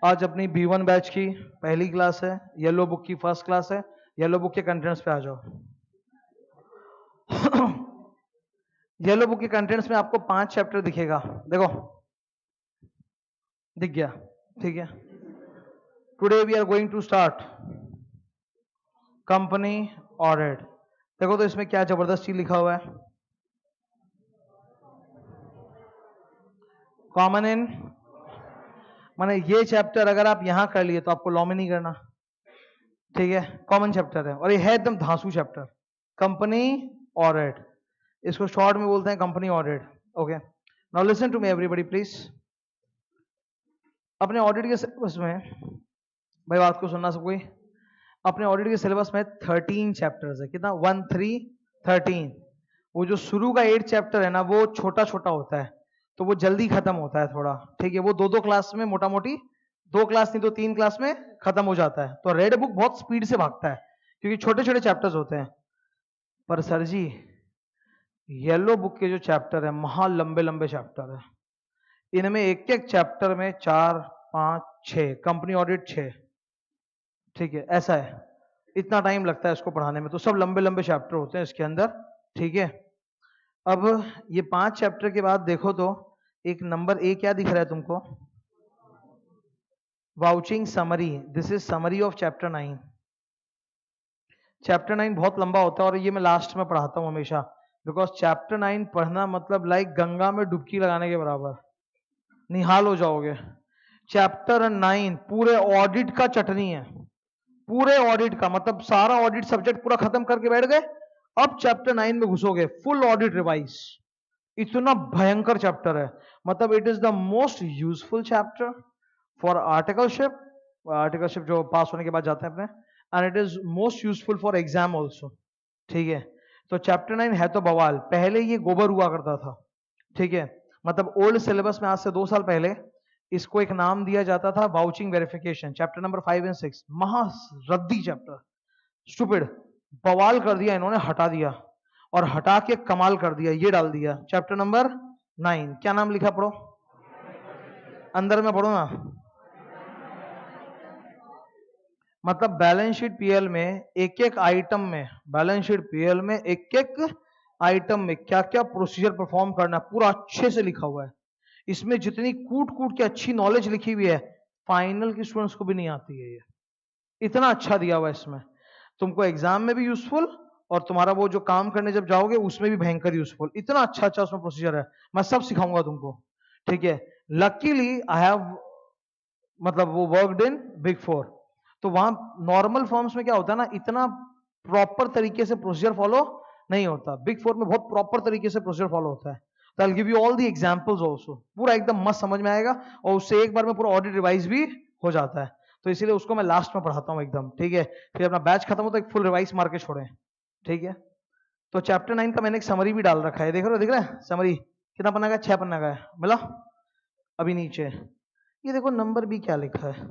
आज अपनी B1 batch की पहली क्लास है, येलो बुक की फर्स्ट क्लास है। येलो बुक के कंटेंट्स पे आ जाओ। येलो बुक के कंटेंट्स में आपको 5 चैप्टर दिखेगा, देखो दिख गया, ठीक है। Today we are going to start company audit. देखो तो इसमें क्या जबरदस्त चीज लिखा हुआ है, कॉमन इन, माने ये चैप्टर अगर आप यहां कर लिए तो आपको लॉ में नहीं करना, ठीक है। कॉमन चैप्टर है और ये है एकदम धांसू चैप्टर, कंपनी ऑडिट। इसको शॉर्ट में बोलते हैं company audit. Okay, now listen to me everybody please. अपने ऑडिट के सिलेबस में, भाई बात को सुनना सब कोई, अपने ऑडिट के सिलेबस में 13 चैप्टर्स है। कितना? 1 3 13। वो जो शुरू का 8 चैप्टर है ना, वो छोटा छोटा होता है, तो वो जल्दी खत्म होता है थोड़ा, ठीक है। वो दो क्लास में, मोटा मोटी 2 क्लास नहीं तो 3 क्लास में खत्म हो जाता है। तो रेड बुक बहुत स्पीड से भागता है क्योंकि छोटे छोटे चैप्टर्स होते हैं। पर सर जी, येलो बुक के जो चैप्टर है, महा लंबे लंबे चैप्टर है। इनमें एक एक चैप्टर में 4 5 6, कंपनी ऑडिट 6, ठीक है। ऐसा है, इतना टाइम लगता है इसको पढ़ाने में। तो सब लंबे लंबे चैप्टर होते हैं इसके अंदर, ठीक है। अब ये 5 चैप्टर के बाद देखो तो एक नंबर ए क्या दिख रहा है तुमको? Vouching summary. This is summary of chapter 9। Chapter 9 बहुत लंबा होता है और ये मैं लास्ट में पढ़ाता हूं हमेशा, बिकॉज चैप्टर 9 पढ़ना मतलब लाइक गंगा में डुबकी लगाने के बराबर, निहाल हो जाओगे। चैप्टर 9 पूरे ऑडिट का चटनी है, पूरे ऑडिट का, मतलब सारा ऑडिट सब्जेक्ट पूरा खत्म करके बैठ गए, अब चैप्टर 9 में घुसोगे, फुल ऑडिट रिवाइज। इतना भयंकर चैप्टर है, मतलब it is the most useful chapter for articleship, articleship जो पास होने के बाद जाते हैं अपने, and it is most useful for exam also, ठीक है। तो चैप्टर 9 है तो बवाल। पहले ये गोबर हुआ करता था, ठीक है, मतलब ओल्ड सिलेबस में आज से 2 साल पहले इसको एक नाम दिया जाता था vouching verification. Chapter number 5 and 6 महा रद्दी चैप्टर, स्टूपिड, बवाल कर दिया इन्होंने, हटा दिया, और हटा के कमाल कर दिया, ये डाल दिया चैप्टर नंबर 9। क्या नाम लिखा? पढ़ो, अंदर में पढ़ो ना। मतलब बैलेंस शीट पीएल में एक एक आइटम में, बैलेंस शीट पीएल में एक एक आइटम में क्या क्या प्रोसीजर परफॉर्म करना, पूरा अच्छे से लिखा हुआ है। इसमें जितनी कूट कूट के अच्छी नॉलेज लिखी हुई है, फाइनल के स्टूडेंट्स को भी नहीं आती है। ये इतना अच्छा दिया हुआ है इसमें, तुमको एग्जाम में भी यूजफुल और तुम्हारा वो जो काम करने जब जाओगे उसमें भी भयंकर यूजफुल। इतना अच्छा अच्छा उसमें प्रोसीजर है, मैं सब सिखाऊंगा तुमको, ठीक है। लकीली आई हैव, मतलब वो वर्कड इन बिग 4, तो वहां नॉर्मल फॉर्म्स में क्या होता है ना, इतना प्रॉपर तरीके से प्रोसीजर फॉलो नहीं होता। बिग 4 में बहुत प्रॉपर तरीके से प्रोसीजर फॉलो होता है। तो I give you all the examples also, पूरा एकदम मस्त समझ में आएगा, और उससे एक बार में पूरा ऑडिट रिवाइज भी हो जाता है। तो इसीलिए उसको मैं लास्ट में पढ़ाता हूँ एकदम, ठीक है। फिर अपना बैच खत्म हो तो एक फुल रिवाइज मार के छोड़े, ठीक है। तो चैप्टर 9 का मैंने एक समरी भी डाल रखा है, देख रहे हो, दिख रहा है समरी? कितना पन्ना का? 6 पन्ना का है, मिला अभी नीचे। ये देखो नंबर भी क्या लिखा है,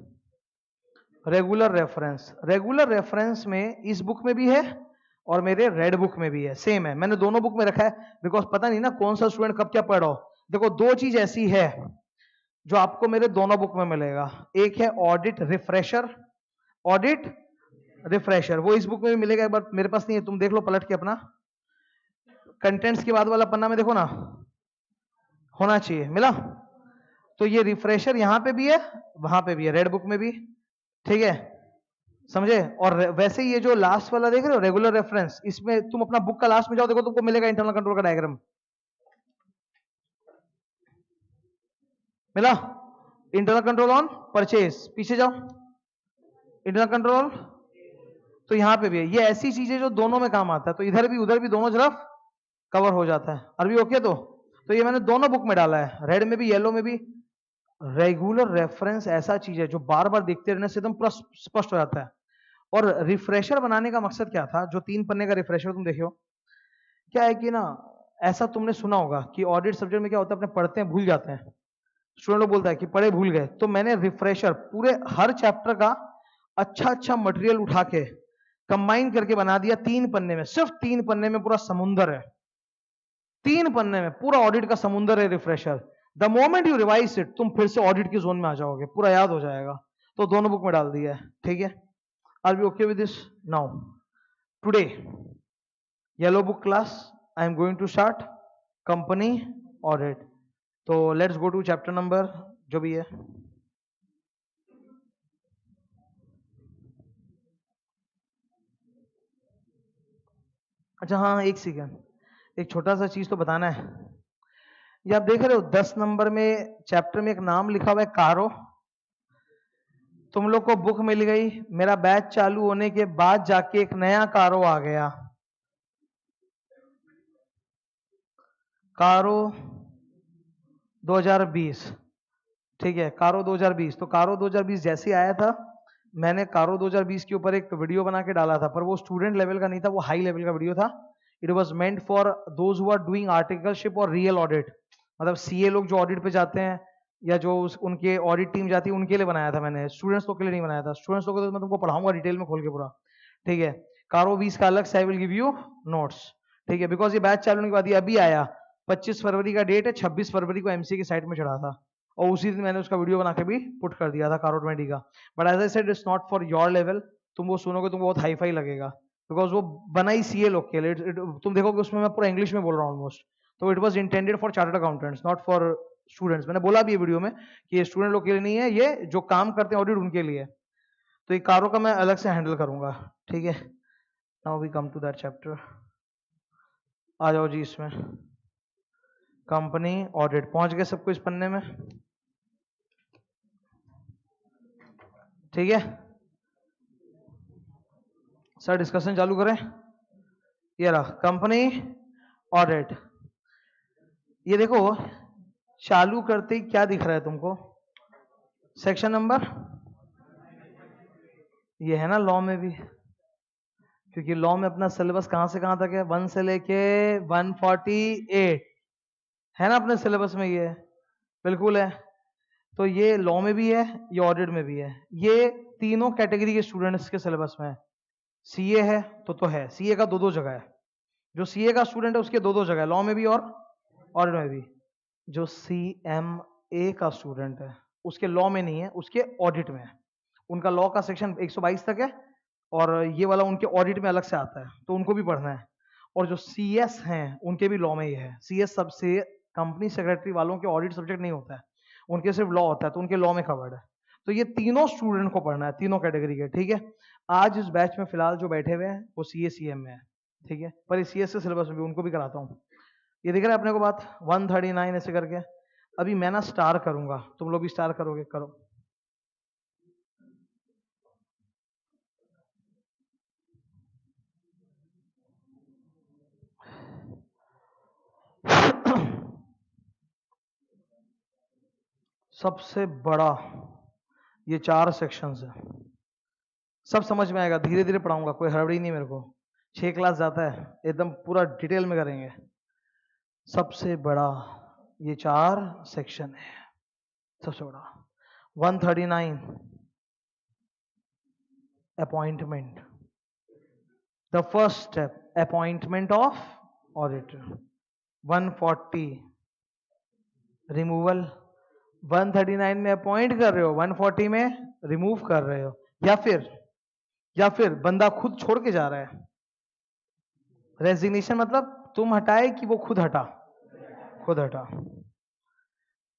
रेगुलर रेफरेंस। रेगुलर रेफरेंस में इस बुक में भी है और मेरे रेड बुक में भी है, सेम है। मैंने दोनों बुक में रखा है बिकॉज पता नहीं ना कौन सा स्टूडेंट कब क्या पढ़ रहा हो। देखो 2 चीज ऐसी है जो आपको मेरे दोनों बुक में मिलेगा, एक है ऑडिट रिफ्रेशर, ऑडिट रिफ्रेशर, वो इस बुक में भी मिलेगा। एक बार मेरे पास नहीं है, तुम देख लो पलट के अपना, कंटेंट्स के बाद वाला पन्ना में देखो ना, होना चाहिए, मिला? तो ये रिफ्रेशर यहां पे भी है, वहां पे भी है, रेड बुक में भी, ठीक है, समझे। और वैसे ये जो लास्ट वाला देख रहे हो रेगुलर रेफरेंस, इसमें तुम अपना बुक का लास्ट में जाओ, देखो तुमको मिलेगा इंटरनल कंट्रोल का डायग्राम, मिला? इंटरनल कंट्रोल ऑन परचेज, पीछे जाओ, इंटरनल कंट्रोल, तो यहां पे भी है। ये ऐसी चीजें जो दोनों में काम आता है, तो इधर भी उधर भी दोनों तरफ कवर हो जाता है। अरबी ओके? तो ये मैंने दोनों बुक में डाला है, रेड में भी येलो में भी। रेगुलर रेफरेंस ऐसा चीज है जो बार बार देखते रहने से एकदम पूरा स्पष्ट हो जाता है। और रिफ्रेशर बनाने का मकसद क्या था? जो 3 पन्ने का रिफ्रेशर तुम देखो, क्या है कि ना, ऐसा तुमने सुना होगा कि ऑडिट सब्जेक्ट में क्या होता है, अपने पढ़ते हैं भूल जाते हैं, स्टूडेंट लोग बोलता है कि पढ़े भूल गए। तो मैंने रिफ्रेशर पूरे हर चैप्टर का अच्छा अच्छा मटेरियल उठा के कंबाइन करके बना दिया 3 पन्ने में। सिर्फ 3 पन्ने में पूरा समुंदर है, 3 पन्ने में पूरा ऑडिट का समुंदर है refresher. The moment you revise it, तुम फिर से ऑडिट की जोन में आ जाओगे, पूरा याद हो जाएगा। तो दोनों बुक में डाल दिया है, ठीक है। Are be okay with this? Now today yellow book class I am going to start company audit. तो let's go to chapter number जो भी है। अच्छा हाँ, एक सेकेंड, एक छोटा सा चीज तो बताना है। ये आप देख रहे हो 10 नंबर में चैप्टर में एक नाम लिखा हुआ है कारो। तुम लोग को बुक मिल गई, मेरा बैच चालू होने के बाद जाके एक नया कारो आ गया, कारो 2020, ठीक है, कारो 2020। तो कारो 2020 जैसे आया था, मैंने कारो 2020 के ऊपर एक वीडियो बना के डाला था, पर वो स्टूडेंट लेवल का नहीं था, वो हाई लेवल का वीडियो था। It was meant for those who are doing articleship और रियल ऑडिट, मतलब सीए लोग जो ऑडिट पे जाते हैं या जो उनके ऑडिट टीम जाती है उनके लिए बनाया था मैंने, स्टूडेंट्स लोग के लिए नहीं बनाया था। स्टूडेंट्स लोग को तो मैं तुमको पढ़ाऊंगा डिटेल में खोल के पूरा, ठीक है। कारो 20 का अलग से आई विल गिव यू नोट्स, ठीक है, बिकॉज ये बैच चालू होने के बाद ये अभी आया, 25 फरवरी का डेट है, 26 फरवरी को एमसी की साइट में चढ़ा था और उसी दिन मैंने उसका वीडियो बना के भी पुट कर दिया था कारो 20 का। But as I said it's not for your level, तुम वो सुनोगे तुमको बहुत हाई फाई लगेगा, बिकॉज वो बना ही सीए लोग के लिए। तुम देखोगे उसमें मैं पूरा इंग्लिश में बोल रहा हूँ ऑलमोस्ट। तो it was intended for chartered accountants, not for students. मैंने बोला भी ये वीडियो में कि ये स्टूडेंट लोग के लिए नहीं है, ये जो काम करते हैं ऑडिट उनके लिए। तो ये कारो का मैं अलग से हैंडल करूंगा, ठीक है। Now we come to that chapter. आ जाओ जी, इसमें कंपनी ऑडिट पहुंच गए सबको इस पन्ने में, ठीक है। सर डिस्कशन चालू करें। ये रहा कंपनी ऑडिट। ये देखो चालू करते ही क्या दिख रहा है तुमको, सेक्शन नंबर, ये है ना लॉ में भी, क्योंकि लॉ में अपना सिलेबस कहां से कहां तक है, 1 से लेके 148 है ना अपने सिलेबस में, ये बिल्कुल है। तो ये लॉ में भी है, ये ऑडिट में भी है, ये तीनों कैटेगरी के स्टूडेंट्स के सिलेबस में है। सीए है तो है, सीए का दो जगह है, जो सीए का स्टूडेंट है उसके दो जगह है, लॉ में भी और ऑडिट में भी। जो सीएमए का स्टूडेंट है उसके लॉ में नहीं है, उसके ऑडिट में है। उनका लॉ का सेक्शन 122 तक है और ये वाला उनके ऑडिट में अलग से आता है, तो उनको भी पढ़ना है। और जो सीएस हैं उनके भी लॉ में ही है। सीएस सबसे कंपनी सेक्रेटरी वालों के ऑडिट सब्जेक्ट नहीं होता है, उनके सिर्फ लॉ होता है, तो उनके लॉ में कवर्ड है। तो ये तीनों स्टूडेंट को पढ़ना है, तीनों कैटेगरी के, ठीक है। आज इस बैच में फिलहाल जो बैठे हुए हैं वो सीए सीएम में है, ठीक है, पर इस सीएस के सिलेबस में भी उनको भी कराता हूँ। ये दिख रहा है अपने को बात, 139 ऐसे करके। अभी मैं ना स्टार करूंगा, तुम लोग भी स्टार करोगे, करो। सबसे बड़ा ये 4 सेक्शंस है, सब समझ में आएगा, धीरे धीरे पढ़ाऊंगा, कोई हड़बड़ी नहीं मेरे को। 6 क्लास जाता है, एकदम पूरा डिटेल में करेंगे। सबसे बड़ा ये 4 सेक्शन है, सबसे बड़ा 139 appointment, the first step appointment of auditor, 140 removal, 139 में अपॉइंट कर रहे हो, 140 में रिमूव कर रहे हो, या फिर बंदा खुद छोड़ के जा रहा है। रेजिग्नेशन मतलब तुम हटाए कि वो खुद हटा, खुद हटा।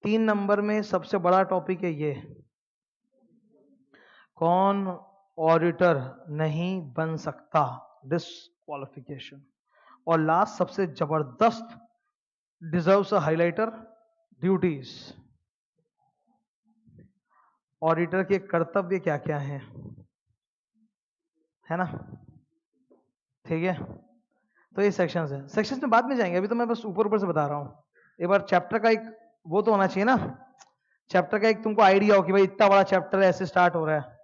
3 नंबर में सबसे बड़ा टॉपिक है ये, कौन ऑडिटर नहीं बन सकता, डिस्क्वालिफिकेशन। और लास्ट सबसे जबरदस्त, deserves a highlighter, duties. Auditor के कर्तव्य क्या क्या हैं, है ना, ठीक है। तो ये सेक्शंस हैं, सेक्शंस में बाद में जाएंगे, अभी तो मैं बस ऊपर ऊपर से बता रहा हूं। एक बार चैप्टर का एक वो तो होना चाहिए ना, चैप्टर का एक तुमको आइडिया हो कि भाई इतना बड़ा चैप्टर ऐसे स्टार्ट हो रहा है।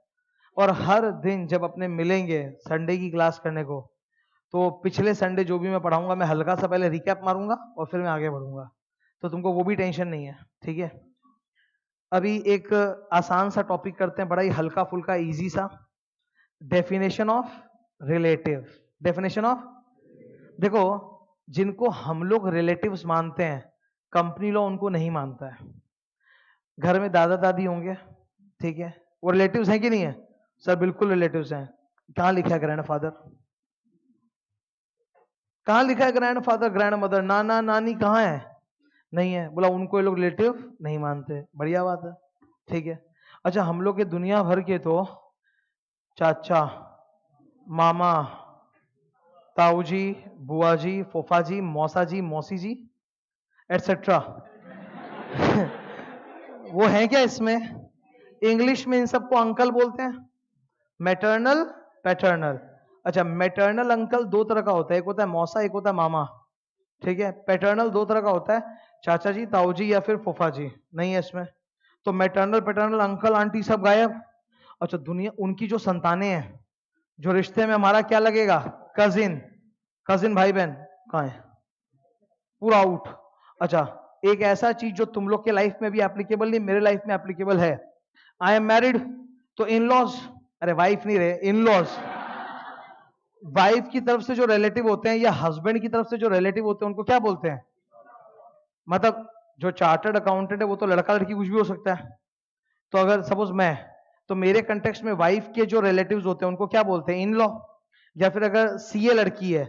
और हर दिन जब अपने मिलेंगे संडे की क्लास करने को, तो पिछले संडे जो भी मैं पढ़ाऊंगा मैं हल्का सा पहले रिकैप मारूंगा और फिर मैं आगे बढ़ूंगा, तो तुमको वो भी टेंशन नहीं है, ठीक है। अभी एक आसान सा टॉपिक करते हैं, बड़ा ही हल्का फुल्का इजी सा, definition of relative. Definition of, देखो जिनको हम लोग रिलेटिव्स मानते हैं, कंपनी लॉ उनको नहीं मानता है। घर में दादा दादी होंगे, ठीक है, वो रिलेटिव्स हैं कि नहीं है? सर बिल्कुल रिलेटिव्स हैं। कहाँ लिखा है ग्रैंडफादर? कहाँ लिखा है ग्रैंडफादर, ग्रैंड मदर, नाना नानी कहाँ है? नहीं है। बोला उनको ये लोग रिलेटिव नहीं मानते। बढ़िया बात है, ठीक है। अच्छा, हम लोग के दुनिया भर के तो चाचा, मामा, ताऊ जी, बुआ जी, फूफा जी, मौसा जी, मौसी जी, एटसेट्रा वो है क्या इसमें? इंग्लिश में इन सबको अंकल बोलते हैं, मैटरनल, पैटर्नल। अच्छा, मैटरनल अंकल दो तरह का होता है, एक होता है मौसा, एक होता है मामा, ठीक है। पैटर्नल दो तरह का होता है, चाचा जी, ताऊ जी या फिर फूफा जी। नहीं है इसमें। तो मैटरनल पैटर्नल अंकल आंटी सब गायब। अच्छा, दुनिया उनकी जो संतानें हैं, जो रिश्ते में हमारा क्या लगेगा, कजिन, कजिन भाई बहन, कहाँ है? पूरा आउट। अच्छा, एक ऐसा चीज जो तुम लोग के लाइफ में भी एप्लीकेबल नहीं, मेरे लाइफ में एप्लीकेबल है। आई एम मैरिड, तो इन लॉज, अरे वाइफ नहीं रहे, इन लॉज, वाइफ की तरफ से जो रिलेटिव होते हैं या हस्बैंड की तरफ से जो रिलेटिव होते हैं उनको क्या बोलते हैं? मतलब जो चार्टर्ड अकाउंटेंट है वो तो लड़का लड़की कुछ भी हो सकता है। तो अगर सपोज मैं, तो मेरे कंटेक्स्ट में वाइफ के जो रिलेटिव्स होते हैं उनको क्या बोलते हैं? In law. या फिर अगर सीए लड़की है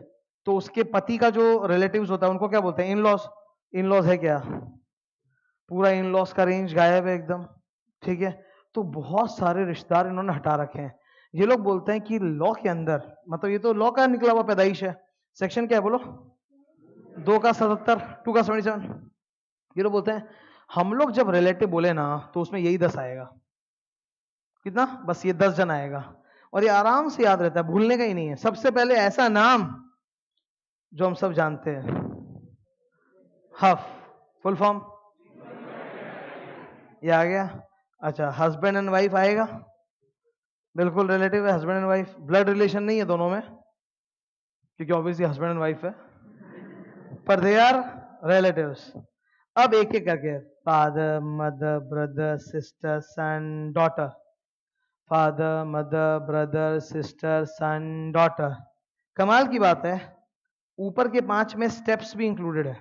तो उसके पति का जो रिलेटिव्स होता है उनको क्या बोलते हैं? In laws. इन लॉज है क्या? पूरा इन लॉज का रेंज गायब है एकदम, ठीक है। तो बहुत सारे रिश्तेदार इन्होंने हटा रखे हैं। ये लोग बोलते हैं कि लॉ के अंदर, मतलब ये तो लॉ का निकला हुआ पैदाइश है। सेक्शन क्या है बोलो? 2 का 77, 2 का 77। ये लोग बोलते हैं हम लोग जब रिलेटिव बोले ना तो उसमें यही 10 आएगा। कितना? बस ये 10 जन आएगा, और ये आराम से याद रहता है, भूलने का ही नहीं है। सबसे पहले ऐसा नाम जो हम सब जानते हैं, हफ, फुल फॉर्म ये आ गया। अच्छा, हस्बैंड एंड वाइफ आएगा, बिल्कुल रिलेटिव है, husband and wife, blood relation नहीं है दोनों में क्योंकि ऑब्वियसली हस्बैंड एंड वाइफ है, पर दे आर रिलेटिव्स। अब एक एक करके, father, mother, brother, sister, son, daughter, father, mother, brother, sister, son, daughter. कमाल की बात है, ऊपर के 5 में स्टेप्स भी इंक्लूडेड है।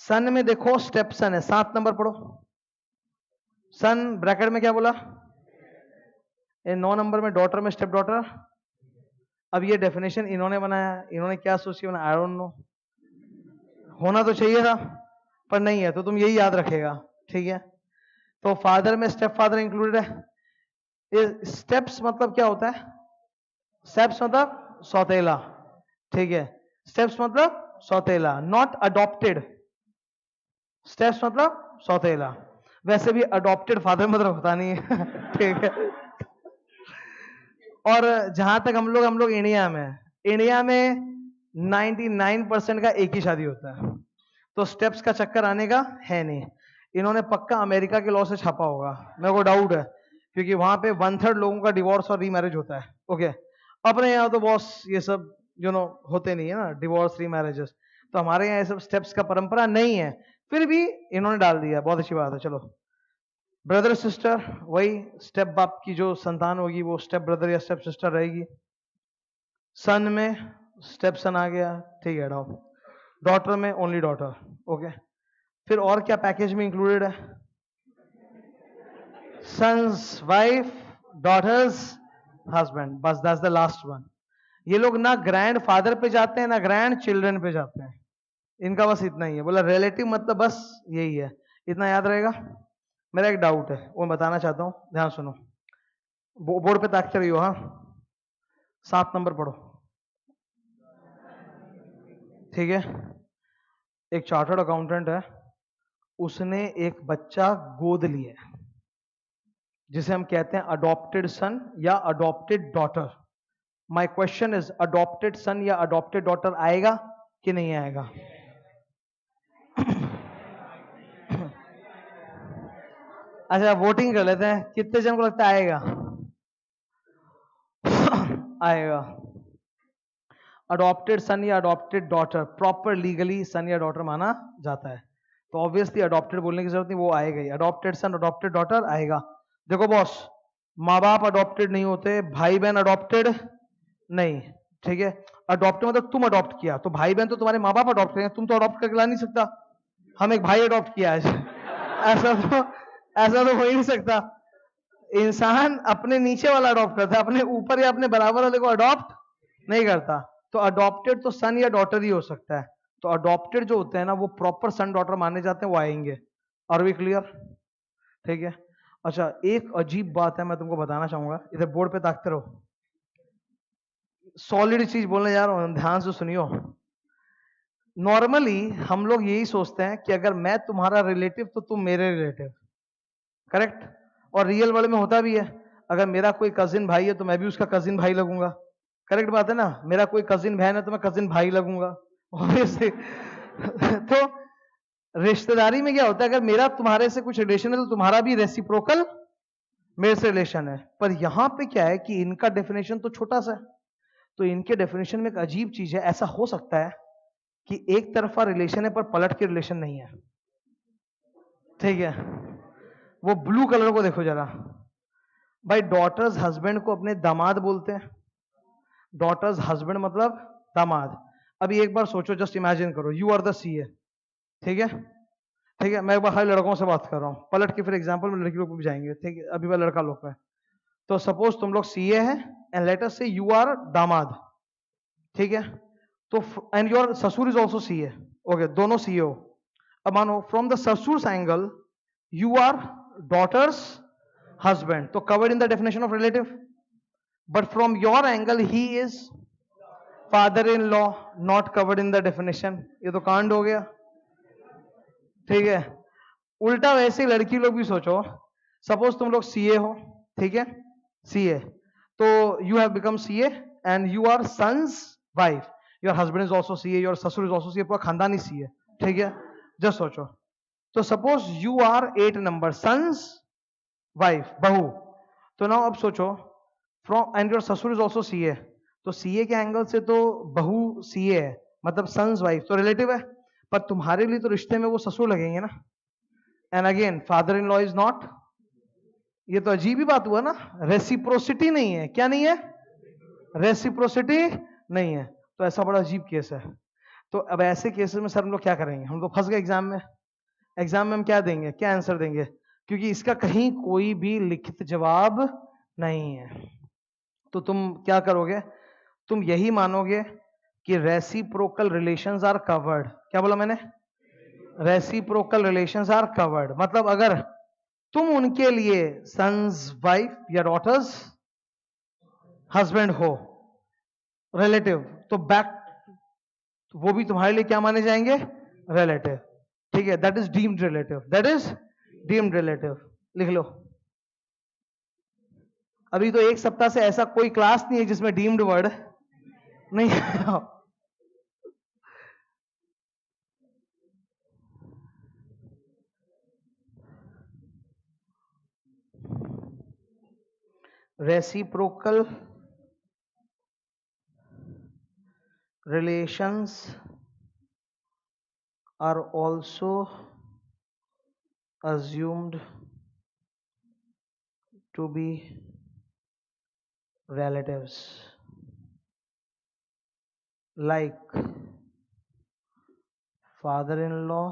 सन में देखो स्टेप सन है, 7 नंबर पढ़ो। सन ब्रैकेट में क्या बोला? 9 नंबर में डॉटर में स्टेप डॉटर। अब ये डेफिनेशन इन्होंने बनाया, इन्होंने क्या सोच के बनाया, आई डोंट नो। होना तो चाहिए था पर नहीं है, तो तुम यही याद रखेगा, ठीक है। तो फादर में स्टेप फादर इंक्लूडेड है। ये स्टेप्स मतलब क्या होता है? स्टेप्स मतलब सौतेला, ठीक है। स्टेप्स मतलब सौतेला, नॉट अडॉप्टेड। स्टेप्स मतलब सौतेला। वैसे भी अडॉप्टेड फादर मदर होता नहीं है ठीक है। और जहां तक हम लोग इंडिया में 99% का एक ही शादी होता है, तो स्टेप्स का चक्कर आने का है नहीं। इन्होंने पक्का अमेरिका के लॉ से छापा होगा, मेरे को डाउट है, क्योंकि वहां पे 1/3 लोगों का डिवोर्स और रीमैरिज होता है। ओके, अपने यहाँ तो बॉस ये सब होते नहीं है ना, डिवोर्स रीमैरिजेस। तो हमारे यहाँ ये सब स्टेप्स का परंपरा नहीं है, फिर भी इन्होंने डाल दिया, बहुत अच्छी बात है। चलो, ब्रदर सिस्टर, वही स्टेप बाप की जो संतान होगी वो स्टेप ब्रदर या स्टेप सिस्टर रहेगी। सन में स्टेप सन आ गया, ठीक है, डाउ। डॉटर में ओनली डॉटर, ओके। फिर और क्या पैकेज में इंक्लूडेड है? सन्स वाइफ, डॉटर्स हस्बैंड, बस दैट्स द लास्ट वन। ये लोग ना ग्रैंड फादर पे जाते हैं ना ग्रैंड चिल्ड्रन पे जाते हैं, इनका बस इतना ही है। बोला रिलेटिव मतलब बस यही है, इतना याद रहेगा। मेरा एक डाउट है वो बताना चाहता हूं, ध्यान सुनो, बोर्ड पे ताकते रहियो। हाँ, 7 नंबर पढ़ो, ठीक है। एक चार्टर्ड अकाउंटेंट है, उसने एक बच्चा गोद लिया, जिसे हम कहते हैं अडॉप्टेड सन या adopted daughter. My question is, adopted son या अडॉप्टेड डॉटर आएगा कि नहीं आएगा? अच्छा, वोटिंग कर लेते हैं, कितने जन को लगता है आएगा? आएगा। अडॉप्टेड सन या अडॉप्टेड डॉटर प्रॉपर लीगली सन या डॉटर माना जाता है, तो ऑब्वियसली अडॉप्टेड बोलने की जरूरत नहीं, वो आएगा ही। अडॉप्टेड सन अडॉप्टेड डॉटर आएगा। देखो बॉस, माँ बाप अडॉप्टेड नहीं होते, भाई बहन अडॉप्टेड नहीं, ठीक है। अडॉप्टेड मतलब तुम अडॉप्ट किया, तो भाई बहन तो तुम्हारे माँ बाप अडॉप्ट करेंगे, तुम तो अडॉप्ट करके ला नहीं सकता। हम एक भाई अडॉप्ट किया आज। ऐसा तो हो ही नहीं सकता। इंसान अपने नीचे वाला अडॉप्ट करता है, अपने ऊपर या अपने बराबर वाले को अडॉप्ट नहीं करता। तो अडॉप्टेड तो सन या डॉटर ही हो सकता है। तो अडॉप्टेड जो होते हैं ना, वो प्रॉपर सन डॉटर माने जाते हैं, वो आएंगे। Are we clear? ठीक है। अच्छा, एक अजीब बात है मैं तुमको बताना चाहूंगा, इधर बोर्ड पे ताकते रहो, सॉलिड चीज बोलने जा रहा हूं, ध्यान से सुनियो। नॉर्मली हम लोग यही सोचते हैं कि अगर मैं तुम्हारा रिलेटिव तो तुम मेरे रिलेटिव, करेक्ट? और रियल वर्ल्ड में होता भी है। अगर मेरा कोई कजिन भाई है तो मैं भी उसका कजिन भाई लगूंगा, करेक्ट बात है ना? मेरा कोई कजिन बहन है तो मैं कजिन भाई लगूंगा, ऑब्वियसली। तो रिश्तेदारी में क्या होता है, अगर मेरा तुम्हारे से कुछ रिलेशन है तो तुम्हारा भी रेसिप्रोकल मेरे से रिलेशन है। पर यहां पे क्या है कि इनका डेफिनेशन तो छोटा सा है, तो इनके डेफिनेशन में एक अजीब चीज है। ऐसा हो सकता है कि एक तरफा रिलेशन है पर पलट के रिलेशन नहीं है, ठीक है? वो ब्लू कलर को देखो जरा भाई, डॉटर्स हस्बैंड को अपने दामाद बोलते हैं। डॉटर्स हस्बैंड मतलब दामाद। अभी एक बार सोचो, जस्ट इमेजिन करो, यू आर द सीए, ठीक है? ठीक है, मैं एक बार हर लड़कों से बात कर रहा हूं, पलट के फिर एग्जांपल में लड़की लोग को भी जाएंगे, ठीक है? अभी मैं लड़का लोग का है। तो सपोज तुम लोग सीए है एंड लेट अस से यू आर दामाद, ठीक है? तो एंड योर ससुर इज ऑल्सो सीए, ओके, दोनों सीए हो। अब मानो फ्रॉम द ससुर्स angle you are daughter's husband, तो covered in the definition of relative. But from your angle he is father in law, not covered in the definition. ये तो कांड हो गया, ठीक है? उल्टा वैसे लड़की लोग भी सोचो, सपोज तुम लोग सीए हो, ठीक है? सीए, तो you have become CA and you are son's wife, your husband is also CA, your ससुर इज आल्सो सीए, पूरा खानदान ही सीए, ठीक है? जस्ट सोचो, तो suppose you are 8 number son's wife, बहू। तो नाउ अब सोचो, फ्रॉम एंड योर ससुर इज आल्सो सीए, तो सीए के एंगल से तो बहू सीए है, मतलब सन्स वाइफ तो रिलेटिव है, पर तुम्हारे लिए तो रिश्ते में वो ससुर लगेंगे ना। And again father in law is not, ये तो अजीब ही बात हुआ ना, रेसिप्रोसिटी नहीं है। क्या नहीं है? रेसिप्रोसिटी नहीं है। तो ऐसा बड़ा अजीब केस है। तो अब ऐसे केसेस में सर हम लोग क्या करेंगे? हम लोग फंस गए एग्जाम में। एग्जाम में हम क्या देंगे, क्या आंसर देंगे? क्योंकि इसका कहीं कोई भी लिखित जवाब नहीं है। तो तुम क्या करोगे? तुम यही मानोगे कि रेसिप्रोकल रिलेशंस आर कवर्ड। क्या बोला मैंने? रेसिप्रोकल रिलेशंस आर कवर्ड, मतलब अगर तुम उनके लिए सन्स वाइफ या डॉटर्स हस्बैंड हो, रिलेटिव, तो बैक वो भी तुम्हारे लिए क्या माने जाएंगे? रिलेटिव, ठीक है? That is deemed relative, that is deemed relative. लिख लो। अभी तो एक सप्ताह से ऐसा कोई क्लास नहीं है जिसमें डीम्ड वर्ड नहीं है। Reciprocal relations are also assumed to be relatives, like father-in-law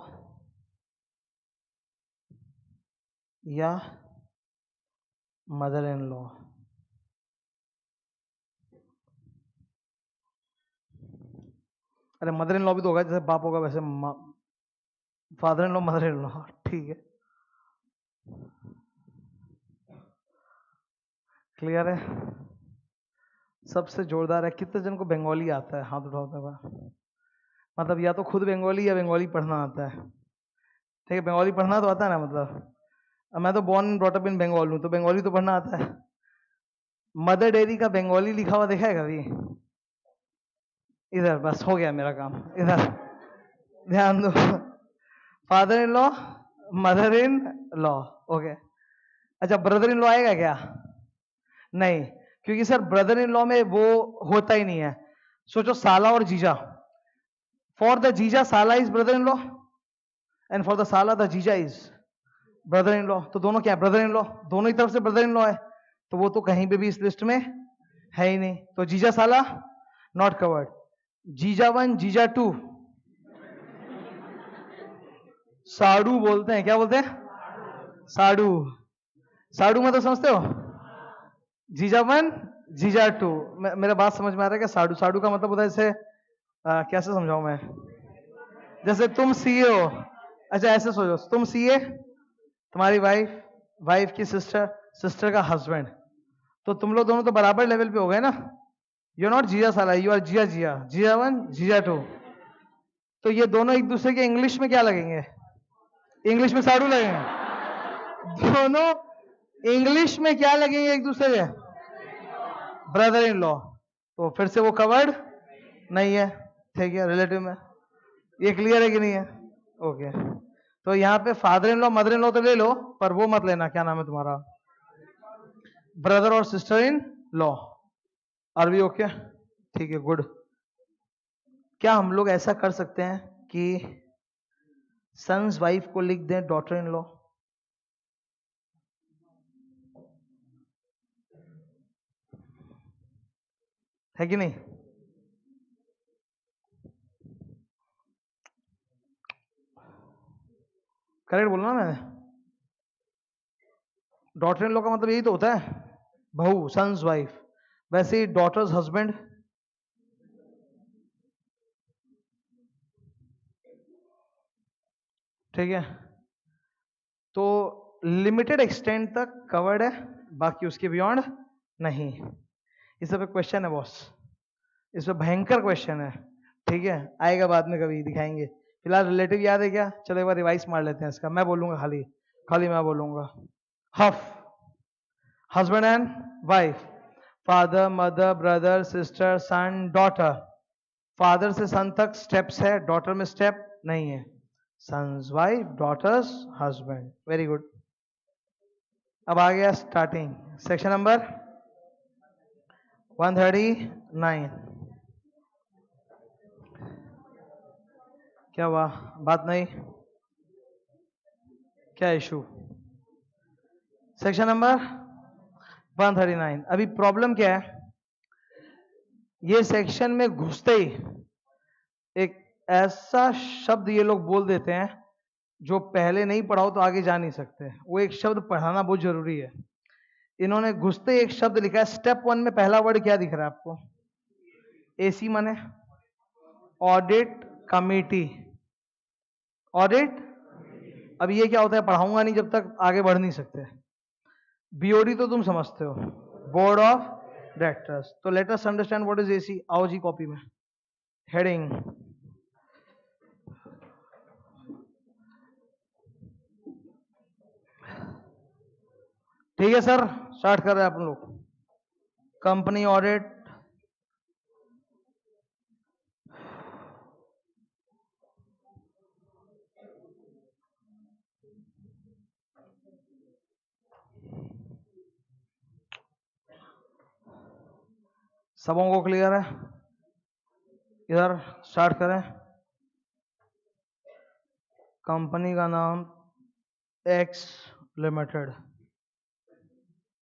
या mother-in-law। अरे मदर इन लॉ भी तो होगा, जैसे बाप होगा वैसे father in law, mother in law, ठीक है? क्लियर है? सबसे जोरदार है, कितने जन को बंगाली आता है? हाथ उठाओ हुआ, मतलब या तो खुद बंगाली या बंगाली पढ़ना आता है, ठीक है? बंगाली पढ़ना तो आता है ना, मतलब मैं तो born brought up in Bengal हूं, तो बंगाली तो पढ़ना आता है। मदर डेयरी का बंगाली लिखा हुआ देखा है कभी? इधर, बस हो गया मेरा काम, इधर ध्यान दो। Father in law, mother in law, okay. अच्छा, ब्रदर इन लॉ आएगा क्या? नहीं, क्योंकि सर ब्रदर इन लॉ में वो होता ही नहीं है। सोचो, साला और जीजा, फॉर द जीजा साला is brother in law and for the साला द जीजा इज ब्रदर इन लॉ। तो दोनों क्या है? ब्रदर इन लॉ, दोनों ही तरफ से ब्रदर इन लॉ है, तो वो तो कहीं पे भी इस लिस्ट में है ही नहीं। तो जीजा साला नॉट कवर्ड। जीजा 1 जीजा 2, साडू बोलते हैं। क्या बोलते हैं? साडू। साडू मतलब समझते हो? जीजा 1 जीजा 2। मेरा बात समझ में आ रहा है क्या? साडू, साडू का मतलब होता है जैसे कैसे समझाऊं मैं? जैसे तुम सीए हो, अच्छा ऐसे सोचो, तुम सीए, तुम्हारी वाइफ, वाइफ की सिस्टर, सिस्टर का हस्बैंड, तो तुम लोग दोनों तो बराबर लेवल पे हो गए ना। यू आर नॉट जीजा साला, यू आर जिया जिया, जिया 1 जिया 2। तो ये दोनों एक दूसरे के इंग्लिश में क्या लगेंगे? इंग्लिश में साडू लगेंगे। दोनों इंग्लिश में क्या लगेंगे एक दूसरे के? Brother in law. तो फिर से वो कवर्ड नहीं है, ठीक है, रिलेटिव में। ये क्लियर है कि नहीं है? ओके। तो यहाँ पे father in law mother in law तो ले लो, पर वो मत लेना, क्या नाम है तुम्हारा, ब्रदर और sister in law. Are we okay? ठीक है, गुड। क्या हम लोग ऐसा कर सकते हैं कि सन्स वाइफ को लिख दें डॉटर इन लॉ? है कि नहीं? करेक्ट बोलना मैंने? डॉटर इन लॉ का मतलब यही तो होता है, बहू, सन्स वाइफ। वैसे ही डॉटर्स हस्बैंड। ठीक है, तो लिमिटेड एक्सटेंट तक कवर्ड है, बाकी उसके बियॉन्ड नहीं। इस पे क्वेश्चन है बॉस, इस पे भयंकर क्वेश्चन है। ठीक है, आएगा बाद में, कभी दिखाएंगे। फिलहाल रिलेटिव याद है क्या? चलो एक बार रिवाइज मार लेते हैं इसका। मैं बोलूंगा खाली, खाली मैं बोलूंगा। HUF, husband and wife, father mother brother sister son daughter. Father से सन तक स्टेप्स है, डॉटर में स्टेप नहीं है। Son's wife, daughter's husband. Very good. अब आ गया स्टार्टिंग, सेक्शन नंबर 139। क्या हुआ? बात नहीं? क्या इशू? Section number 139। अभी प्रॉब्लम क्या है, ये सेक्शन में घुसते ही एक ऐसा शब्द ये लोग बोल देते हैं जो पहले नहीं पढ़ा हो तो आगे जा नहीं सकते। वो एक शब्द पढ़ाना बहुत जरूरी है। इन्होंने घुसते एक शब्द लिखा है। स्टेप 1 में पहला वर्ड क्या दिख रहा है आपको? एसी माने ऑडिट कमिटी। ऑडिट, अब ये क्या होता है पढ़ाऊंगा नहीं जब तक आगे बढ़ नहीं सकते। बीओडी तो तुम समझते हो, बोर्ड ऑफ डायरेक्टर्स। तो let us understand what is AC. आओ जी कॉपी में हेडिंग, ठीक है सर, स्टार्ट कर रहे हैं अपन लोग। कंपनी ऑडिट, सबों को क्लियर है? इधर स्टार्ट करें। कंपनी का नाम एक्स लिमिटेड।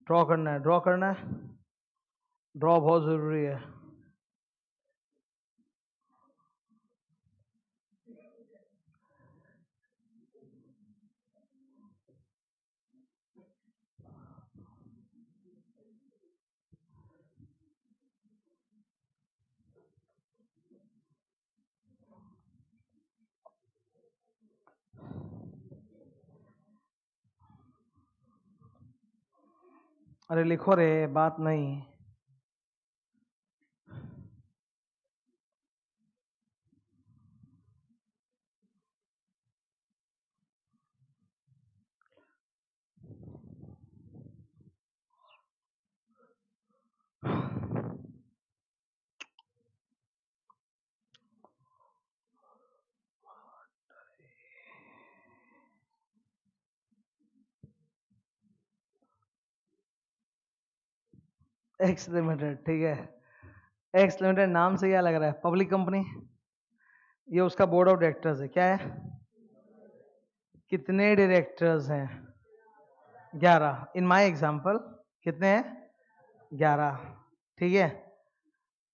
ड्रॉ करना है, ड्रॉ करना है, ड्रॉ बहुत जरूरी है। अरे लिखो रे, बात नहीं। एक्स लिमिटेड, ठीक है। एक्स लिमिटेड नाम से क्या लग रहा है? Public company. ये उसका बोर्ड ऑफ डायरेक्टर्स है। क्या है? कितने डायरेक्टर्स हैं? 11। इन माय एग्जांपल कितने हैं? 11। ठीक है।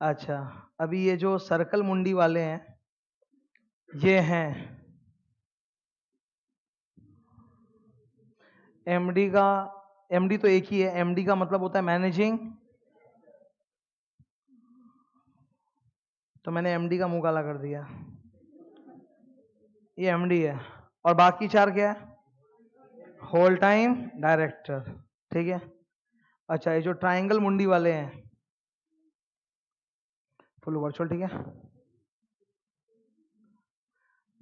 अच्छा, अभी ये जो सर्कल मुंडी वाले हैं ये हैं एमडी का, एमडी तो एक ही है, एमडी का मतलब होता है मैनेजिंग, तो मैंने एमडी का मुंह काला कर दिया, ये एमडी है। और बाकी चार क्या है? होल टाइम डायरेक्टर, ठीक है। अच्छा, ये जो ट्रायंगल मुंडी वाले हैं, फुल वर्चुअल, ठीक है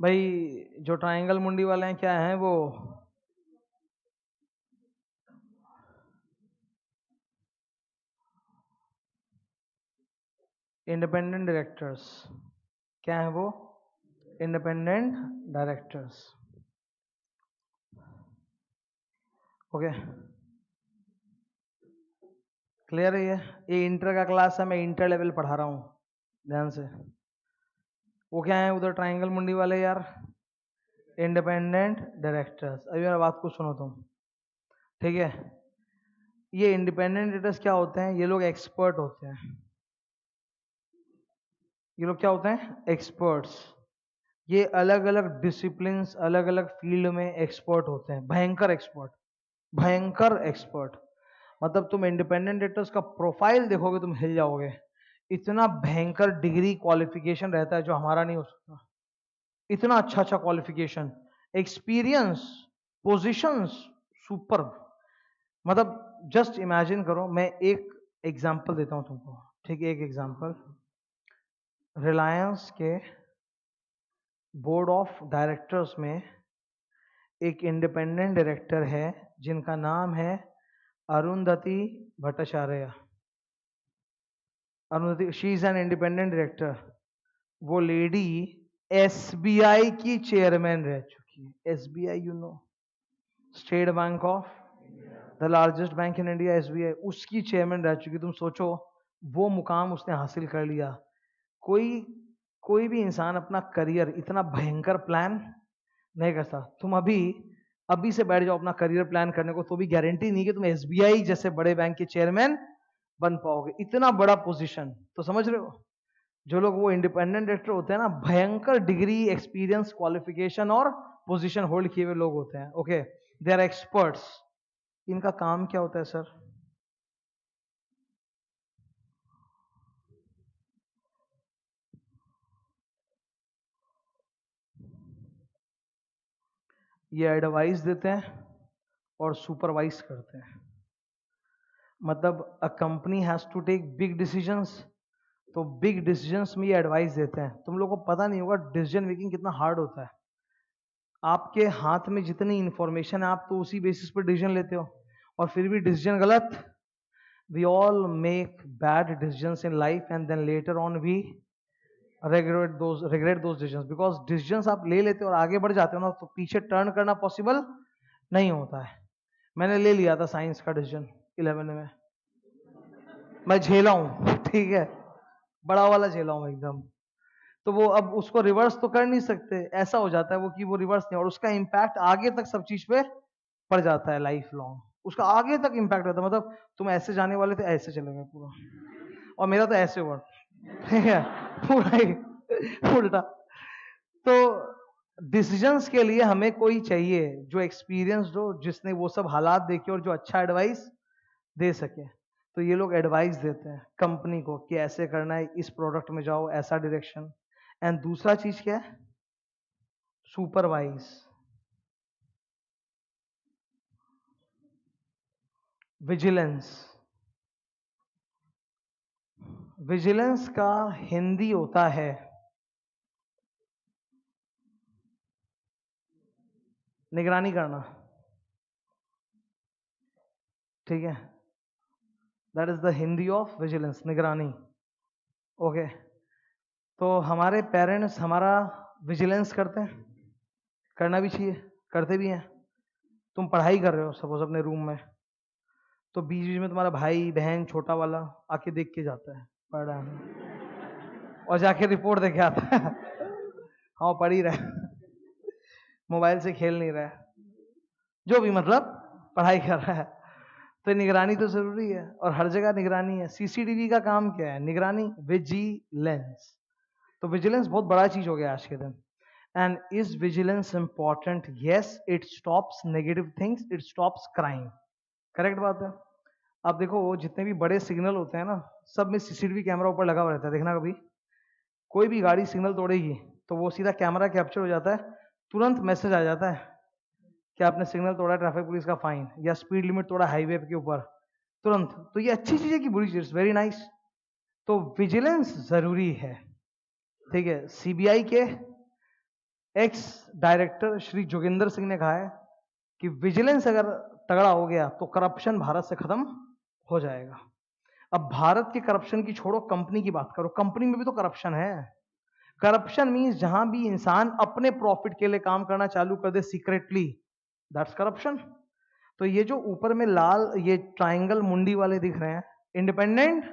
भाई। जो ट्रायंगल मुंडी वाले हैं क्या हैं वो? Independent directors. क्या है वो? Independent directors. ओके, क्लियर है? ये इंटर का क्लास है, मैं इंटर लेवल पढ़ा रहा हूँ, ध्यान से। वो क्या है उधर ट्रायंगल मुंडी वाले यार? Independent directors. अभी मेरा बात को सुनो तुम, ठीक है। ये इंडिपेंडेंट डायरेक्टर्स क्या होते हैं? ये लोग एक्सपर्ट होते हैं। ये लोग क्या होते हैं? एक्सपर्ट्स। ये अलग अलग डिसिप्लिन, अलग अलग फील्ड में एक्सपर्ट होते हैं, भयंकर एक्सपर्ट, भयंकर एक्सपर्ट। मतलब तुम इंडिपेंडेंट डायरेक्टर्स का प्रोफाइल देखोगे तुम हिल जाओगे, इतना भयंकर डिग्री क्वालिफिकेशन रहता है जो हमारा नहीं हो सकता। इतना अच्छा अच्छा क्वालिफिकेशन, एक्सपीरियंस, पोजीशंस, सुपर। मतलब जस्ट इमेजिन करो, मैं एक एग्जांपल देता हूं तुमको, ठीक है। एक एग्जांपल, रिलायंस के बोर्ड ऑफ डायरेक्टर्स में एक इंडिपेंडेंट डायरेक्टर है जिनका नाम है Arundhati Bhattacharya. Arundhati, she is an independent director. वो लेडी एसबीआई की चेयरमैन रह चुकी है। SBI, you know, state bank of, the largest bank in India, SBI, उसकी चेयरमैन रह चुकी। तुम सोचो वो मुकाम उसने हासिल कर लिया। कोई कोई भी इंसान अपना करियर इतना भयंकर प्लान नहीं करता। तुम अभी अभी से बैठ जाओ अपना करियर प्लान करने को, तो भी गारंटी नहीं कि तुम एसबीआई जैसे बड़े बैंक के चेयरमैन बन पाओगे। इतना बड़ा पोजीशन, तो समझ रहे हो? जो लोग वो इंडिपेंडेंट डायरेक्टर होते हैं ना, भयंकर डिग्री, एक्सपीरियंस, क्वालिफिकेशन और पोजीशन होल्ड किए हुए लोग होते हैं। Okay, they are experts. इनका काम क्या होता है सर? ये एडवाइस देते हैं और सुपरवाइज करते हैं। मतलब a company has to take big decisions, तो बिग डिसीजंस में ये एडवाइस देते हैं। तुम लोगों को पता नहीं होगा डिसीजन मेकिंग कितना हार्ड होता है। आपके हाथ में जितनी इंफॉर्मेशन है आप तो उसी बेसिस पर डिसीजन लेते हो, और फिर भी डिसीजन गलत। We all make bad decisions in life and then later on we regret those decisions, because decisions आप ले लेते हो और आगे बढ़ जाते हो ना, तो पीछे टर्न करना पॉसिबल नहीं होता है। मैंने ले लिया था साइंस का डिसीजन 11 में, मैं झेला हूं, ठीक है, बड़ा वाला झेला हूं एकदम। तो वो अब उसको रिवर्स तो कर नहीं सकते, ऐसा हो जाता है वो कि वो रिवर्स नहीं, और उसका इम्पैक्ट आगे तक सब चीज पे पड़ जाता है, लाइफ लॉन्ग उसका आगे तक इम्पैक्ट रहता है। मतलब तुम ऐसे जाने वाले थे, ऐसे चले गए पूरा, और मेरा तो ऐसे हुआ, ठीक है, पूरा ही उल्टा। तो डिसीजंस के लिए हमें कोई चाहिए जो एक्सपीरियंस्ड हो, जिसने वो सब हालात देखे और जो अच्छा एडवाइस दे सके। तो ये लोग एडवाइस देते हैं कंपनी को कि ऐसे करना है, इस प्रोडक्ट में जाओ, ऐसा डायरेक्शन। एंड दूसरा चीज क्या है? Supervise, vigilance. विजिलेंस का हिंदी होता है निगरानी करना, ठीक है। That is the Hindi of vigilance, निगरानी। ओके, तो हमारे पेरेंट्स हमारा विजिलेंस करते हैं, करना भी चाहिए, करते भी हैं। तुम पढ़ाई कर रहे हो सपोज अपने रूम में, तो बीच बीच में तुम्हारा भाई बहन छोटा वाला आके देख के जाता है पढ़ रहा है, और जाके रिपोर्ट देके आता है हाँ पढ़ ही रहा है, मोबाइल से खेल नहीं रहा है, जो भी मतलब पढ़ाई कर रहा है। तो निगरानी तो जरूरी है, और हर जगह निगरानी है। सीसीटीवी का काम क्या है? निगरानी, विजिलेंस। तो विजिलेंस बहुत बड़ा चीज हो गया आज के दिन। And is vigilance important? Yes, it stops negative things, it stops crime. Correct बात है. अब देखो जितने भी बड़े सिग्नल होते हैं ना, सब में सीसीटीवी कैमरा ऊपर लगा हुआ रहता है. देखना कभी कोई भी गाड़ी सिग्नल तोड़ेगी तो वो सीधा कैमरा कैप्चर हो जाता है, तुरंत मैसेज आ जाता है कि आपने सिग्नल तोड़ा, ट्रैफिक पुलिस का फाइन, या स्पीड लिमिट तोड़ा हाईवे के ऊपर, तुरंत. तो ये अच्छी चीज है कि बुरी चीज? Very nice. तो विजिलेंस जरूरी है. ठीक है. सीबीआई के एक्स डायरेक्टर श्री जोगिंदर सिंह ने कहा है कि विजिलेंस अगर तगड़ा हो गया तो करप्शन भारत से खत्म हो जाएगा. अब भारत के करप्शन की छोड़ो, कंपनी की बात करो. कंपनी में भी तो करप्शन है. करप्शन मीन्स जहां भी इंसान अपने प्रॉफिट के लिए काम करना चालू कर दे सीक्रेटली, दैट्स करप्शन. तो ये जो ऊपर में लाल ये ट्रायंगल मुंडी वाले दिख रहे हैं, इंडिपेंडेंट,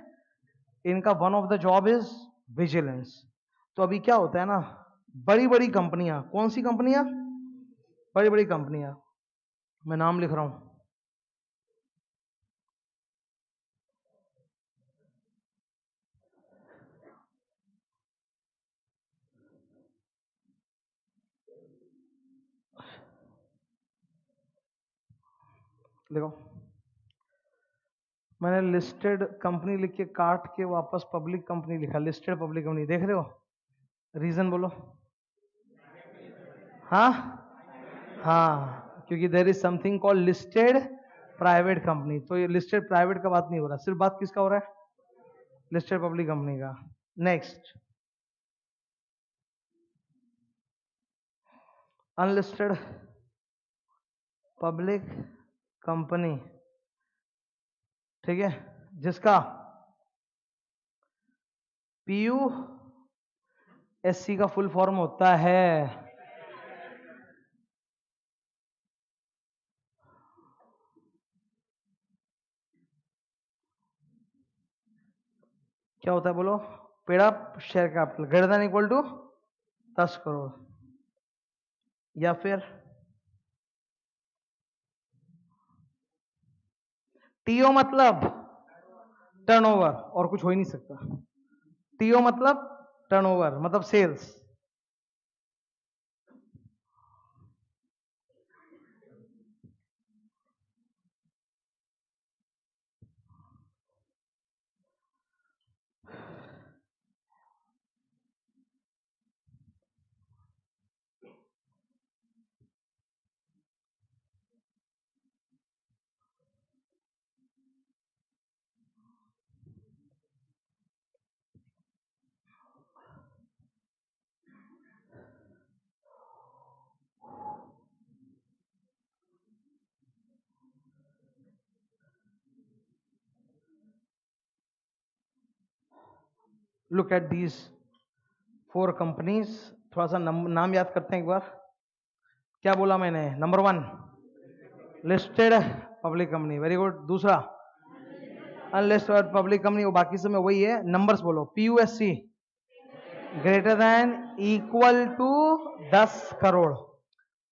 इनका one of the job is vigilance. तो अभी क्या होता है ना, बड़ी बड़ी कंपनियां, कौन सी कंपनियां? बड़ी बड़ी कंपनियां, मैं नाम लिख रहा हूं. देखो मैंने लिस्टेड कंपनी लिख के काट के वापस पब्लिक कंपनी लिखा. लिस्टेड पब्लिक कंपनी, देख रहे हो? रीजन बोलो. हाँ हाँ, क्योंकि there is something called listed private company. तो ये लिस्टेड प्राइवेट का बात नहीं हो रहा, सिर्फ बात किसका हो रहा है? लिस्टेड पब्लिक कंपनी का. Next, unlisted public company. ठीक है, जिसका पीयू एससी का फुल फॉर्म होता है. क्या होता है बोलो? Paid up share capital greater than equal to 10 crore, या फिर टीओ मतलब टर्नओवर, और कुछ हो ही नहीं सकता. टीओ मतलब टर्नओवर, मतलब sales. Look at these 4 companies. थोड़ा सा नाम याद करते हैं एक बार. क्या बोला मैंने? Number 1 listed public company, very good. दूसरा अनलिस्टेड पब्लिक कंपनी, वो बाकी सब में वही है. नंबर्स बोलो. PUSC greater than equal to 10 crore,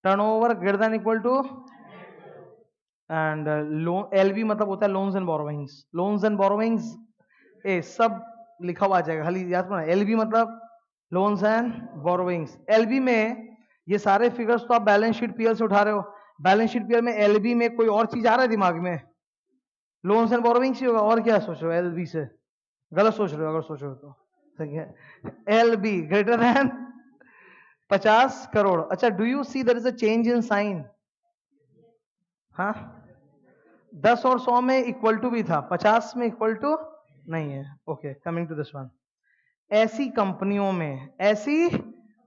turnover greater than equal to, and loan. LB मतलब होता है loans and borrowings. Loans and borrowings ए सब लिखा हुआ आ जाएगा, खाली याद रखना. एलबी मतलब लोन्स एंड बोरोविंग्स. एलबी में ये सारे फिगर्स तो आप बैलेंस शीट पीएल से उठा रहे हो. बैलेंस शीट पीएल में एलबी में कोई और चीज आ रहा है दिमाग में? लोन्स एंड बोरोविंग्स ही होगा. और क्या सोच रहे हो एलबी से? गलत सोच रहे हो अगर सोच रहे हो तो. ठीक है. LB greater than 50 crore. अच्छा, do you see there is a change in sign? हाँ, 10 और 100 में इक्वल टू भी था, 50 में इक्वल टू नहीं है. Okay, coming to this one. ऐसी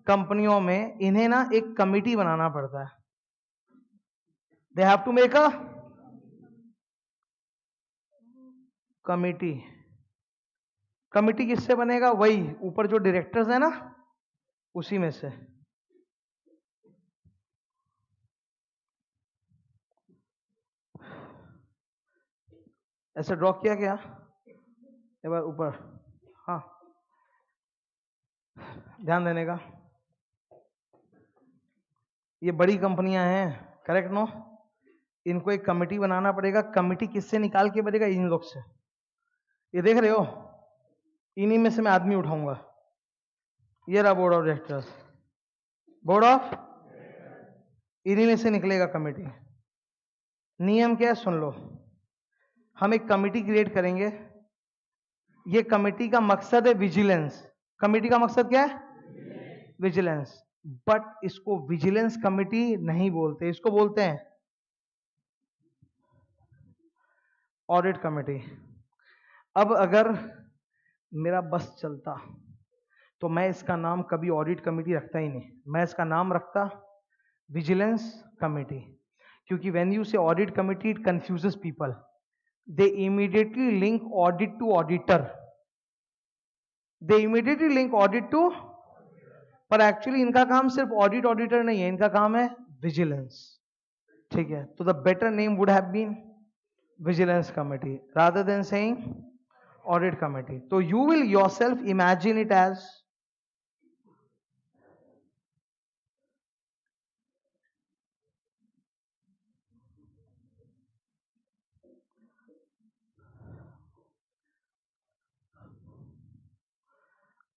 कंपनियों में इन्हें ना एक कमिटी बनाना पड़ता है. They have to make a committee. Committee किससे बनेगा? वही ऊपर जो डायरेक्टर्स है ना, उसी में से. ऐसे ड्रॉ किया क्या एक बार ऊपर? हाँ, ध्यान देने का. ये बड़ी कंपनियां हैं, करेक्ट नो? इनको एक कमिटी बनाना पड़ेगा. कमिटी किससे निकाल के बनेगा? इन लोग से. ये देख रहे हो, इन्हीं में से मैं आदमी उठाऊंगा. ये रहा board of directors. Board of, इन्हीं में से निकलेगा कमेटी। नियम क्या है सुन लो, हम एक कमेटी क्रिएट करेंगे, ये कमेटी का मकसद है विजिलेंस। कमेटी का मकसद क्या है? विजिलेंस। बट इसको विजिलेंस कमेटी नहीं बोलते, इसको बोलते हैं ऑडिट कमेटी। अब अगर मेरा बस चलता तो मैं इसका नाम कभी ऑडिट कमेटी रखता ही नहीं, मैं इसका नाम रखता विजिलेंस कमेटी, क्योंकि when you say audit committee it confuses people, they immediately link audit to auditor, they immediately link audit to, पर एक्चुअली इनका काम सिर्फ ऑडिट ऑडिटर नहीं है, इनका काम है विजिलेंस। ठीक है, तो the better name would have been vigilance committee rather than saying audit committee. तो you will yourself imagine it as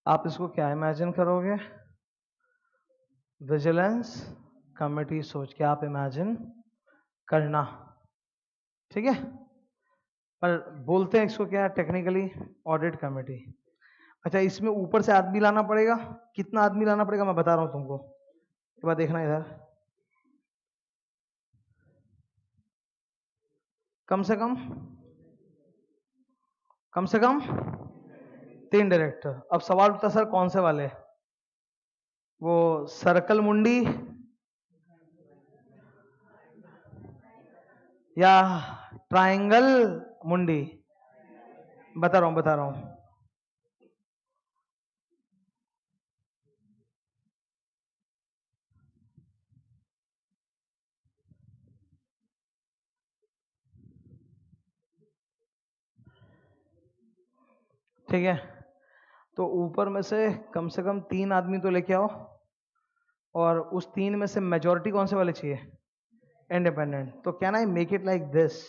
आप इसको क्या इमेजिन करोगे? विजिलेंस कमेटी सोच के आप इमेजिन करना, ठीक है। पर बोलते हैं इसको क्या टेक्निकली? Audit committee. अच्छा, इसमें ऊपर से आदमी लाना पड़ेगा, कितना आदमी लाना पड़ेगा मैं बता रहा हूं तुमको, एक बार देखना इधर। कम से कम 3 डायरेक्टर। अब सवाल उठता सर कौन से वाले? वो सर्कल मुंडी या ट्रायंगल मुंडी? बता रहा हूं। ठीक है, तो ऊपर में से कम 3 आदमी तो लेके आओ, और उस 3 में से मेजॉरिटी कौन से वाले चाहिए? इंडिपेंडेंट। तो can I make it like this?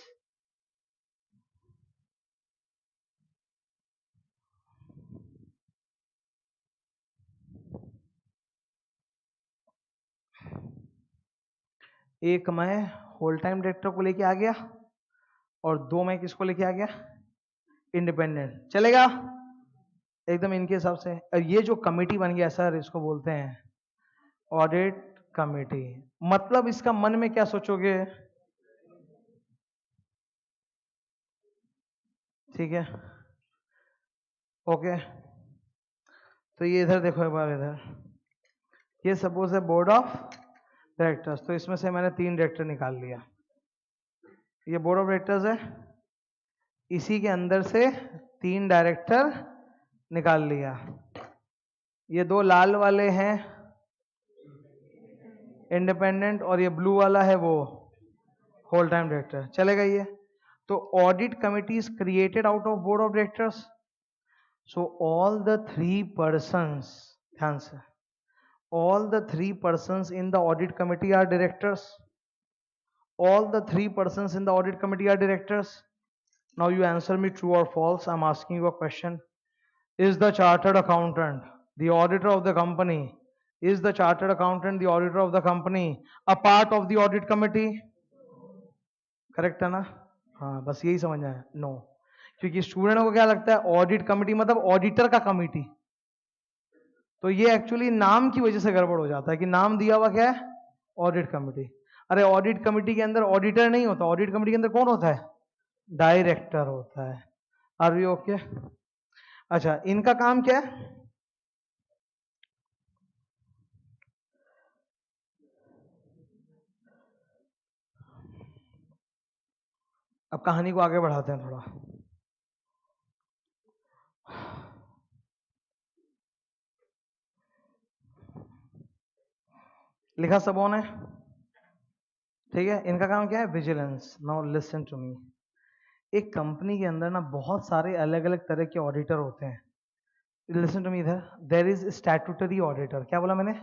एक मैं होल टाइम डायरेक्टर को लेके आ गया और 2 मैं किसको लेके आ गया? इंडिपेंडेंट। चलेगा एकदम इनके हिसाब से। और ये जो कमेटी बन गया सर, इसको बोलते हैं ऑडिट कमेटी। मतलब इसका मन में क्या सोचोगे? ठीक है, ओके। तो ये इधर देखो एक बार, इधर ये सपोज है बोर्ड ऑफ डायरेक्टर्स, तो इसमें से मैंने 3 डायरेक्टर निकाल लिया, ये बोर्ड ऑफ डायरेक्टर्स है, इसी के अंदर से 3 डायरेक्टर निकाल लिया। ये 2 लाल वाले हैं इंडिपेंडेंट, और ये ब्लू वाला है वो होल टाइम डायरेक्टर। चलेगा ये? तो audit committee is created out of board of directors. So all the 3 persons, ध्यान से, all the 3 persons in the audit committee are directors. All the 3 persons in the audit committee are directors. Now you answer me true or false. I'm asking you a question. Is the chartered accountant the auditor of the company? Is the chartered accountant the auditor of the company a part of the audit committee? Correct है ना? हाँ, बस यही समझना है। No, क्योंकि student को क्या लगता है ऑडिट कमेटी मतलब ऑडिटर का कमेटी, तो ये एक्चुअली नाम की वजह से गड़बड़ हो जाता है कि नाम दिया हुआ क्या है? Audit committee. अरे ऑडिट कमेटी के अंदर ऑडिटर नहीं होता, ऑडिट कमेटी के अंदर कौन होता है? डायरेक्टर होता है। Are we okay? अच्छा, इनका काम क्या है? अब कहानी को आगे बढ़ाते हैं थोड़ा। लिखा सबों ने, ठीक है। इनका काम क्या है? Vigilance. Now listen to me. एक कंपनी के अंदर ना बहुत सारे अलग अलग तरह के ऑडिटर होते हैं। लिसन टू मी, इधर देयर इज स्टैट्यूटरी ऑडिटर। क्या बोला मैंने?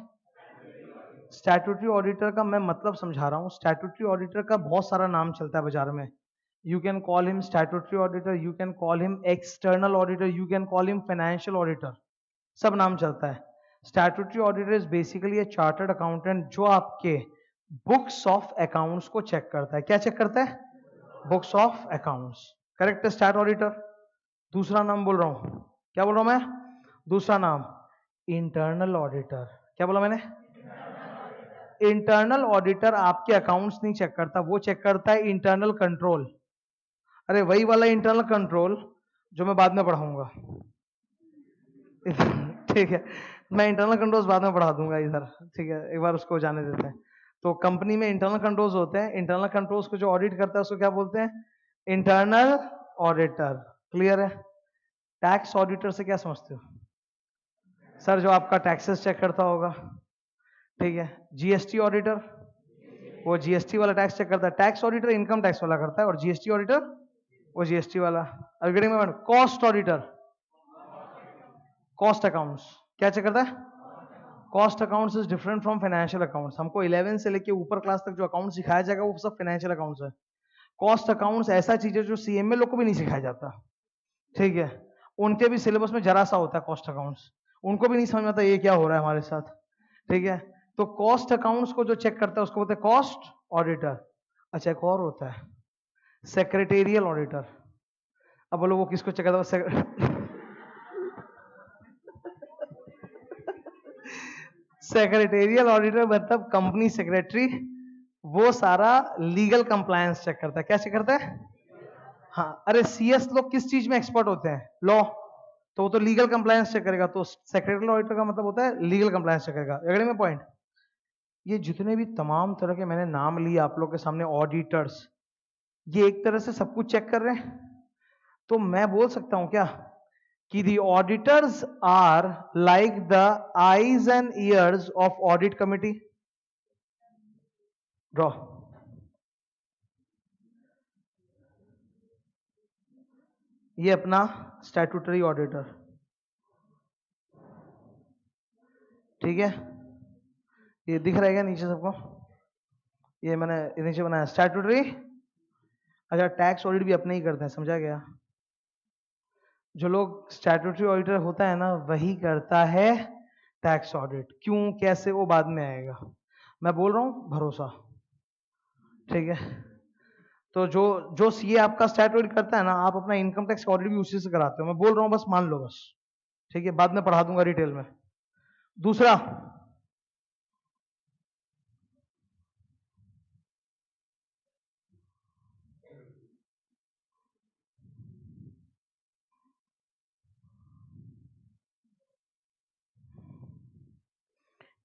स्टैट्यूटरी ऑडिटर का मैं मतलब समझा रहा हूँ। स्टैट्यूटरी ऑडिटर का बहुत सारा नाम चलता है बाजार में। You can call him statutory auditor, you can call him external auditor, you can call him financial auditor, सब नाम चलता है। Statutory auditor is basically A chartered accountant जो आपके बुक्स ऑफ अकाउंट्स को चेक करता है। क्या चेक करता है? Books of accounts. करेक्ट है, स्टैट ऑडिटर। दूसरा नाम बोल रहा हूं, क्या बोल रहा हूं मैं? दूसरा नाम इंटरनल ऑडिटर। क्या बोला मैंने? इंटरनल ऑडिटर आपके अकाउंट्स नहीं चेक करता, वो चेक करता है इंटरनल कंट्रोल। अरे वही वाला इंटरनल कंट्रोल जो मैं बाद में पढ़ाऊंगा। ठीक है, मैं इंटरनल कंट्रोल्स बाद में पढ़ा दूंगा इधर, ठीक है, एक बार उसको जाने देते हैं। तो कंपनी में इंटरनल कंट्रोल्स होते हैं, इंटरनल कंट्रोल्स को जो ऑडिट करता है उसको क्या बोलते हैं? Internal auditor. क्लियर है? टैक्स ऑडिटर से क्या समझते हो? सर जो आपका टैक्सेस चेक करता होगा, ठीक है। जीएसटी ऑडिटर, वो जीएसटी वाला टैक्स चेक करता है। टैक्स ऑडिटर इनकम टैक्स वाला करता है, और जीएसटी ऑडिटर वो जीएसटी वाला। कॉस्ट ऑडिटर, कॉस्ट अकाउंट्स क्या चेक करता है? Cost accounts is different from financial accounts. हमको 11 से लेके ऊपर क्लास तक जो अकाउंट सिखाया जाएगा वो सब फाइनेंशियल अकाउंट्स है। कॉस्ट अकाउंट्स ऐसा चीज है जो सीएमए लोग को भी नहीं सिखाया जाता, ठीक है। उनके भी सिलेबस में जरा सा होता है कॉस्ट अकाउंट्स, उनको भी नहीं समझ में आता ये क्या हो रहा है हमारे साथ, ठीक है। तो कॉस्ट अकाउंट्स को जो चेक करता है उसको बोलते हैं कॉस्ट ऑडिटर। अच्छा, एक और होता है सेक्रेटेरियल ऑडिटर। अब बोलो वो किसको चेक करता है? सेक्रेटेरियल ऑडिटर मतलब कंपनी सेक्रेटरी, वो सारा लीगल कंप्लायंस चेक करता है। क्या चेक करता है? हाँ, अरे सीएस लोग किस चीज में एक्सपर्ट होते हैं? लॉ। तो वो तो लीगल कंप्लायंस चेक करेगा, तो सेक्रेटरी ऑडिटर का मतलब होता है लीगल कंप्लायंस चेक करेगा। अगले में पॉइंट, ये जितने भी तमाम तरह के मैंने नाम लिए आप लोग के सामने ऑडिटर्स, ये एक तरह से सब कुछ चेक कर रहे हैं। तो मैं बोल सकता हूं क्या कि the auditors are like the eyes and ears of audit committee? Draw. ये अपना स्टैट्यूटरी ऑडिटर, ठीक है। ये दिख रहा है क्या नीचे सबको? ये मैंने नीचे बनाया स्टैट्यूटरी। अच्छा, टैक्स ऑडिट भी अपने ही करते हैं, समझा गया? जो लोग स्टैट्यूटरी ऑडिटर होता है ना वही करता है टैक्स ऑडिट। क्यों कैसे वो बाद में आएगा, मैं बोल रहा हूं भरोसा, ठीक है। तो जो जो सीए आपका स्टैट ऑडिट करता है ना, आप अपना इनकम टैक्स ऑडिट भी उसी से कराते हो। मैं बोल रहा हूं बस मान लो बस, ठीक है, बाद में पढ़ा दूंगा डिटेल में। दूसरा,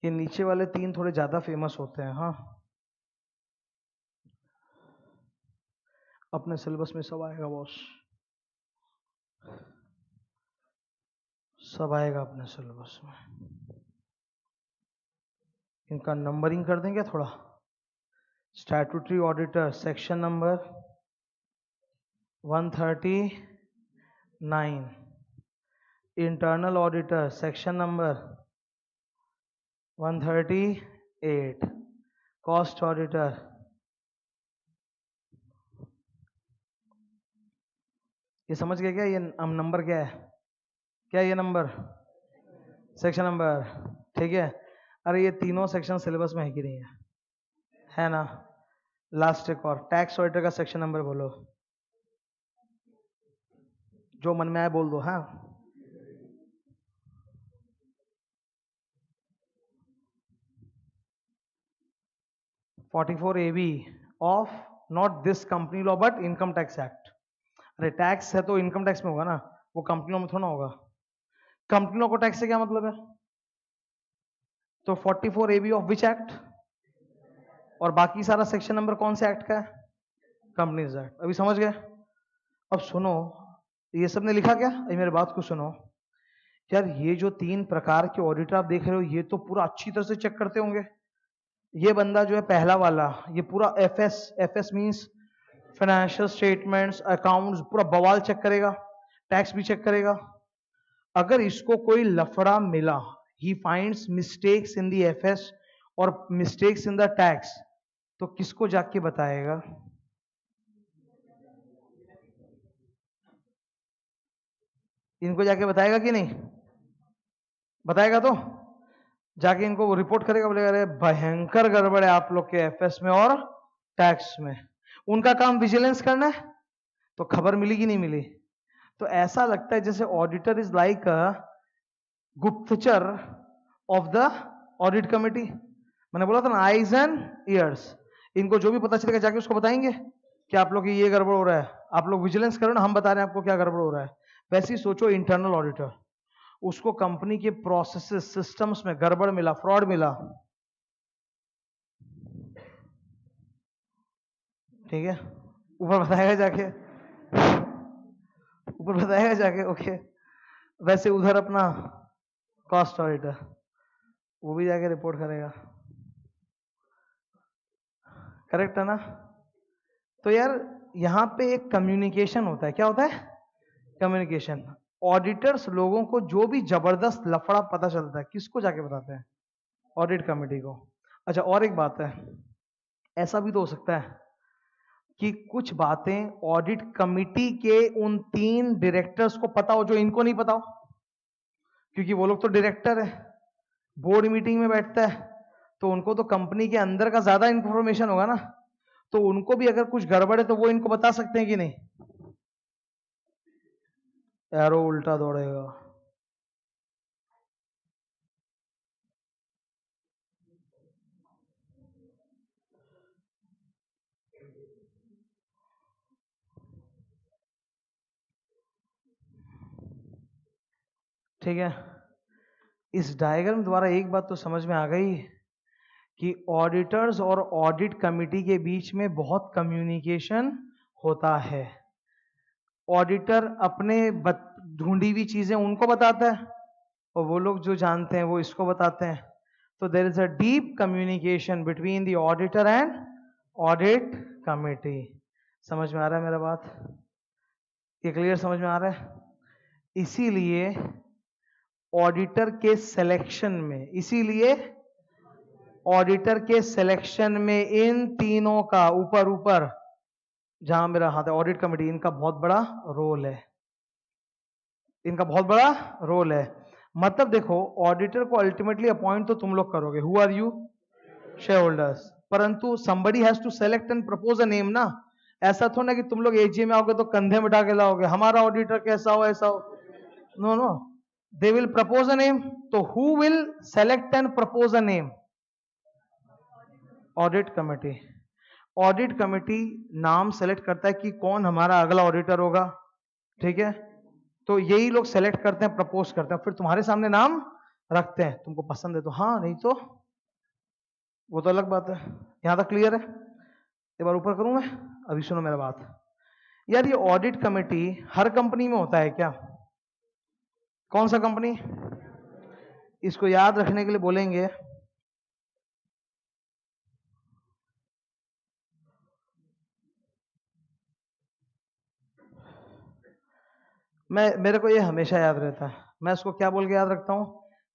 ये नीचे वाले 3 थोड़े ज्यादा फेमस होते हैं। हाँ, अपने सिलेबस में सब आएगा बॉस, सब आएगा अपने सिलेबस में। इनका नंबरिंग कर देंगे थोड़ा। Statutory auditor section number 139, internal auditor section number 138, cost auditor, ये समझ गए क्या? ये नंबर क्या है? क्या ये नंबर? सेक्शन नंबर, ठीक है। अरे ये तीनों सेक्शन सिलेबस में है कि नहीं है ना? लास्ट एक और, टैक्स ऑडिटर का सेक्शन नंबर बोलो, जो मन में आए बोल दो। हाँ, 44AB of not this company law but income tax act. अरे टैक्स है तो इनकम टैक्स में होगा ना, वो कंपनी लॉ में थोड़ा होगा। कंपनी लॉ को टैक्स से क्या मतलब है? तो 44AB ऑफ विच एक्ट? और बाकी सारा सेक्शन नंबर कौन से एक्ट का है? Companies act. अभी समझ गए? अब सुनो, ये सब ने लिखा क्या? अभी मेरे बात को सुनो यार, ये जो 3 प्रकार के ऑडिटर आप देख रहे हो ये तो पूरा अच्छी तरह से चेक करते होंगे। ये बंदा जो है पहला वाला, ये पूरा FS means financial statements, accounts, पूरा बवाल चेक करेगा, टैक्स भी चेक करेगा। अगर इसको कोई लफड़ा मिला, he finds mistakes in the FS और मिस्टेक्स इन द टैक्स, तो किसको जाके बताएगा? इनको जाके बताएगा कि नहीं बताएगा? तो जाके इनको वो रिपोर्ट करेगा, बोलेगा अरे भयंकर गड़बड़ है आप लोग के एफएस में और टैक्स में। उनका काम विजिलेंस करना है, तो खबर मिली कि नहीं मिली? तो ऐसा लगता है जैसे ऑडिटर इज लाइक अ गुप्तचर ऑफ द ऑडिट कमिटी। मैंने बोला था ना, आईज एंड ईयर्स। इनको जो भी पता चलेगा जाके उसको बताएंगे कि आप लोग ये गड़बड़ हो रहा है, आप लोग विजिलेंस करो ना, हम बता रहे हैं आपको क्या गड़बड़ हो रहा है। वैसे ही सोचो इंटरनल ऑडिटर, उसको कंपनी के प्रोसेसेस सिस्टम्स में गड़बड़ मिला, फ्रॉड मिला, ठीक है, ऊपर बताएगा जाके, ऊपर बताएगा जाके, ओके। वैसे उधर अपना कॉस्ट ऑडिटर, वो भी जाके रिपोर्ट करेगा, करेक्ट है ना? तो यार यहां पे एक कम्युनिकेशन होता है, क्या होता है? कम्युनिकेशन। ऑडिटर्स लोगों को जो भी जबरदस्त लफड़ा पता चलता है, किसको जाके बताते हैं? ऑडिट कमेटी को। अच्छा, और एक बात है, ऐसा भी तो हो सकता है कि कुछ बातें ऑडिट कमेटी के उन 3 डायरेक्टर्स को पता हो जो इनको नहीं पता हो, क्योंकि वो लोग तो डायरेक्टर है, बोर्ड मीटिंग में बैठता है, तो उनको तो कंपनी के अंदर का ज्यादा इंफॉर्मेशन होगा ना, तो उनको भी अगर कुछ गड़बड़ है तो वो इनको बता सकते हैं कि नहीं? एरो उल्टा दौड़ेगा। ठीक है, इस डायग्राम द्वारा एक बात तो समझ में आ गई कि ऑडिटर्स और ऑडिट कमिटी के बीच में बहुत कम्युनिकेशन होता है। ऑडिटर अपने ढूंढी हुई चीजें उनको बताता है, और वो लोग जो जानते हैं वो इसको बताते हैं। तो there is a deep communication between the auditor and audit committee. समझ में आ रहा है मेरा बात? ये क्लियर समझ में आ रहा है? इसीलिए ऑडिटर के सिलेक्शन में, इसीलिए ऑडिटर के सिलेक्शन में इन तीनों का ऊपर ऊपर जहां मेरा हाथ है ऑडिट कमेटी, इनका बहुत बड़ा रोल है, इनका बहुत बड़ा रोल है। मतलब देखो, ऑडिटर को अल्टीमेटली अपॉइंट तो तुम लोग करोगे, who are you? Share holders. परंतु somebody has to select and propose a name ना। ऐसा थोड़ा ना कि तुम लोग एजीए में आओगे तो कंधे में उठा के लाओगे हमारा ऑडिटर कैसा हो ऐसा हो, no no, they will propose a name. तो who will select and propose a name? Audit committee. Audit committee नाम सेलेक्ट करता है कि कौन हमारा अगला ऑडिटर होगा, ठीक है? तो यही लोग सेलेक्ट करते हैं, प्रपोज करते हैं, फिर तुम्हारे सामने नाम रखते हैं, तुमको पसंद है तो हाँ, नहीं तो वो तो अलग बात है। यहां तक क्लियर है? एक बार ऊपर करूं मैं? अभी सुनो मेरा बात। यार ये ऑडिट कमेटी हर कंपनी में होता है क्या? कौन सा कंपनी? इसको याद रखने के लिए बोलेंगे, मैं मेरे को ये हमेशा याद रहता है, मैं इसको क्या बोल के याद रखता हूं?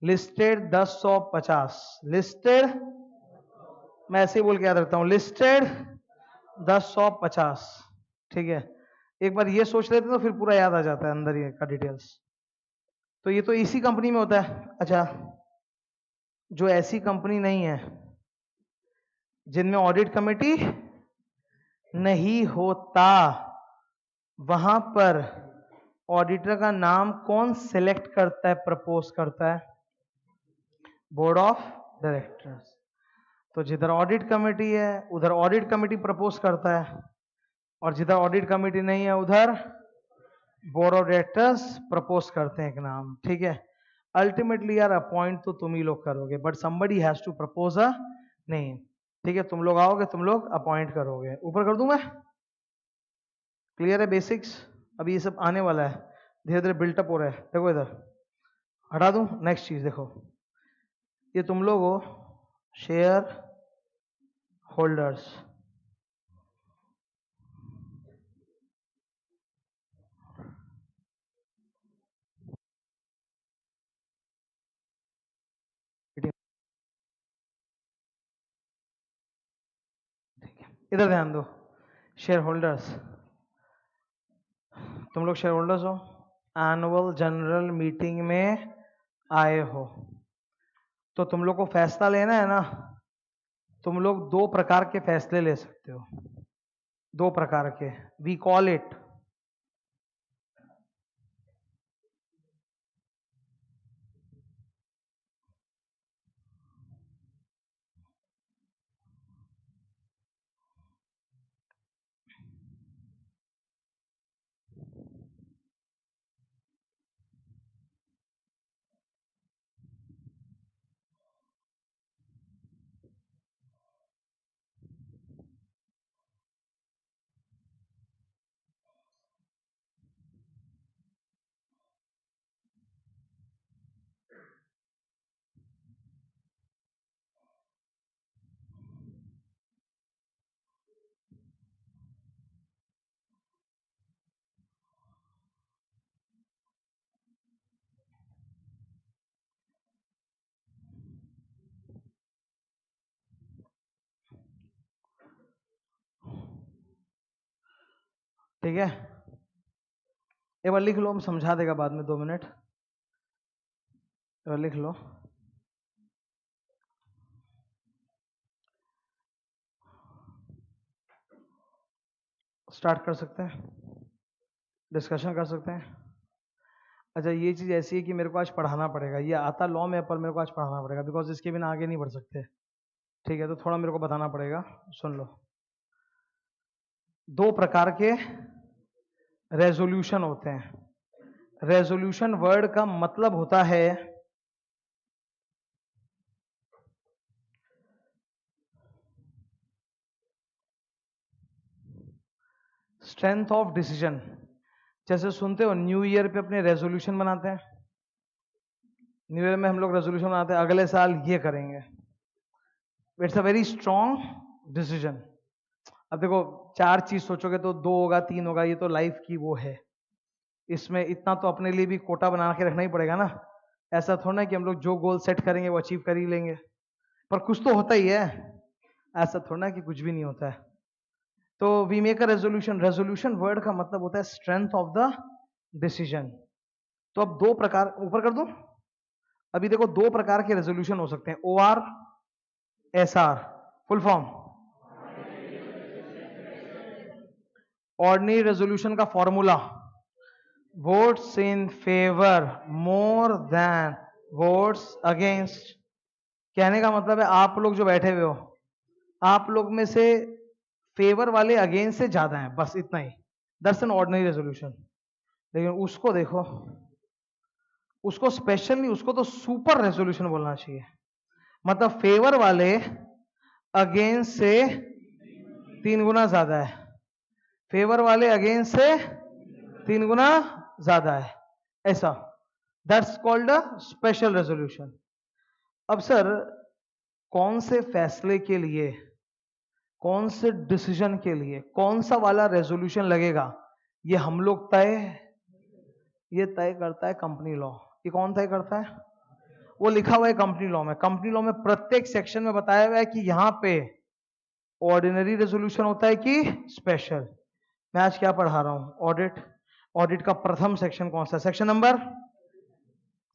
लिस्टेड 10/150, लिस्टेड, मैं ऐसे ही बोल के याद रखता हूं, लिस्टेड 10/150, ठीक है? एक बार ये सोच लेते तो फिर पूरा याद आ जाता है अंदर ये का डिटेल्स। तो ये तो इसी कंपनी में होता है। अच्छा, जो ऐसी कंपनी नहीं है जिनमें ऑडिट कमेटी नहीं होता, वहां पर ऑडिटर का नाम कौन सिलेक्ट करता है, प्रपोज करता है? Board of directors. तो जिधर ऑडिट कमेटी है उधर ऑडिट कमेटी प्रपोज करता है, और जिधर ऑडिट कमेटी नहीं है उधर बोर्ड ऑफ डायरेक्टर्स प्रपोज करते हैं एक नाम, ठीक है? अल्टीमेटली यार अपॉइंट तो तुम ही लोग करोगे, but somebody has to propose a name, ठीक है? तुम लोग आओगे, तुम लोग अपॉइंट करोगे। ऊपर कर दूं मैं? क्लियर है बेसिक्स? अभी ये सब आने वाला है, धीरे धीरे बिल्टअप हो रहा है। देखो इधर हटा दूं, नेक्स्ट चीज देखो, ये तुम लोग हो शेयर होल्डर्स, इधर ध्यान दो। शेयर होल्डर्स, तुम लोग शेयर होल्डर्स हो, एनुअल जनरल मीटिंग में आए हो, तो तुम लोग को फैसला लेना है ना, तुम लोग दो प्रकार के फैसले ले सकते हो, दो प्रकार के। वी कॉल इट ठीक है। एक बार लिख लो, हम समझा देगा बाद में, 2 मिनट एक बार लिख लो। स्टार्ट कर सकते हैं, डिस्कशन कर सकते हैं। अच्छा, ये चीज ऐसी है कि मेरे को आज पढ़ाना पड़ेगा, ये आता लॉ में पर मेरे को आज पढ़ाना पड़ेगा, बिकॉज इसके बिना आगे नहीं बढ़ सकते। ठीक है, तो थोड़ा मेरे को बताना पड़ेगा, सुन लो। दो प्रकार के रेजोल्यूशन होते हैं। रेजोल्यूशन वर्ड का मतलब होता है स्ट्रेंथ ऑफ डिसीजन। जैसे सुनते हो न्यू ईयर पे अपने रेजोल्यूशन बनाते हैं, न्यू ईयर में हम लोग रेजोल्यूशन बनाते हैं अगले साल ये करेंगे। It's a very strong decision. अब देखो, 4 चीज सोचोगे तो 2 होगा 3 होगा, ये तो लाइफ की वो है, इसमें इतना तो अपने लिए भी कोटा बना के रखना ही पड़ेगा ना। ऐसा थोड़ा ना कि हम लोग जो गोल सेट करेंगे वो अचीव कर ही लेंगे, पर कुछ तो होता ही है, ऐसा थोड़ा ना कि कुछ भी नहीं होता है। तो we make a resolution. Resolution word का मतलब होता है स्ट्रेंथ ऑफ द डिसीजन। तो अब दो प्रकार, ऊपर कर दो। अभी देखो, दो प्रकार के रेजोल्यूशन हो सकते हैं, O R, S R. Full form ordinary resolution का formula, votes in favour more than votes against. कहने का मतलब है आप लोग जो बैठे हुए हो, आप लोग में से फेवर वाले अगेंस्ट से ज्यादा हैं, बस इतना ही। That's an ordinary resolution. लेकिन उसको देखो, उसको स्पेशल नहीं, उसको तो सुपर रेजोल्यूशन बोलना चाहिए। मतलब फेवर वाले अगेंस्ट से 3 गुना ज्यादा है, फेवर वाले अगेंस्ट से 3 गुना ज्यादा है, ऐसा। That's called a special resolution. अब सर, कौन से फैसले के लिए, कौन से डिसीजन के लिए कौन सा वाला रेजोल्यूशन लगेगा, ये हम लोग ये तय करता है कंपनी लॉ। ये कौन तय करता है? वो लिखा हुआ है कंपनी लॉ में। कंपनी लॉ में प्रत्येक सेक्शन में बताया हुआ है कि यहां पे ऑर्डिनरी रेजोल्यूशन होता है कि स्पेशल। मैं आज क्या पढ़ा रहा हूं? ऑडिट। ऑडिट का प्रथम सेक्शन कौन सा? सेक्शन नंबर,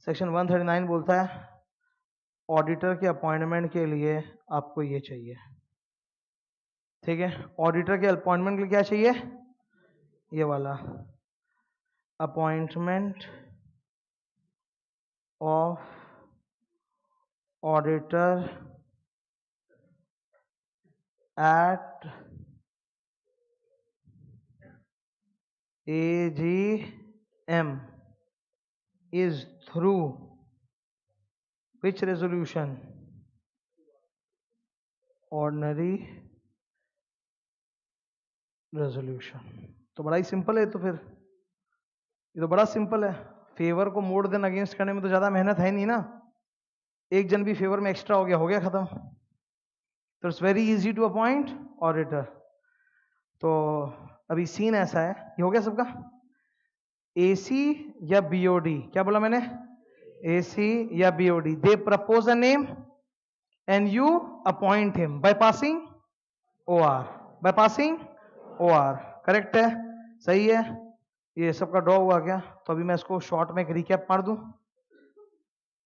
सेक्शन 139 बोलता है ऑडिटर के अपॉइंटमेंट के लिए आपको ये चाहिए। ठीक है, ऑडिटर के अपॉइंटमेंट के लिए क्या चाहिए? ये वाला, appointment of auditor eight AGM is through which resolution? Ordinary resolution। तो बड़ा ही सिंपल है। तो फिर ये तो बड़ा सिंपल है। फेवर को मोर देन अगेंस्ट करने में तो ज्यादा मेहनत है नहीं ना, एक जन भी फेवर में एक्स्ट्रा हो गया खत्म। तो it's very easy to appoint auditor. तो अभी सीन ऐसा है, ये हो गया सबका। एसी या बीओडी, क्या बोला मैंने? एसी या BOD, they propose a name and you appoint him by passing OR, by passing OR. Correct है, सही है। ये सबका ड्रॉ हुआ क्या? तो अभी मैं इसको शॉर्ट में एक रिकैप मार दूं।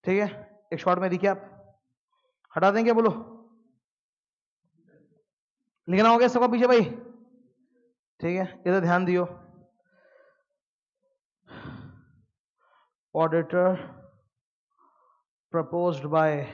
ठीक है, एक शॉर्ट में रिकैप। हटा देंगे, बोलो। लिखना हो गया सबका पीछे भाई? ठीक है, इधर ध्यान दियो। ऑडिटर प्रपोज्ड बाय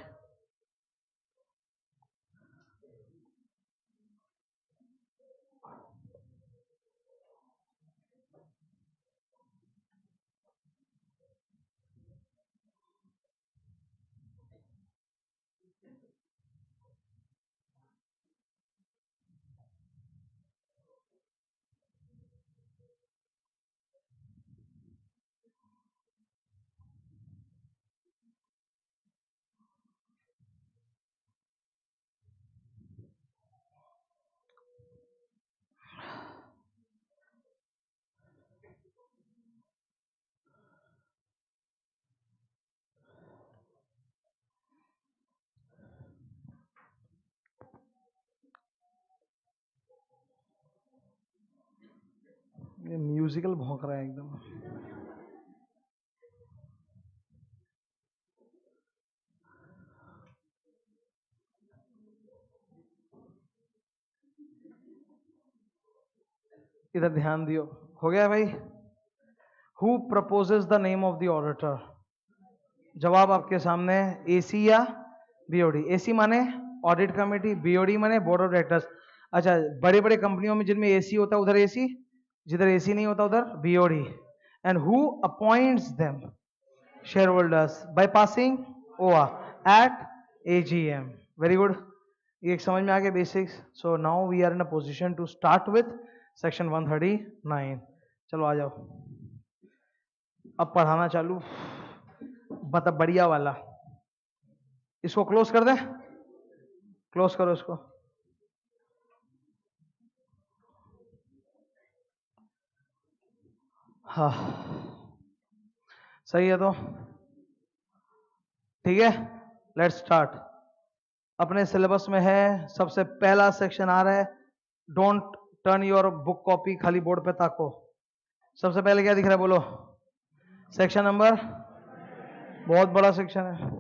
ये म्यूजिकल भौंक रहा है एकदम। इधर ध्यान दियो। हो गया भाई? Who proposes the name of the auditor? जवाब आपके सामने, एसी या बीओडी। एसी माने ऑडिट कमेटी, बीओडी माने बोर्ड ऑफ डायरेक्टर्स। अच्छा, बड़े बड़े कंपनियों में जिनमें एसी होता है उधर एसी, जिधर एसी नहीं होता उधर BOD. And who appoints them? Share holders by passing OR at AGM. Very good, ये एक समझ में आ गया basics. So now we are in a position to start with section 139। चलो आ जाओ, अब पढ़ाना चालू, मतलब बढ़िया वाला। इसको क्लोज कर दे, क्लोज करो इसको। हाँ सही है, तो ठीक है, लेट्स स्टार्ट। अपने सिलेबस में है, सबसे पहला सेक्शन आ रहा है, don't turn your book copy, खाली बोर्ड पे ताको। सबसे पहले क्या दिख रहा है बोलो? सेक्शन नंबर, बहुत बड़ा सेक्शन है,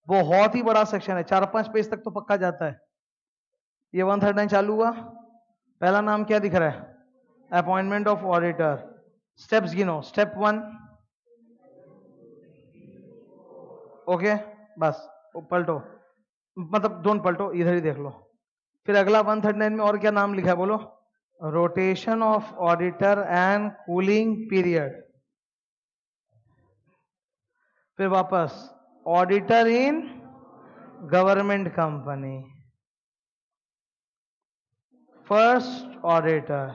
बहुत ही बड़ा सेक्शन है, 4-5 पेज तक तो पक्का जाता है। ये 139 चालू हुआ, पहला नाम क्या दिख रहा है? Appointment of auditor. स्टेप्स गिनो, स्टेप 1, ओके बस पलटो, मतलब डोंट पलटो, इधर ही देख लो। फिर अगला 139 में और क्या नाम लिखा है बोलो? Rotation of auditor and cooling period. फिर वापस auditor in government company, first auditor,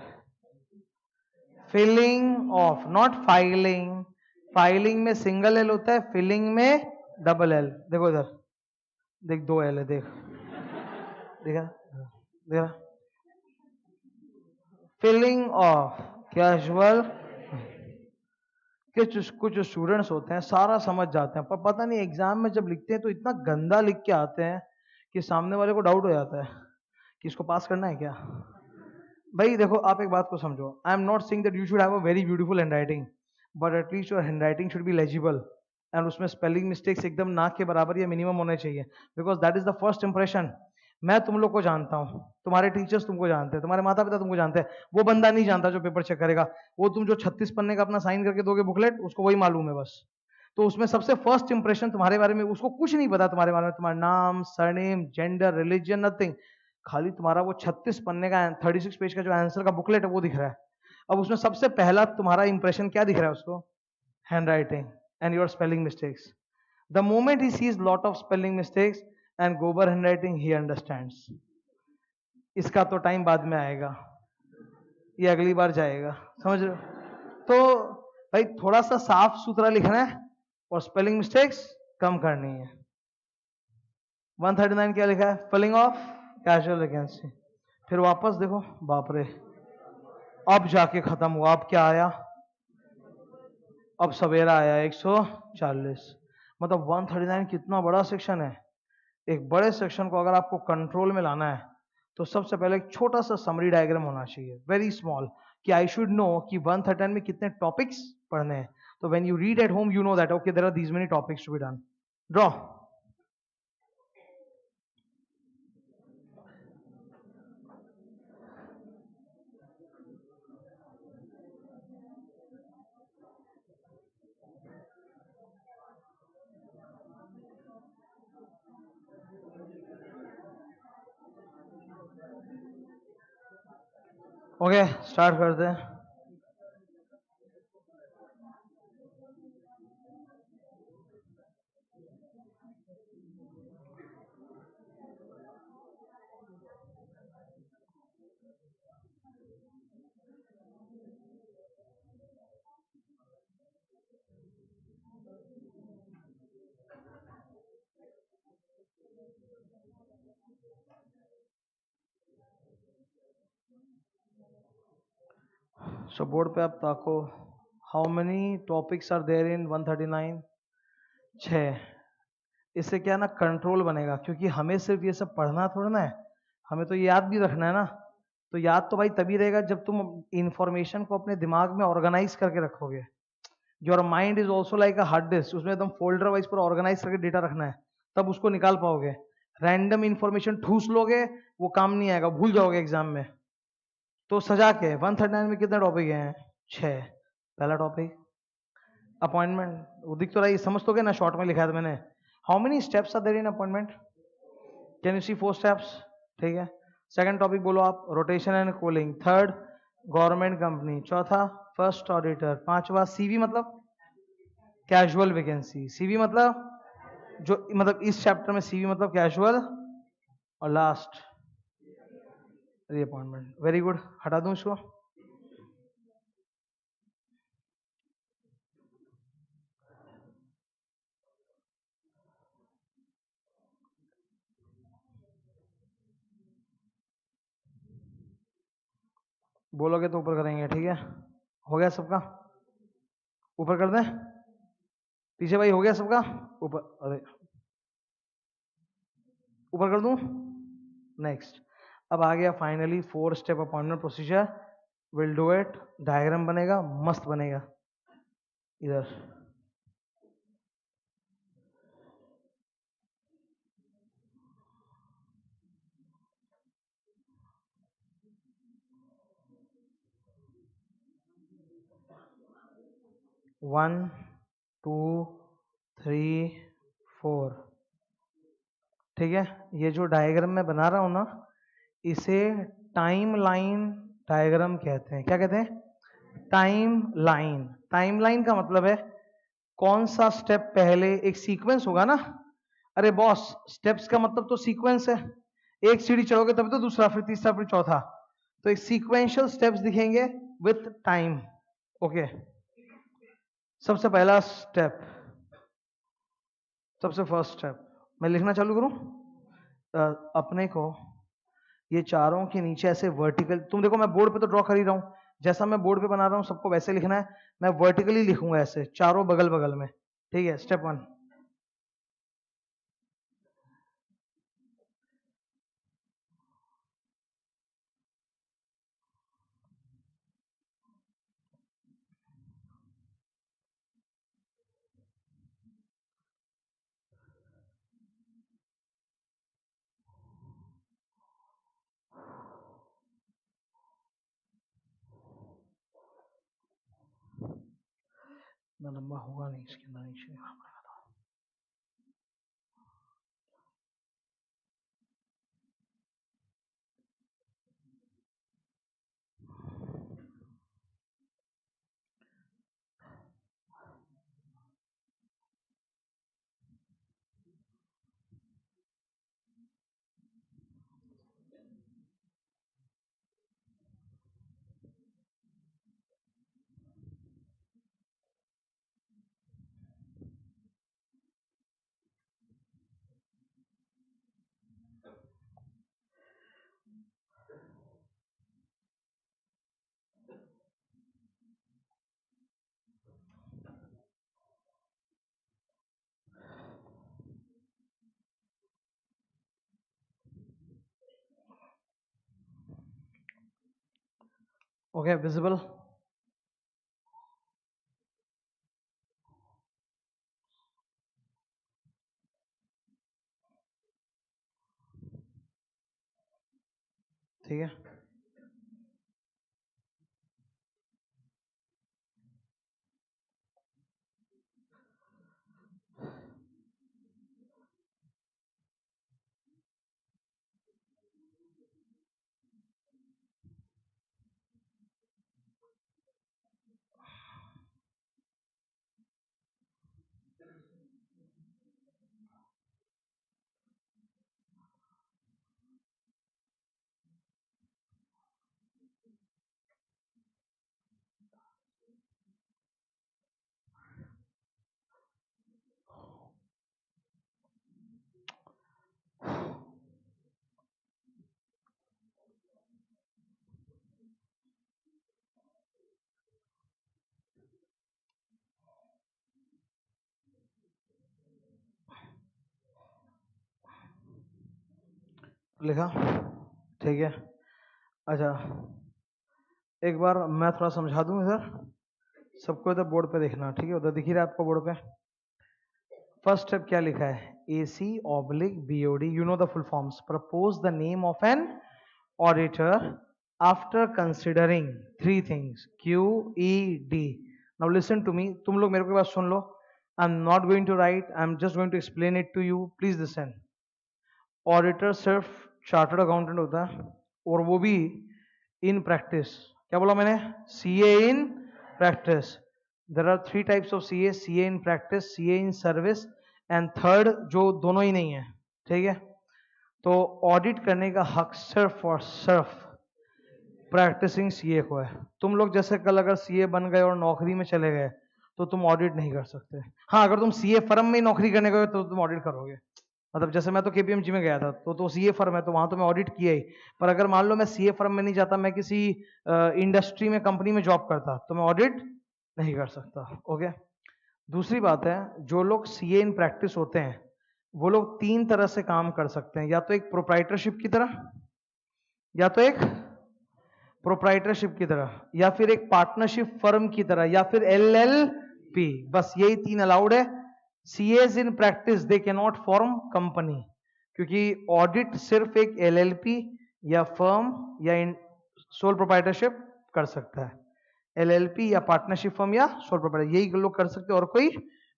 filling of, not filing, filing में सिंगल एल होता है, फिलिंग में डबल एल। देखो इधर, देख 2 एल है, देख, देखा देखा, फिलिंग ऑफ कैजुअल। कुछ स्टूडेंट्स होते हैं सारा समझ जाते हैं, पर पता नहीं एग्जाम में जब लिखते हैं तो इतना गंदा लिख के आते हैं कि सामने वाले को डाउट हो जाता है कि इसको पास करना है क्या। भाई देखो, आप एक बात को समझो, आई am not saying that you should have a very beautiful handwriting, but at least your handwriting should be legible, and उसमें स्पेलिंग मिस्टेक्स एकदम ना के बराबर या मिनिमम होने चाहिए, because that is the first impression. मैं तुम लोग को जानता हूँ, तुम्हारे टीचर्स तुमको जानते हैं, तुम्हारे माता पिता तुमको जानते हैं, वो बंदा नहीं जानता जो पेपर चेक करेगा। वो तुम जो 36 पन्ने का अपना साइन करके दोगे बुकलेट, उसको वही मालूम है बस। तो उसमें सबसे फर्स्ट इंप्रेशन तुम्हारे बारे में, उसको कुछ नहीं पता तुम्हारे बारे में, तुम्हारा नाम, सरनेम, जेंडर, रिलीजन, नथिंग, खाली तुम्हारा वो 36 पन्ने का 36 पेज का जो आंसर का बुकलेट है वो दिख रहा है। अब उसमें सबसे पहला तुम्हारा इंप्रेशन क्या दिख रहा है उसको? Handwriting and your spelling mistakes. The moment he sees lot of spelling mistakes and गोबर हैंडराइटिंग, ही अंडरस्टैंड्स। इसका तो टाइम बाद में आएगा, ये अगली बार जाएगा, समझ रहे हो? तो भाई थोड़ा सा साफ सुथरा लिखना है और स्पेलिंग मिस्टेक्स कम करनी है। 139 क्या लिखा है? Filling of casual vacancy. फिर वापस देखो, बाप रे, अब जाके खत्म हुआ। अब क्या आया? अब सवेरा आया 140। मतलब 139 कितना बड़ा सेक्शन है। एक बड़े सेक्शन को अगर आपको कंट्रोल में लाना है तो सबसे पहले एक छोटा सा समरी डायग्राम होना चाहिए, वेरी स्मॉल, कि आई शुड नो कि 139 में कितने टॉपिक्स पढ़ने हैं। तो when you read at home you know that okay there are these many topics to be done. Draw. Okay, start करते हैं। सो बोर्ड पे आप ताको, how many topics are there in 139? 6। इससे क्या ना कंट्रोल बनेगा, क्योंकि हमें सिर्फ ये सब पढ़ना थोड़ा ना है, हमें तो ये याद भी रखना है ना। तो याद तो भाई तभी रहेगा जब तुम इंफॉर्मेशन को अपने दिमाग में ऑर्गेनाइज करके रखोगे। Your mind is also like a hard disk, उसमें एकदम फोल्डर वाइज पूरा ऑर्गेनाइज करके डेटा रखना है, तब उसको निकाल पाओगे। रैंडम इंफॉर्मेशन ठूस लोगे, वो काम नहीं आएगा, भूल जाओगे एग्जाम में। तो सजा के 139 में कितने टॉपिक हैं? 6। पहला टॉपिक अपॉइंटमेंट, वो दिख तो रहा है, समझ तो गए ना, शॉर्ट में लिखा है मैंने। How many steps are there in appointment? Can you see 4 steps? ठीक है। सेकंड टॉपिक बोलो आप, rotation and cooling. Third, government company. चौथा, फर्स्ट ऑडिटर। पांचवा, सीवी मतलब कैजुअल वैकेंसी। सीवी मतलब जो, मतलब इस चैप्टर में सीवी मतलब कैजुअल। और लास्ट, रीअपॉइंटमेंट। वेरी गुड, हटा दूं इसको? बोलोगे तो ऊपर करेंगे, ठीक है। हो गया सबका? ऊपर कर दें? पीछे भाई हो गया सबका? ऊपर, अरे ऊपर कर दूं? नेक्स्ट, अब आ गया finally 4 step appointment procedure. Will do it. Diagram बनेगा, मस्त बनेगा। इधर 1 2 3 4, ठीक है। ये जो डायग्राम मैं बना रहा हूं ना, इसे टाइम लाइन डायग्राम कहते हैं। क्या कहते हैं? Time line. टाइम लाइन का मतलब है कौन सा स्टेप पहले, एक सीक्वेंस होगा ना। अरे बॉस, स्टेप्स का मतलब तो सीक्वेंस है। एक सीढ़ी चढ़ोगे तभी तो दूसरा, फिर तीसरा, फिर चौथा। तो एक सीक्वेंशियल स्टेप्स दिखेंगे विथ टाइम। ओके, सबसे पहला स्टेप, सबसे फर्स्ट स्टेप, मैं लिखना चालू करूं? अपने को ये चारों के नीचे ऐसे वर्टिकल, तुम देखो मैं बोर्ड पे तो ड्रॉ कर ही रहा हूं, जैसा मैं बोर्ड पे बना रहा हूं सबको वैसे लिखना है। मैं वर्टिकली लिखूंगा ऐसे चारों बगल बगल में, ठीक है। स्टेप 1, ना लंबा होगा नहीं इसके अंदर नीचे। Okay, visible? ठीक है। लिखा? ठीक है। अच्छा, एक बार मैं थोड़ा समझा दूं इधर सबको, इधर बोर्ड पे देखना, ठीक है? उधर दिख ही रहा है आपको बोर्ड पे। फर्स्ट स्टेप क्या लिखा है? AC/BOD, you know the full forms. Propose the name of an auditor after considering three things, QED। Now listen to me, तुम लोग मेरे को बात सुन लो। I am not going to write, I am just going to explain it to you, please listen. Auditor सिर्फ chartered accountant होता है, और वो भी इन प्रैक्टिस। क्या बोला मैंने? CA in practice. There are three types of CA in practice, CA in service, and third जो दोनों ही नहीं है, ठीक है? तो ऑडिट करने का हक सिर्फ और सिर्फ प्रैक्टिसिंग CA को है। तुम लोग जैसे कल अगर CA बन गए और नौकरी में चले गए तो तुम ऑडिट नहीं कर सकते। हाँ, अगर तुम CA फर्म में ही नौकरी करने गए तो तुम ऑडिट करोगे। मतलब जैसे मैं तो KPMG में गया था, तो CA फर्म है, तो वहां तो मैं ऑडिट किया ही। पर अगर मान लो मैं CA फर्म में नहीं जाता, मैं किसी इंडस्ट्री में, कंपनी में जॉब करता, तो मैं ऑडिट नहीं कर सकता। ओके। दूसरी बात है, जो लोग CA इन प्रैक्टिस होते हैं वो लोग तीन तरह से काम कर सकते हैं, या तो एक प्रोप्राइटरशिप की तरह, या तो एक प्रोप्राइटरशिप की तरह, या फिर एक पार्टनरशिप फर्म की तरह, या फिर LLP। बस यही तीन अलाउड है। CAs in practice they can not form company, क्योंकि ऑडिट सिर्फ एक LLP या फर्म या सोल प्रोप्राइटरशिप कर सकता है। LLP या पार्टनरशिप फर्म या सोल प्रोप्राइटर, यही लोग कर सकते हैं और कोई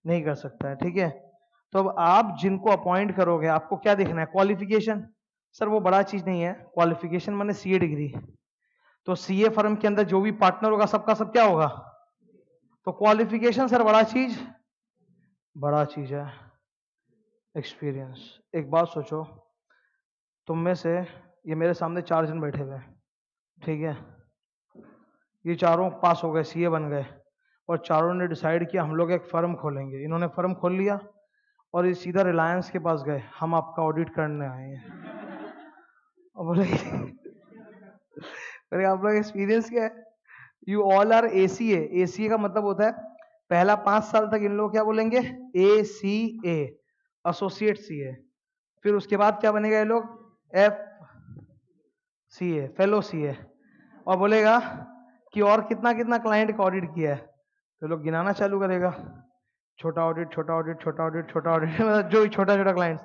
नहीं कर सकता है, ठीक है? तो अब आप जिनको अपॉइंट करोगे, आपको क्या देखना है? क्वालिफिकेशन। सर वो बड़ा चीज नहीं है, क्वालिफिकेशन माने CA डिग्री। तो CA फर्म के अंदर जो भी पार्टनर होगा सबका सब क्या होगा? तो क्वालिफिकेशन सर बड़ा चीज है। एक्सपीरियंस। एक बात सोचो, तुम में से ये मेरे सामने 4 जन बैठे हुए हैं, ठीक है? ये चारों पास हो गए, CA बन गए, और चारों ने डिसाइड किया हम लोग एक फर्म खोलेंगे। इन्होंने फर्म खोल लिया और ये सीधा रिलायंस के पास गए, हम आपका ऑडिट करने आए हैं। और बोले अरे आप लोग एक्सपीरियंस क्या है? You all are ACA। ACA का मतलब होता है पहला 5 साल तक इन लोग क्या बोलेंगे? ACA, associate CA। फिर उसके बाद क्या बनेगा ये लोग? FCA, fellow CA। और बोलेगा कि और कितना कितना क्लाइंट का ऑडिट किया है, तो लोग गिनाना चालू करेगा, छोटा ऑडिट, छोटा ऑडिट, छोटा ऑडिट, छोटा ऑडिट, मतलब जो छोटा छोटा क्लाइंट।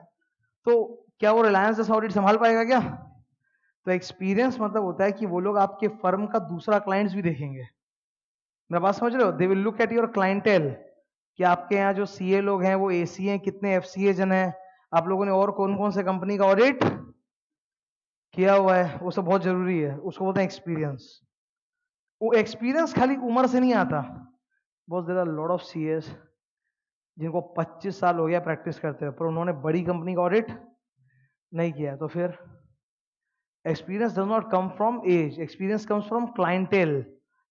तो क्या वो रिलायंस जैसा ऑडिट संभाल पाएगा क्या? तो एक्सपीरियंस मतलब होता है कि वो लोग आपके फर्म का दूसरा क्लाइंट्स भी देखेंगे। मेरा बात समझ रहे हो? They will look at your clientele, कि आपके यहाँ जो CA लोग हैं वो ACA हैं, कितने FCA जन हैं, आप लोगों ने और कौन कौन से कंपनी का ऑडिट किया हुआ है, वो सब बहुत जरूरी है। उसको बोलते हैं एक्सपीरियंस। वो एक्सपीरियंस खाली उम्र से नहीं आता। बहुत there are lot of CAs जिनको 25 साल हो गया प्रैक्टिस करते हुए, पर उन्होंने बड़ी कंपनी का ऑडिट नहीं किया। तो फिर experience does not come from age, experience comes from clientele,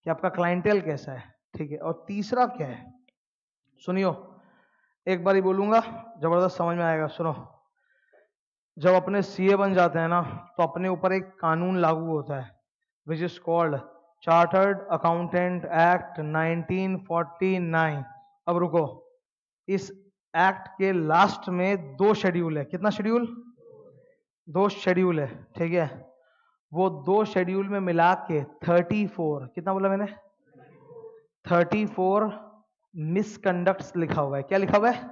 कि आपका क्लाइंटेल कैसा है, ठीक है? और तीसरा क्या है, सुनियो, एक बार ही बोलूंगा, जबरदस्त समझ में आएगा। सुनो, जब अपने CA बन जाते हैं ना, तो अपने ऊपर एक कानून लागू होता है, which is called chartered accountant act 1949। अब रुको, इस एक्ट के लास्ट में 2 शेड्यूल है। कितना शेड्यूल? 2 शेड्यूल है, ठीक है? वो 2 शेड्यूल में मिला के 34, कितना बोला मैंने? 34 मिसकंडक्ट लिखा हुआ है। क्या लिखा हुआ है?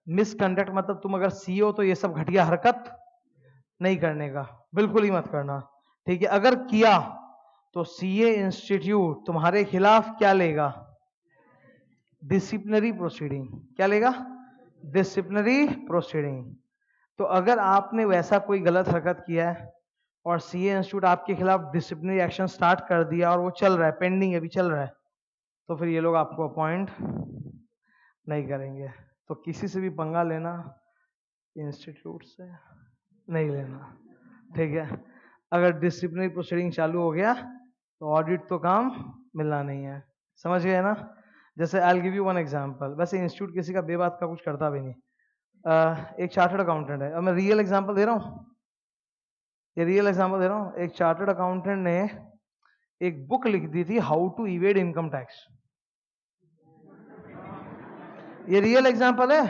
मिसकंडक्ट मतलब तुम अगर CA हो तो ये सब घटिया हरकत नहीं करने का, बिल्कुल ही मत करना, ठीक है? अगर किया तो CA इंस्टीट्यूट तुम्हारे खिलाफ क्या लेगा? Disciplinary proceeding. क्या लेगा? Disciplinary proceeding. तो अगर आपने वैसा कोई गलत हरकत किया है और CA इंस्टीट्यूट आपके खिलाफ डिसिप्लिनरी एक्शन स्टार्ट कर दिया और वो चल रहा है, पेंडिंग अभी चल रहा है, तो फिर ये लोग आपको अपॉइंट नहीं करेंगे। तो किसी से भी पंगा लेना, इंस्टीट्यूट से नहीं लेना, ठीक है? अगर डिसिप्लिनरी प्रोसीडिंग चालू हो गया तो ऑडिट तो काम मिलना नहीं है। समझ गए ना? जैसे आई will give you one example. वैसे इंस्टीट्यूट किसी का बेबात का कुछ करता भी नहीं। एक चार्टर्ड अकाउंटेंट है, अब मैं रियल एग्जांपल दे रहा हूँ, ये रियल एग्जांपल दे रहा हूँ। एक चार्टर्ड अकाउंटेंट ने एक बुक लिख दी थी, how to evade income tax. ये रियल एग्जांपल है।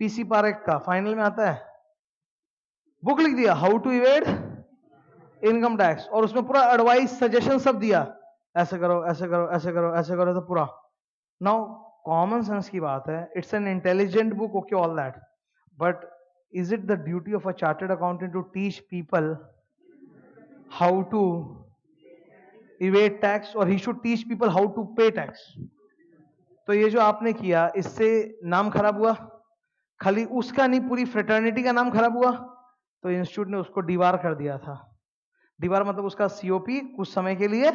पीसी पारेख का फाइनल में आता है, बुक लिख दिया how to evade income tax, और उसमें पूरा एडवाइस सजेशन सब दिया, ऐसे करो ऐसे करो ऐसे करो ऐसे करो, तो पूरा। नाउ कॉमन सेंस की बात है, it's an intelligent book, okay all that, but is it the duty of a chartered accountant to teach people how to evade tax, or he should teach people how to pay tax? तो ये जो आपने किया, इससे नाम खराब हुआ, खाली उसका नहीं पूरी फ्रेटर्निटी का नाम खराब हुआ। तो इंस्टीट्यूट ने उसको डीबार कर दिया था। डीबार मतलब उसका सीओपी कुछ समय के लिए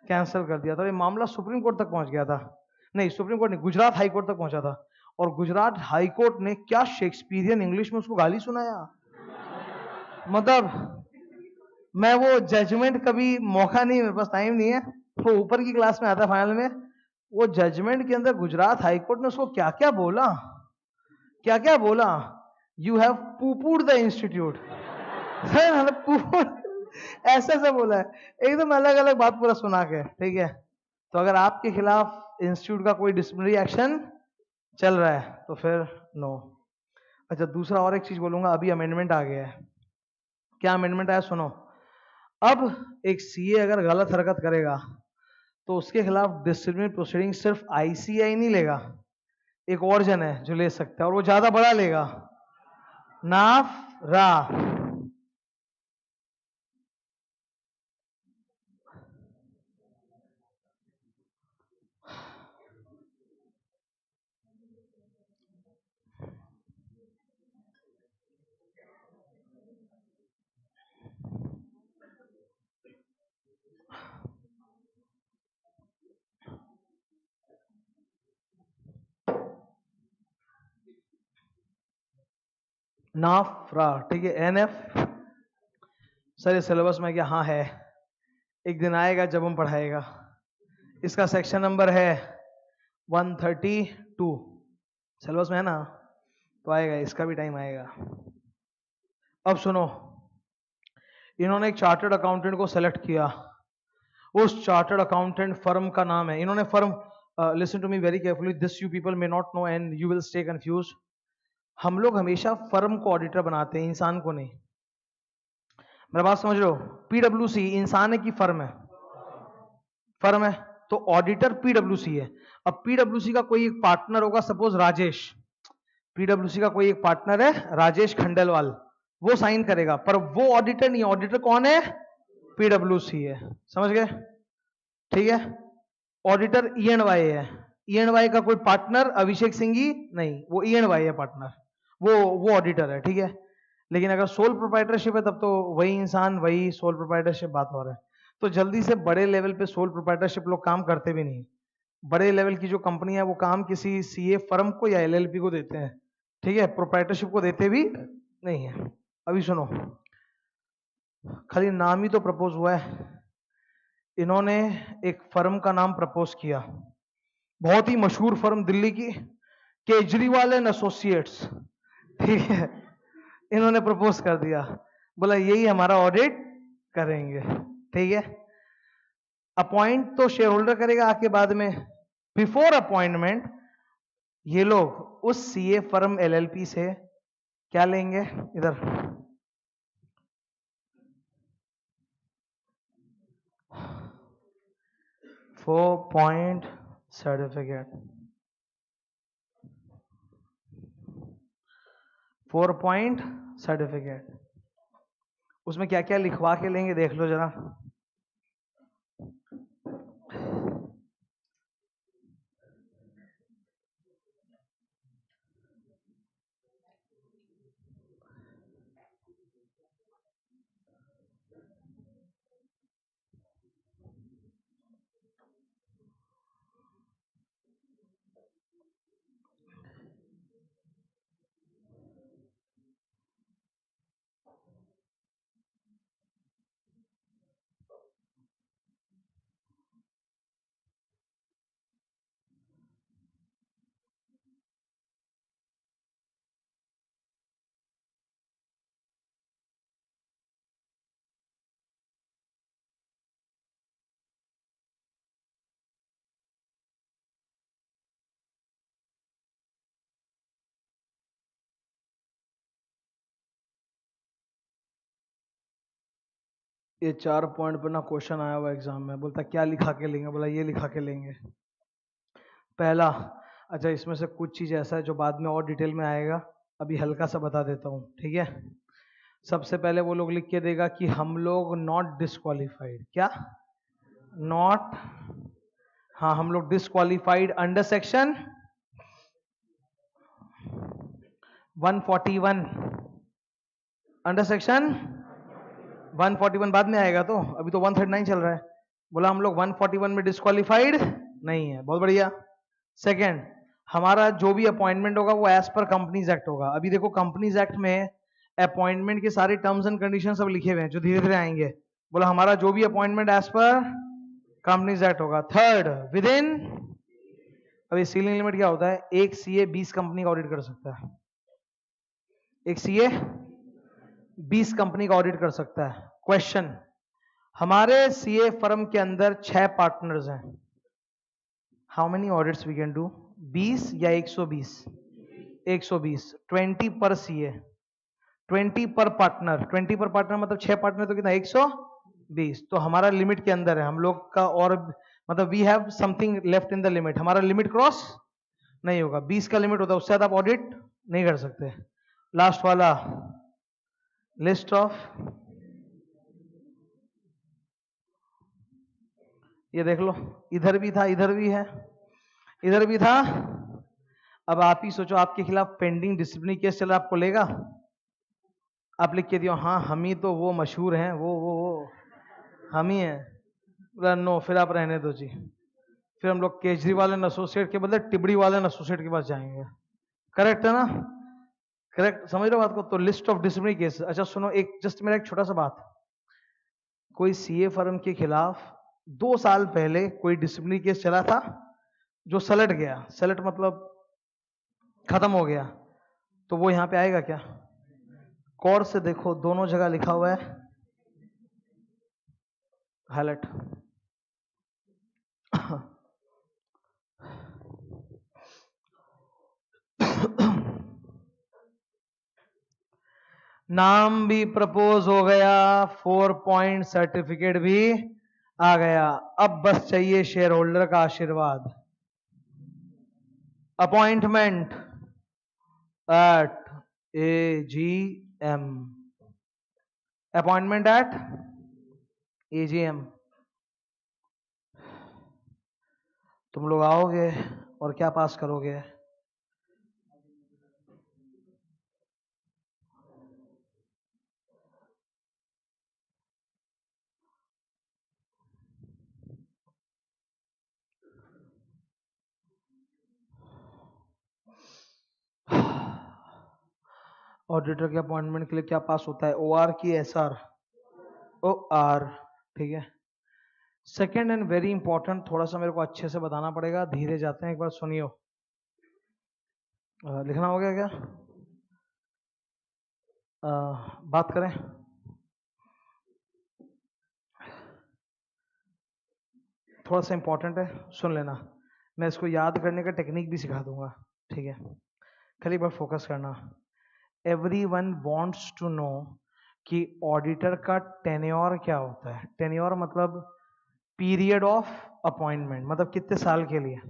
कैंसिल कर दिया था। ये मामला सुप्रीम कोर्ट तक पहुंच गया था, नहीं सुप्रीम कोर्ट नहीं, गुजरात हाई कोर्ट तक पहुंचा था। और गुजरात हाई कोर्ट ने क्या शेक्सपियरियन इंग्लिश में उसको गाली सुनाया, मतलब मैं वो जजमेंट कभी मौका नहीं, मेरे पास टाइम नहीं है, वो ऊपर की क्लास में आता है फाइनल में। वो जजमेंट के अंदर गुजरात हाई कोर्ट ने उसको क्या क्या बोला, क्या क्या बोला, यू हैव पूपूड द इंस्टीट्यूट, ऐसे ऐसे बोला है, एकदम अलग अलग बात पूरा सुना के, ठीक है। तो अगर आपके खिलाफ इंस्टीट्यूट का कोई डिसिप्लिनरी एक्शन चल रहा है तो फिर नो। अच्छा, दूसरा और एक चीज बोलूंगा, अभी अमेंडमेंट आ गया है। क्या अमेंडमेंट आया सुनो। अब एक सीए अगर गलत हरकत करेगा तो उसके खिलाफ डिसिप्लिनरी प्रोसीडिंग सिर्फ आईसीआई नहीं लेगा, एक और जन है जो ले सकता है, और वो ज्यादा बड़ा लेगा, नाफरा। नाफरा, ठीक है, एनएफ। सर ये सिलेबस में क्या? हाँ है, एक दिन आएगा जब हम पढ़ाएगा। इसका सेक्शन नंबर है 132, सिलेबस में है ना, तो आएगा, इसका भी टाइम आएगा। अब सुनो, इन्होंने एक चार्टर्ड अकाउंटेंट को सेलेक्ट किया, उस चार्टर्ड अकाउंटेंट फर्म का नाम है, इन्होंने firm, listen to me very carefully, this you people may not know and you will stay confuse. हम लोग हमेशा फर्म को ऑडिटर बनाते हैं, इंसान को नहीं। मेरा बात समझ लो, पीडब्ल्यूसी इंसान है कि फर्म है? फर्म है, तो ऑडिटर पीडब्ल्यूसी है। अब पीडब्ल्यूसी का कोई एक पार्टनर होगा, सपोज राजेश, पीडब्ल्यूसी का कोई एक पार्टनर है राजेश खंडेलवाल, वो साइन करेगा, पर वो ऑडिटर नहीं है। ऑडिटर कौन है? पीडब्ल्यूसी है, समझ गए? ठीक है। ऑडिटर ईएनवाई है, ईएनवाई का कोई पार्टनर अभिषेक सिंह ही नहीं, वो ईएनवाई है पार्टनर, वो ऑडिटर है, ठीक है। लेकिन अगर सोल प्रोप्राइटरशिप है तब तो वही इंसान वही सोल प्रोप्राइटरशिप, बात हो रहा है। तो जल्दी से बड़े लेवल पे सोल प्रोप्राइटरशिप लोग काम करते भी नहीं। बड़े लेवल की जो कंपनी है वो काम किसी सीए फर्म को या एलएलपी को देते हैं, ठीक है, प्रोप्राइटरशिप को देते भी नहीं है। अभी सुनो, खाली नाम ही तो प्रपोज हुआ है। इन्होंने एक फर्म का नाम प्रपोज किया, बहुत ही मशहूर फर्म दिल्ली की, केजरीवाल एंड एसोसिएट्स, ठीक है। इन्होंने प्रपोज कर दिया, बोला यही हमारा ऑडिट करेंगे, ठीक है। अपॉइंट तो शेयर होल्डर करेगा आके बाद में। बिफोर अपॉइंटमेंट ये लोग उस सीए फर्म एलएलपी से क्या लेंगे, इधर 4 पॉइंट सर्टिफिकेट, 4 पॉइंट सर्टिफिकेट, उसमें क्या क्या लिखवा के लेंगे देख लो जरा। ये 4 पॉइंट पर ना क्वेश्चन आया हुआ एग्जाम में, बोलता क्या लिखा के लेंगे, बोला ये लिखा के लेंगे। पहला, अच्छा इसमें से कुछ चीज ऐसा है जो बाद में और डिटेल में आएगा, अभी हल्का सा बता देता हूँ, ठीक है। सबसे पहले वो लोग लिख के देगा कि हम लोग नॉट डिस्क्वालिफाइड, क्या नॉट, हाँ हम लोग disqualified under section 141, under section 141 बाद में आएगा, तो अभी तो 139 चल रहा है। बोला हम लोग 141 में डिस्क्वालिफाइड नहीं है, बहुत बढ़िया। सेकंड, हमारा जो भी अपॉइंटमेंट होगा वो एज पर कंपनीज एक्ट होगा। अभी देखो कंपनीज एक्ट में अपॉइंटमेंट के सारे टर्म्स एंड कंडीशन सब लिखे हुए हैं जो धीरे धीरे आएंगे। बोला हमारा जो भी appointment as per companies act होगा। थर्ड, विद इन, अभी सीलिंग लिमिट क्या होता है, एक सीए 20 कंपनी का ऑडिट कर सकता है, एक सीए 20 कंपनी का ऑडिट कर सकता है। क्वेश्चन, हमारे सीए फर्म के अंदर 6 पार्टनर्स हैं, how many audits we can do, 20 या 120, 120, 20 पर सीए, 20 पर पार्टनर, 20 पर पार्टनर मतलब 6 पार्टनर तो कितना 120, तो हमारा लिमिट के अंदर है हम लोग का, और मतलब we have something left in the limit, हमारा लिमिट क्रॉस नहीं होगा, 20 का लिमिट होता है, उससे ज्यादा आप ऑडिट नहीं कर सकते। लास्ट वाला, लिस्ट ऑफ, ये देख लो इधर भी था इधर भी है इधर भी था। अब आप ही सोचो आपके खिलाफ पेंडिंग डिसिप्लिनरी केस चल रहा, आपको लेगा? आप लिख के दियो हाँ हम ही तो वो मशहूर हैं, वो हम ही हैं, बोला नो, फिर आप रहने दो जी, फिर हम लोग केजरीवाल एंड एसोसिएट के बदले टिबड़ी वाले एंड एसोसिएट के पास जाएंगे। करेक्ट है ना, करेक्ट, समझ रहे हो बात को? तो लिस्ट ऑफ डिसिप्लिनरी केस। अच्छा सुनो, एक जस्ट मेरा एक छोटा सा बात, कोई सीए फर्म के खिलाफ 2 साल पहले कोई डिसिप्लिनरी केस चला था जो सलट गया, सलट मतलब खत्म हो गया, तो वो यहां पे आएगा क्या? कौर से देखो दोनों जगह लिखा हुआ है हाईलाइट। नाम भी प्रपोज हो गया, 4 पॉइंट सर्टिफिकेट भी आ गया, अब बस चाहिए शेयर होल्डर का आशीर्वाद। Appointment at AGM, appointment at AGM, तुम लोग आओगे और क्या पास करोगे? ऑडिटर के अपॉइंटमेंट के लिए क्या पास होता है, OR की SR? OR, ठीक है। सेकेंड एंड वेरी इंपॉर्टेंट, थोड़ा सा मेरे को अच्छे से बताना पड़ेगा, धीरे जाते हैं, एक बार सुनियो। लिखना हो गया क्या? बात करें, थोड़ा सा इंपॉर्टेंट है, सुन लेना, मैं इसको याद करने का टेक्निक भी सिखा दूंगा, ठीक है, खाली एक बार फोकस करना। एवरीवन वांट्स टू नो कि ऑडिटर का टेन्योर क्या होता है। टेन्योर मतलब पीरियड ऑफ अपॉइंटमेंट, मतलब कितने साल के लिए।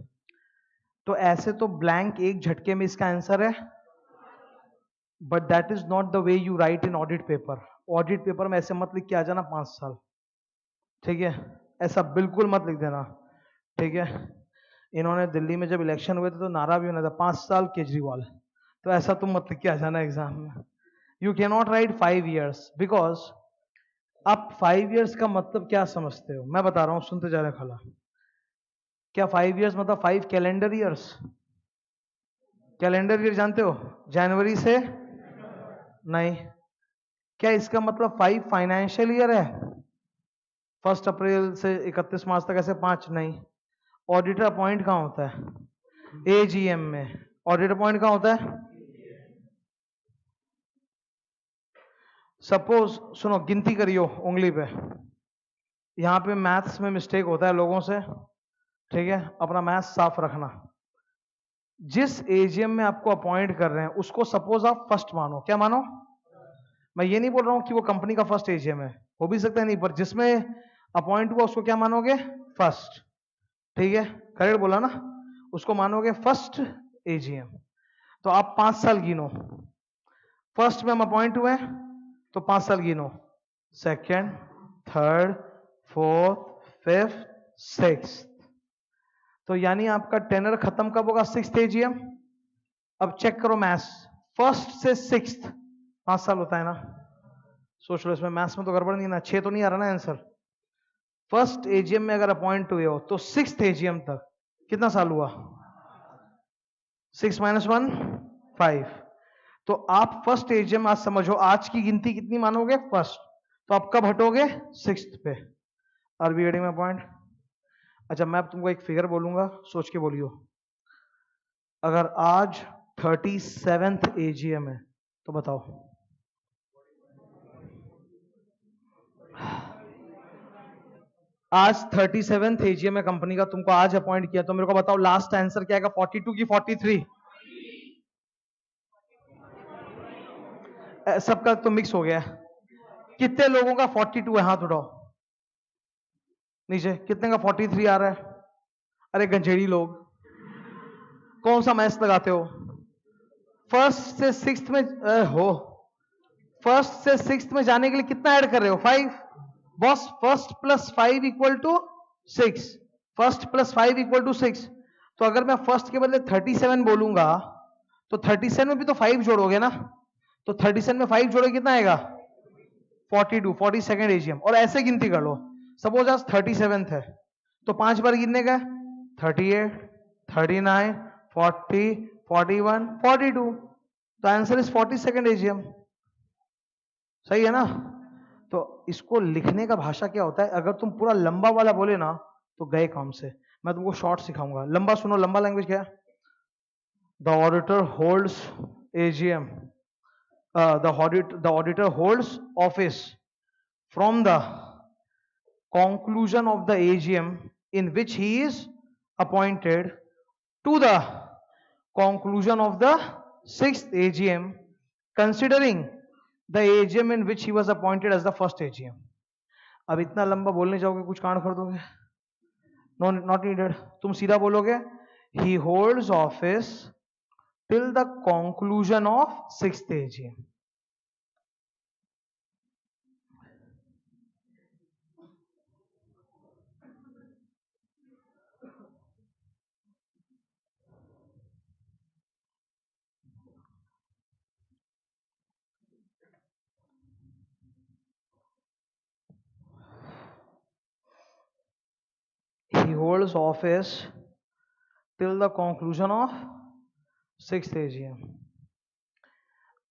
तो ऐसे तो ब्लैंक एक झटके में इसका आंसर है, but that is not the way you right in audit paper. Audit paper में ऐसे मत लिख के आ जाना 5 साल, ठीक है, ऐसा बिल्कुल मत लिख देना, ठीक है। इन्होंने दिल्ली में जब इलेक्शन हुए थे तो नारा भी होना था 5 साल केजरीवाल, तो ऐसा तुम मत लिख के आ जाना एग्जाम में। You can not right 5 years, because आप 5 years का मतलब क्या समझते हो, मैं बता रहा हूं, सुनते जा रहे खला। क्या 5 years मतलब 5 कैलेंडर ईयर्स? कैलेंडर ईयर जानते हो, जनवरी से? नहीं। क्या इसका मतलब 5 फाइनेंशियल ईयर है, 1 अप्रैल से 31 मार्च तक, ऐसे 5 नहीं। ऑडिटर अपॉइंट कहां होता है? AGM में। ऑडिटर अपॉइंट कहां होता है? सपोज सुनो, गिनती करियो उंगली पे, यहां पे मैथ्स में मिस्टेक होता है लोगों से, ठीक है, अपना मैथ्स साफ रखना। जिस AGM में आपको अपॉइंट कर रहे हैं उसको सपोज आप फर्स्ट मानो, क्या मानो? मैं ये नहीं बोल रहा हूं कि वो कंपनी का फर्स्ट AGM है, हो भी सकता है नहीं, पर जिसमें अपॉइंट हुआ उसको क्या मानोगे? फर्स्ट। ठीक है, करेक्ट बोला ना, उसको मानोगे फर्स्ट एजीएम। तो आप 5 साल गिनो, फर्स्ट में हम अपॉइंट हुए तो 5 साल गिनो, second, third, fourth, fifth, sixth. तो यानी आपका टेनर खत्म कब होगा? 6th AGM. अब चेक करो मैथ्स, फर्स्ट से 6th 5 साल होता है ना, सोच लो, इसमें मैथ्स में तो गड़बड़ नहीं ना, 6 तो नहीं आ रहा ना आंसर। फर्स्ट एजीएम में अगर अपॉइंट हुए हो तो 6th एजीएम तक कितना साल हुआ? 6 - 1 5। तो आप फर्स्ट एजीएम आज समझो, आज की गिनती कितनी मानोगे? फर्स्ट। तो आप कब हटोगे? 6th पे। R be getting my point? अच्छा, मैं अब तुमको एक फिगर बोलूंगा, सोच के बोलियो। अगर आज 37th एजीएम है तो बताओ, आज 37th एजीएम है कंपनी का, तुमको आज अपॉइंट किया, तो मेरे को बताओ लास्ट आंसर क्या आएगा? 42 की 43? सबका तो मिक्स हो गया। कितने लोगों का 42 है? हाथ उठाओ नीचे। कितने का 43 आ रहा है? अरे गंजेड़ी लोग, कौन सा मैथ्स लगाते हो? फर्स्ट से 6th में हो, फर्स्ट से 6th में जाने के लिए कितना ऐड कर रहे हो? 5। Boss, first plus 5 equal to 6, first plus 5 equal to 6। तो अगर मैं फर्स्ट के बदले 37 बोलूंगा तो 37 में भी तो 5 जोड़ोगे ना, तो 37 में 5 जोड़ोगे कितना आएगा? 42, 42nd एजीएम। और ऐसे गिनती कर लो, सपोज आज 37th है तो 5 बार गिनने का, 38, 39, 40, 41, 42। तो आंसर इज 42nd एजीएम। सही है ना? तो इसको लिखने का भाषा क्या होता है? अगर तुम पूरा लंबा वाला बोले ना तो गए काम से। मैं तुमको शॉर्ट सिखाऊंगा, लंबा सुनो। लंबा लैंग्वेज क्या है? The auditor holds AGM, the auditor holds office from the conclusion of the AGM in which he is appointed to the conclusion of the 6th AGM, considering the AGM in which he was appointed as the first AGM. अब इतना लंबा बोलने जाओगे कुछ कांड कर दोगे? No, not needed. तुम सीधा बोलोगे he holds office till the conclusion of 6th AGM. He holds office till the conclusion of 6th AGM.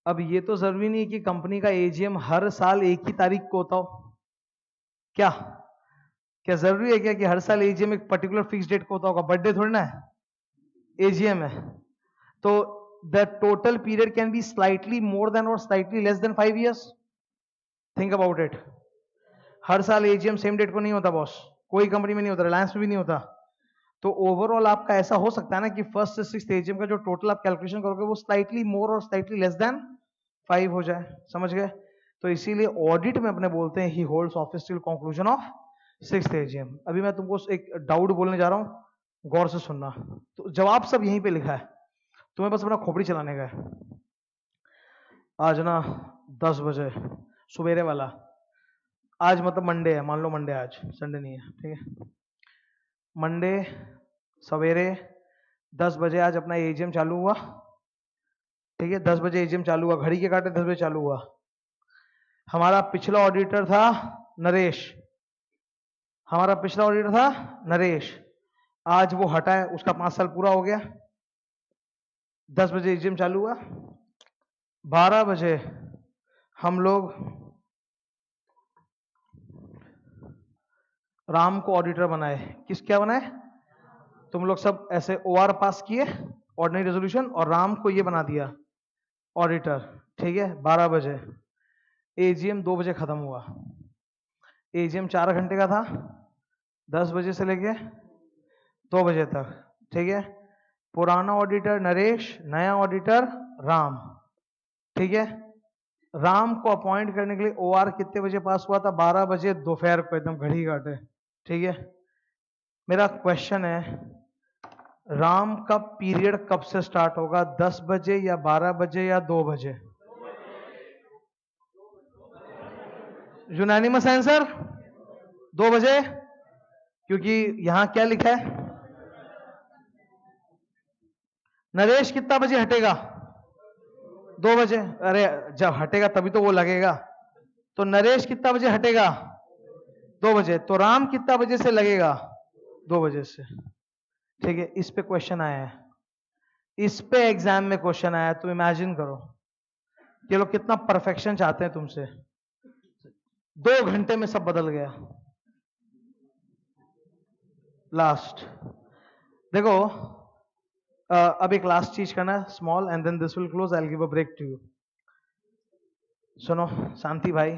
अब ये तो जरूरी नहीं कि कंपनी का एजीएम हर साल एक ही तारीख को होता हो। क्या क्या जरूरी है क्या कि हर साल एजीएम एक पर्टिकुलर फिक्स डेट को होता होगा? बर्थडे थोड़ी ना है, एजीएम है। तो the total period can be slightly more than और slightly less than 5 years। Think about it. हर साल एजीएम सेम डेट को नहीं होता बॉस, कोई कंपनी में नहीं होता, रिलायंस में भी नहीं होता। तो ओवरऑल आपका ऐसा हो सकता है ना कि फर्स्ट से 6th एजीएम का जो टोटल आप कैलकुलेशन करोगे वो स्लाइटली मोर और स्लाइटली लेस देन 5 हो जाए। समझ गए? तो इसीलिए ऑडिट में अपने बोलते हैं ही holds office till conclusion of 6th AGM. अभी मैं तुमको एक डाउट बोलने जा रहा हूं, गौर से सुनना। तो जवाब सब यहीं पे लिखा है, तुम्हें बस अपना खोपड़ी चलाने का है। आज ना 10 बजे सवेरे वाला, आज मतलब मंडे है, मान लो मंडे, आज संडे नहीं है, ठीक है? मंडे सवेरे 10 बजे आज अपना एजीएम चालू हुआ, ठीक है? 10 बजे एजीएम चालू हुआ, घड़ी के कांटे 10 बजे चालू हुआ। हमारा पिछला ऑडिटर था नरेश, हमारा पिछला ऑडिटर था नरेश, आज वो हटा है, उसका 5 साल पूरा हो गया। 10 बजे एजीएम चालू हुआ, 12 बजे हम लोग राम को ऑडिटर बनाए। किस क्या बनाए? तुम लोग सब ऐसे ओआर पास किए, ऑर्डिनरी रेजोल्यूशन, और राम को ये बना दिया ऑडिटर, ठीक है? 12 बजे एजीएम 2 बजे खत्म हुआ। एजीएम 4 घंटे का था, 10 बजे से लेके 2 बजे तक, ठीक है? पुराना ऑडिटर नरेश, नया ऑडिटर राम, ठीक है? राम को अपॉइंट करने के लिए ओआर कितने बजे पास हुआ था? 12 बजे दोपहर को, एकदम घड़ी काटे। ठीक है, मेरा क्वेश्चन है राम का पीरियड कब से स्टार्ट होगा? 10 बजे या 12 बजे या 2 बजे? यूनानिमस आंसर 2 बजे, क्योंकि यहां क्या लिखा है? नरेश कितना बजे हटेगा? 2 बजे। अरे जब हटेगा तभी तो वो लगेगा। तो नरेश कितना बजे हटेगा? 2 बजे। तो राम कितना बजे से लगेगा? 2 बजे से। ठीक है, इस पे क्वेश्चन आया है, इस पे एग्जाम में क्वेश्चन आया। तुम इमेजिन करो ये लोग कितना परफेक्शन चाहते हैं तुमसे। 2 घंटे में सब बदल गया। लास्ट देखो, अब एक लास्ट चीज करना, small, and then this will close, I will give a break to you. सुनो शांति भाई,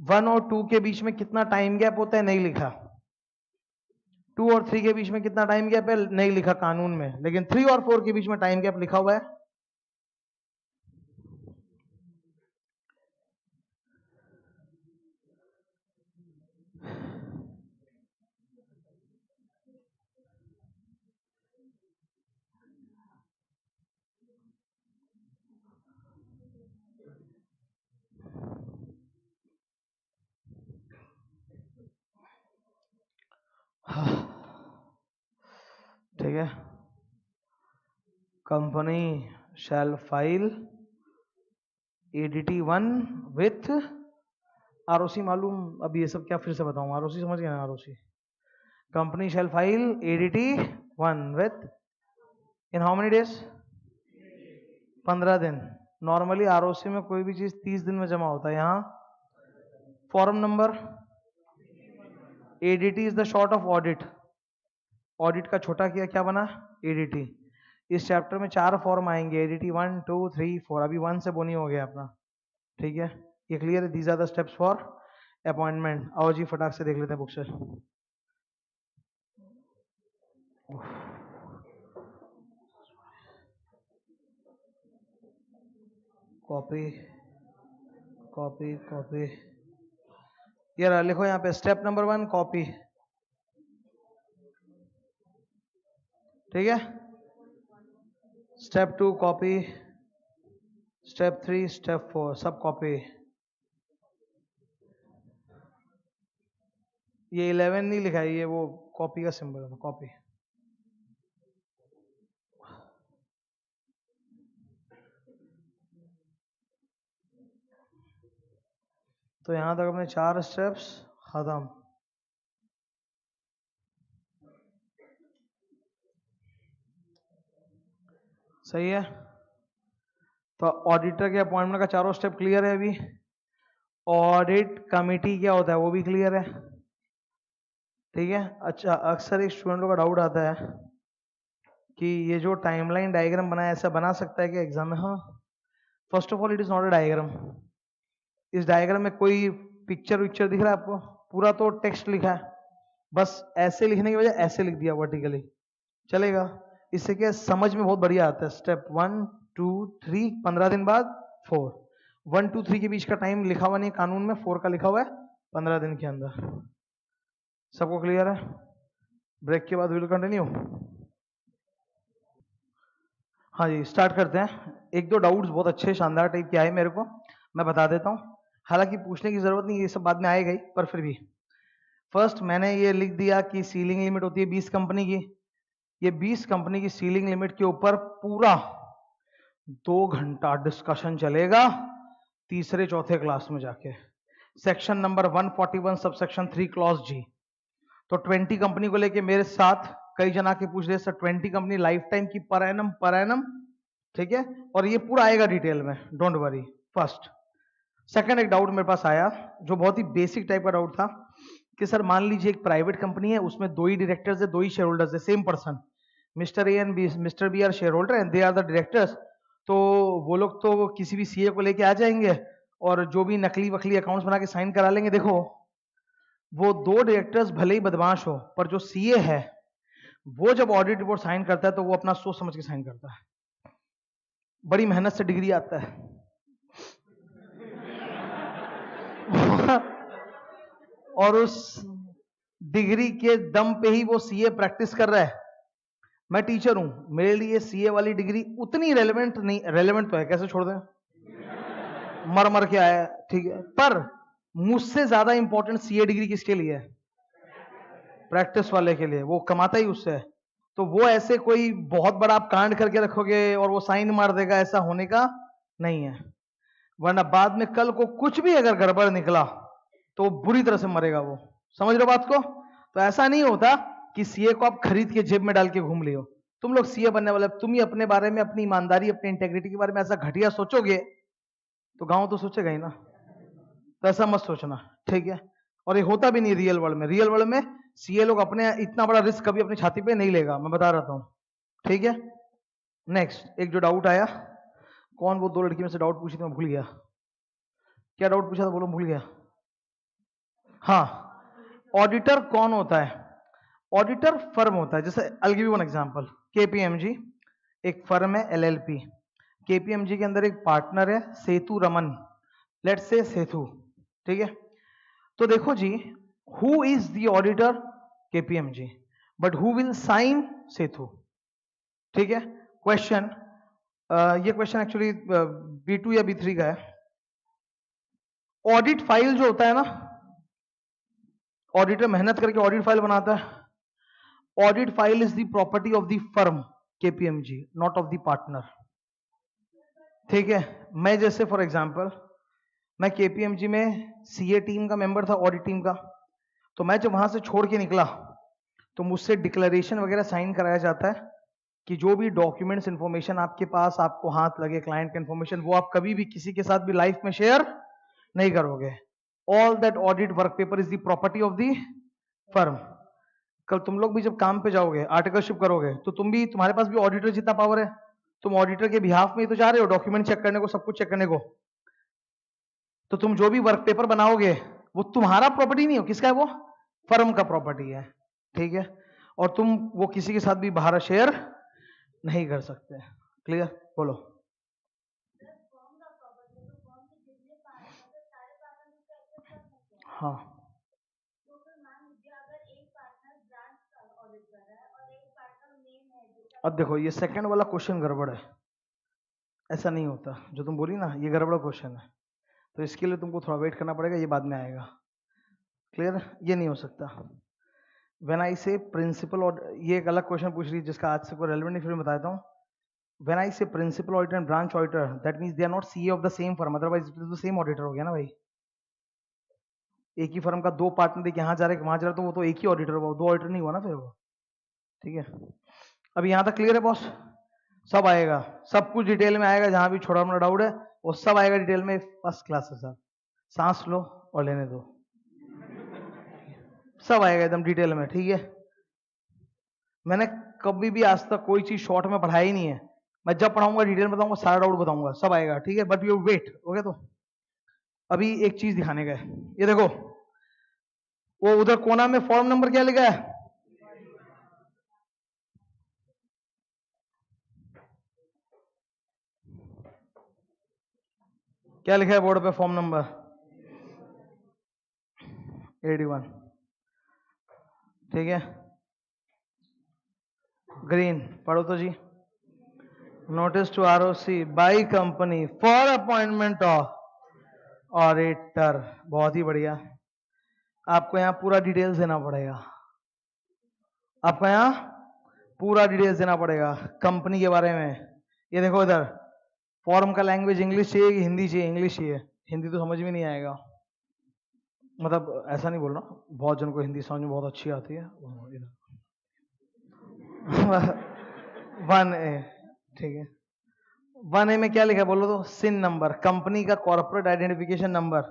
1 और 2 के बीच में कितना टाइम गैप होता है? नहीं लिखा। 2 और 3 के बीच में कितना टाइम गैप है? नहीं लिखा कानून में। लेकिन 3 और 4 के बीच में टाइम गैप लिखा हुआ है। ठीक है, company shall file ADT 1 with ROC। मालूम? अब ये सब क्या फिर से बताऊं? ROC समझ गए ना? ROC company shall file ADT 1 with in how many days? 15 दिन। नॉर्मली ROC में कोई भी चीज 30 दिन में जमा होता है। यहां form number ADT is the short of audit. Audit का छोटा किया, क्या बना? ADT। इस चैप्टर में 4 फॉर्म आएंगे, ADT 1 2 3 4। अभी 1 से बोनी हो गया अपना। ठीक है, ये क्लियर है? These are the steps for appointment. आओ जी फटाक से देख लेते हैं बुक से। कॉपी कॉपी कॉपी, यार लिखो यहाँ पे स्टेप नंबर 1 कॉपी। ठीक है, स्टेप 2 कॉपी, स्टेप 3 स्टेप 4 सब कॉपी। ये 11 नहीं लिखा है, ये वो कॉपी का सिंबल है, कॉपी। तो यहां तक अपने 4 स्टेप्स खत्म। सही है, तो ऑडिटर के अपॉइंटमेंट का चारों स्टेप क्लियर है। अभी ऑडिट कमिटी क्या होता है वो भी क्लियर है। ठीक है, अच्छा अक्सर एक स्टूडेंटों का डाउट आता है कि ये जो टाइमलाइन डायग्राम बनाया ऐसा बना सकता है कि एग्जाम में? हाँ, first of all it is not a diagram. इस डायग्राम में कोई पिक्चर विक्चर दिख रहा है आपको? पूरा तो टेक्स्ट लिखा है, बस ऐसे लिखने की वजह ऐसे लिख दिया वर्टिकली, चलेगा? इससे क्या समझ में बहुत बढ़िया आता है। स्टेप 1 2 3, 15 दिन बाद 4। 1 2 3 के बीच का टाइम लिखा हुआ नहीं कानून में, 4 का लिखा हुआ है 15 दिन के अंदर। सबको क्लियर है? ब्रेक के बाद विल कंटिन्यू। हाँ जी, स्टार्ट करते हैं। एक दो डाउट्स बहुत अच्छे शानदार टाइप के आए मेरे को, मैं बता देता हूँ। हालांकि पूछने की जरूरत नहीं, ये सब बाद में आएगा ही, पर फिर भी फर्स्ट मैंने ये लिख दिया कि सीलिंग लिमिट होती है 20 कंपनी की। ये 20 कंपनी की सीलिंग लिमिट के ऊपर पूरा 2 घंटा डिस्कशन चलेगा तीसरे चौथे क्लास में जाके। Section number 141 subsection 3 clause G। तो 20 कंपनी को लेके मेरे साथ कई जना के पूछ रहे सर 20 कंपनी लाइफ टाइम की पर एनम। ठीक है, और ये पूरा आएगा डिटेल में, डोंट वरी। फर्स्ट। सेकंड, एक डाउट मेरे पास आया जो बहुत ही बेसिक टाइप का डाउट था कि सर मान लीजिए एक प्राइवेट कंपनी है, उसमें 2 ही डायरेक्टर्स है, 2 ही शेयर होल्डर्स है, same person, mister A and mister B are share holder and they are the directors. तो वो लोग तो किसी भी सीए को लेके आ जाएंगे और जो भी नकली वकली अकाउंट्स बना के साइन करा लेंगे। देखो, वो 2 डायरेक्टर्स भले ही बदमाश हो, पर जो सीए है वो जब ऑडिट रिपोर्ट साइन करता है तो वो अपना सोच समझ के साइन करता है। बड़ी मेहनत से डिग्री आता है। और उस डिग्री के दम पे ही वो सीए प्रैक्टिस कर रहा है। मैं टीचर हूं, मेरे लिए सीए वाली डिग्री उतनी रेलेवेंट नहीं, रेलेवेंट तो है, कैसे छोड़ दें, मर मर के आया, ठीक है, पर मुझसे ज्यादा इंपॉर्टेंट सीए डिग्री किसके लिए है? प्रैक्टिस वाले के लिए, वो कमाता ही उससे है। तो वो ऐसे कोई बहुत बड़ा आप कांड करके रखोगे और वो साइन मार देगा, ऐसा होने का नहीं है, वरना बाद में कल को कुछ भी अगर गड़बड़ निकला तो बुरी तरह से मरेगा वो। समझ रहे हो बात को? तो ऐसा नहीं होता कि सीए को आप खरीद के जेब में डाल के घूम लियो। तुम लोग सीए बनने वाले, तुम ही अपने बारे में, अपनी ईमानदारी, अपनी इंटेग्रिटी के बारे में ऐसा घटिया सोचोगे तो गांव तो सोचेगा ही ना। तो ऐसा मत सोचना, ठीक है? और ये होता भी नहीं रियल वर्ल्ड में। रियल वर्ल्ड में सीए लोग अपने इतना बड़ा रिस्क कभी अपनी छाती पे नहीं लेगा, मैं बता रहा हूं, ठीक है? नेक्स्ट एक जो डाउट आया, कौन वो 2 लड़की में से डाउट पूछी थी, मैं भूल गया, क्या डाउट पूछा था, बोलो, भूल गया। हाँ, ऑडिटर कौन होता है? ऑडिटर फर्म होता है, जैसे I give you one example, KPMG एक फर्म है, एलएलपी। केपीएमजी के अंदर एक पार्टनर है सेतु रमन, लेट्स से सेतु, ठीक है? तो देखो जी, who is the auditor? KPMG, but who will sign? Setu, ठीक है? क्वेश्चन, ये क्वेश्चन एक्चुअली B2 या B3 का है। ऑडिट फाइल जो होता है ना, ऑडिटर मेहनत करके ऑडिट फाइल बनाता है। Audit file is the property of the firm KPMG, not of the partner, ठीक है? मैं जैसे फॉर एग्जांपल, मैं केपीएमजी में सीए टीम का मेंबर था, ऑडिट टीम का, तो मैं जब वहां से छोड़ के निकला तो मुझसे डिक्लेरेशन वगैरह साइन कराया जाता है कि जो भी डॉक्यूमेंट्स इंफॉर्मेशन आपके पास, आपको हाथ लगे क्लाइंट का इंफॉर्मेशन, वो आप कभी भी किसी के साथ भी लाइफ में शेयर नहीं करोगे। All that audit work paper is the property of the firm. कल तुम लोग भी जब काम पे जाओगे, आर्टिकलशिप करोगे, तो तुम्हारे पास भी ऑडिटर जितना पावर है। तुम ऑडिटर के बिहाफ में ही तो जा रहे हो, डॉक्यूमेंट चेक करने को, सब कुछ चेक करने को। तो तुम जो भी वर्क पेपर बनाओगे वो तुम्हारा प्रॉपर्टी नहीं हो, किसका है वो? फर्म का प्रॉपर्टी है, ठीक है? और तुम वो किसी के साथ भी बाहर शेयर नहीं कर सकते। क्लियर? बोलो। हाँ, अब देखो ये सेकंड वाला क्वेश्चन गड़बड़ है, ऐसा नहीं होता जो तुम बोली ना, ये गड़बड़ क्वेश्चन है, तो इसके लिए तुमको थोड़ा वेट करना पड़ेगा, ये बाद में आएगा। क्लियर? ये नहीं हो सकता। व्हेन आई से प्रिंसिपल, ये एक अलग क्वेश्चन पूछ रही है जिसका आज से कोई रेलेवेंट नहीं, फिर मैं बताता हूँ। When I say principal auditor and branch auditor, that means they are not CA of the same firm, otherwise it is the same auditor हो गया ना भाई। एक ही फर्म का 2 पार्टनर एक यहाँ जा रहे वहां जा रहे, तो वो तो एक ही ऑडिटर हुआ, 2 ऑडिटर नहीं हुआ ना फिर वो, ठीक है? अब यहाँ तक क्लियर है बॉस? सब आएगा, सब कुछ डिटेल में आएगा, जहां भी छोटा मोटा डाउट है वो सब आएगा डिटेल में। फर्स्ट क्लास है सर, सांस लो और लेने दो, सब आएगा एकदम डिटेल में, ठीक है? मैंने कभी भी आज तक कोई चीज शॉर्ट में पढ़ाया ही नहीं है, मैं जब पढ़ाऊंगा डिटेल में बताऊंगा, सारा डाउट बताऊंगा, सब आएगा, ठीक है? But you wait, okay? तो अभी एक चीज दिखाने गए, ये देखो, वो उधर कोना में फॉर्म नंबर क्या लिखा है? क्या लिखा है बोर्ड पे? फॉर्म नंबर 81, ठीक है? ग्रीन पढ़ो तो जी। Notice to ROC by company for appointment of auditor, बहुत ही बढ़िया। आपको यहाँ पूरा डिटेल्स देना पड़ेगा, आपको यहाँ पूरा डिटेल्स देना पड़ेगा कंपनी के बारे में। ये देखो इधर, फॉर्म का लैंग्वेज इंग्लिश चाहिए कि हिंदी चाहिए? इंग्लिश चाहिए, हिंदी तो समझ में नहीं आएगा, मतलब ऐसा नहीं बोल रहा, बहुत जन को हिंदी समझ में बहुत अच्छी आती है। 1A, ठीक है? 1A में क्या लिखा है बोलो तो? सिन नंबर, कंपनी का कॉर्पोरेट आइडेंटिफिकेशन नंबर।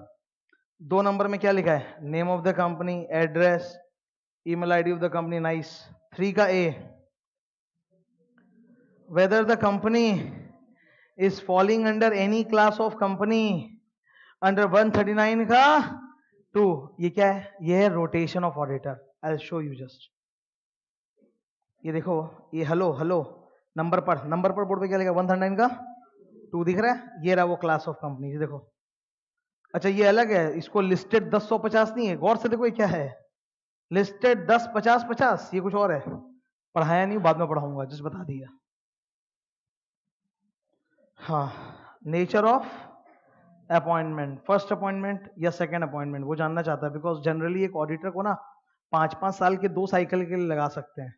2 नंबर में क्या लिखा है? Name of the company, address, email ID of the company, nice. 3 का A, whether the company is falling under any class of company under 139 का 2, ये क्या है? ये है rotation of auditor. I will show you just, ये देखो, ये हेलो हेलो नंबर पर बोर्ड पे क्या लिखा? 139 का 2 दिख रहा है, ये रहा वो क्लास ऑफ कंपनी, देखो अच्छा ये अलग है, इसको लिस्टेड 10-150 नहीं है, गौर से देखो ये क्या है, लिस्टेड 10-50-50, ये कुछ और है, पढ़ाया नहीं, बाद में पढ़ाऊंगा, जिस बता दिया। हाँ, nature of appointment, first appointment या सेकंड अपॉइंटमेंट, वो जानना चाहता है, बिकॉज जनरली एक ऑडिटर को ना 5-5 साल के 2 साइकिल के लिए लगा सकते हैं,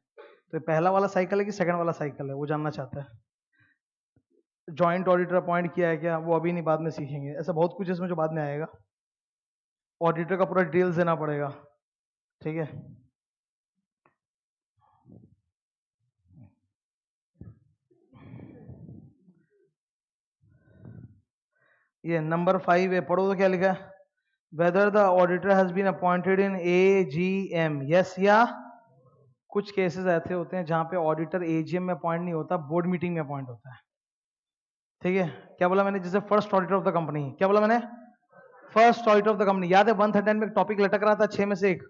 तो पहला वाला साइकिल है कि सेकंड वाला साइकिल है, वो जानना चाहता है। जॉइंट ऑडिटर अपॉइंट किया है क्या, वो अभी नहीं, बाद में सीखेंगे, ऐसा बहुत कुछ इसमें जो बाद में आएगा, ऑडिटर का पूरा डिटेल्स देना पड़ेगा, ठीक है। ये नंबर 5 है, पढ़ो तो क्या लिखा है, whether the auditor has been appointed in AGM, yes या, कुछ केसेस ऐसे होते हैं जहां पे ऑडिटर AGM में अपॉइंट नहीं होता, बोर्ड मीटिंग में अपॉइंट होता है, ठीक है। क्या बोला मैंने, जैसे first auditor of the company, क्या बोला मैंने, first auditor of the company, याद है 139 में एक टॉपिक लटक रहा था 6 में से एक,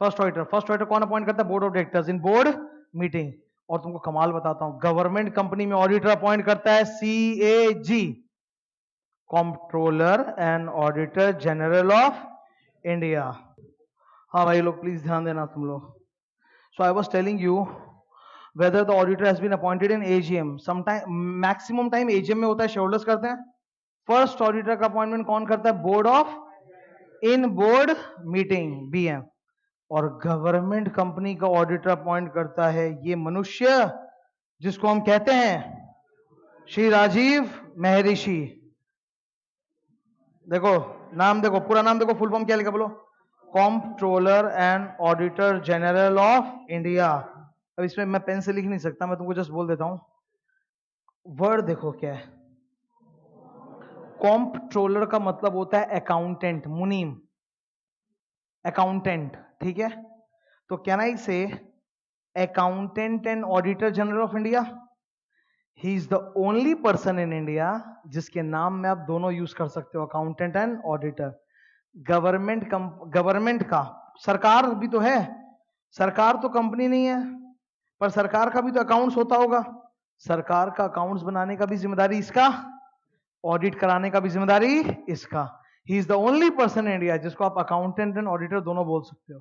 फर्स्ट ऑडिटर कौन अपॉइंट करता है, board of directors in board meeting. और तुमको कमाल बताता हूं, गवर्नमेंट कंपनी में ऑडिटर अपॉइंट करता है CAG, controller and auditor general of India. हाँ भाई लोग प्लीज ध्यान देना तुम लोग। So I was telling you whether the auditor has been appointed in AGM, sometime maximum time AGM में होता है, शेयर होल्डर्स करते हैं। फर्स्ट ऑडिटर का अपॉइंटमेंट कौन करता है, board of, in board meeting BM। और गवर्नमेंट कंपनी का ऑडिटर अपॉइंट करता है ये मनुष्य जिसको हम कहते हैं श्री राजीव महर्षि। देखो नाम, देखो पूरा नाम, देखो फुल फॉर्म क्या लिखा बोलो, controller and auditor general of India. अब इसमें मैं पेन से लिख नहीं सकता, मैं तुमको जस्ट बोल देता हूं, वर्ड देखो क्या है, कंट्रोलर का मतलब होता है अकाउंटेंट, मुनीम, अकाउंटेंट, ठीक है। तो कैन आई से accountant and auditor general of India, he is the only person in India जिसके नाम में आप दोनों यूज कर सकते हो, अकाउंटेंट एंड ऑडिटर। गवर्नमेंट का, सरकार भी तो है, सरकार तो कंपनी नहीं है, पर सरकार का भी तो अकाउंट्स होता होगा, सरकार का अकाउंट्स बनाने का भी जिम्मेदारी इसका, ऑडिट कराने का भी जिम्मेदारी इसका। He is the only person in India जिसको आप अकाउंटेंट एंड ऑडिटर दोनों बोल सकते हो।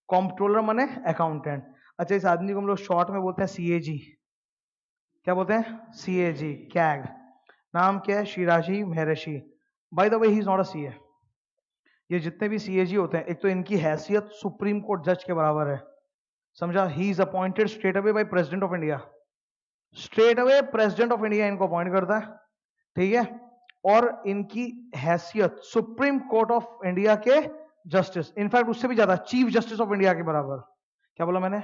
कंट्रोलर माने अकाउंटेंट। अच्छा इस आदमी को हम लोग शॉर्ट में बोलते हैं CAG, क्या बोलते हैं, CAG, कैग। नाम क्या है, श्री राजीव महर्षि। By the way he is not a CA। ये जितने भी CAG होते हैं, एक तो इनकी हैसियत सुप्रीम कोर्ट जज के बराबर है, समझा। He is appointed straight away by president of India, straight away president of India इनको अपॉइंट करता है, ठीक है। और इनकी हैसियत सुप्रीम कोर्ट ऑफ इंडिया के जस्टिस, इनफैक्ट उससे भी ज्यादा, चीफ जस्टिस ऑफ इंडिया के बराबर। क्या बोला मैंने,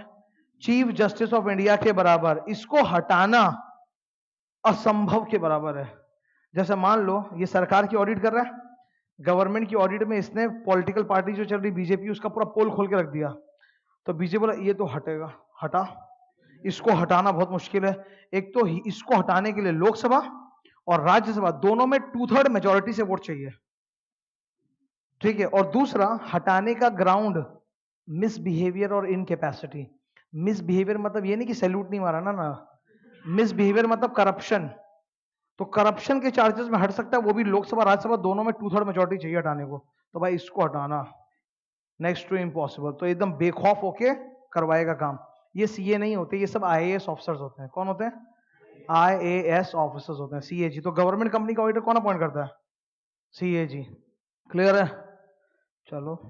चीफ जस्टिस ऑफ इंडिया के बराबर। इसको हटाना असंभव के बराबर है। जैसे मान लो ये सरकार की ऑडिट कर रहा है, गवर्नमेंट की ऑडिट में इसने पॉलिटिकल पार्टी जो चल रही BJP, उसका पूरा पोल खोल के रख दिया, तो BJP बोला ये तो हटेगा, हटा, इसको हटाना बहुत मुश्किल है। एक तो इसको हटाने के लिए लोकसभा और राज्यसभा दोनों में 2/3 मेजोरिटी से वोट चाहिए, ठीक है। और दूसरा हटाने का ग्राउंड मिसबिहेवियर और इनकैपेसिटी। मिसबिहेवियर मतलब ये नहीं कि सैल्यूट नहीं मारा ना, मिसबिहेवियर मतलब करप्शन। तो करप्शन के चार्जेस में हट सकता है, वो भी लोकसभा राज्यसभा दोनों में 2/3 मेजोरिटी चाहिए हटाने को, तो भाई इसको हटाना नेक्स्ट टू इम्पॉसिबल। तो एकदम बेखौफ होके करवाएगा काम। ये CA नहीं होते, ये सब IAS ऑफिसर्स होते हैं। कौन होते हैं, IAS ऑफिसर्स होते हैं, CAG। तो गवर्नमेंट कंपनी का ऑडिटर कौन अपॉइंट करता है, CAG। क्लियर है, चलो।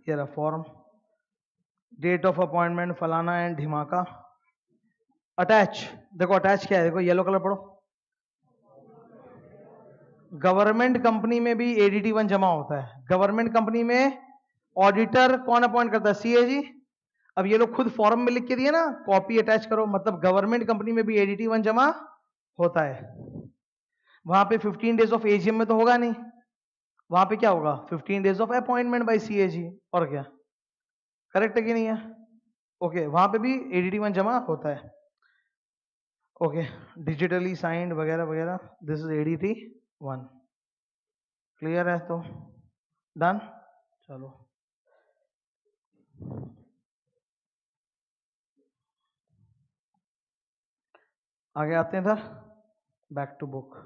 ये रहा फॉर्म, डेट ऑफ अपॉइंटमेंट फलाना एंड ढिमाका। अटैच, देखो अटैच क्या है, देखो येलो कलर पढ़ो। गवर्नमेंट कंपनी में भी ADT 1 जमा होता है। गवर्नमेंट कंपनी में ऑडिटर कौन अपॉइंट करता है, CAG। अब ये लोग खुद फॉर्म में लिख के दिए ना, कॉपी अटैच करो, मतलब गवर्नमेंट कंपनी में भी ADT 1 जमा होता है। वहां पे 15 डेज ऑफ AGM में तो होगा नहीं, वहां पे क्या होगा, 15 days of appointment bye CAG, और क्या, करेक्ट है कि नहीं है। ओके, वहां पे भी ADT 1 जमा होता है। ओके, डिजिटली साइंड वगैरह वगैरह, दिस इज ADT 1। क्लियर है, तो डन। चलो आगे आते हैं इधर, बैक टू बुक।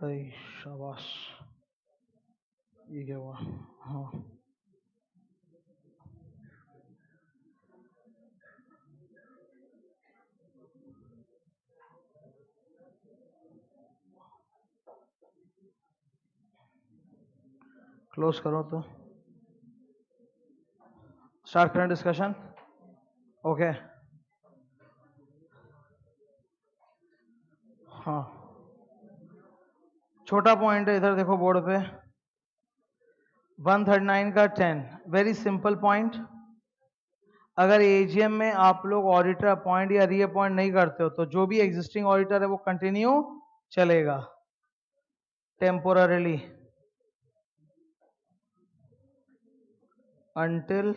अरे शाबाश, ये क्या हुआ? हाँ, क्लोज करो तो स्टार्ट करें डिस्कशन। ओके, हाँ, छोटा पॉइंट है इधर देखो बोर्ड पे, 139 का 10, वेरी सिंपल पॉइंट। अगर एजीएम में आप लोग ऑडिटर अपॉइंट या रीअपॉइंट नहीं करते हो तो जो भी एग्जिस्टिंग ऑडिटर है वो कंटिन्यू चलेगा टेम्पोररीली until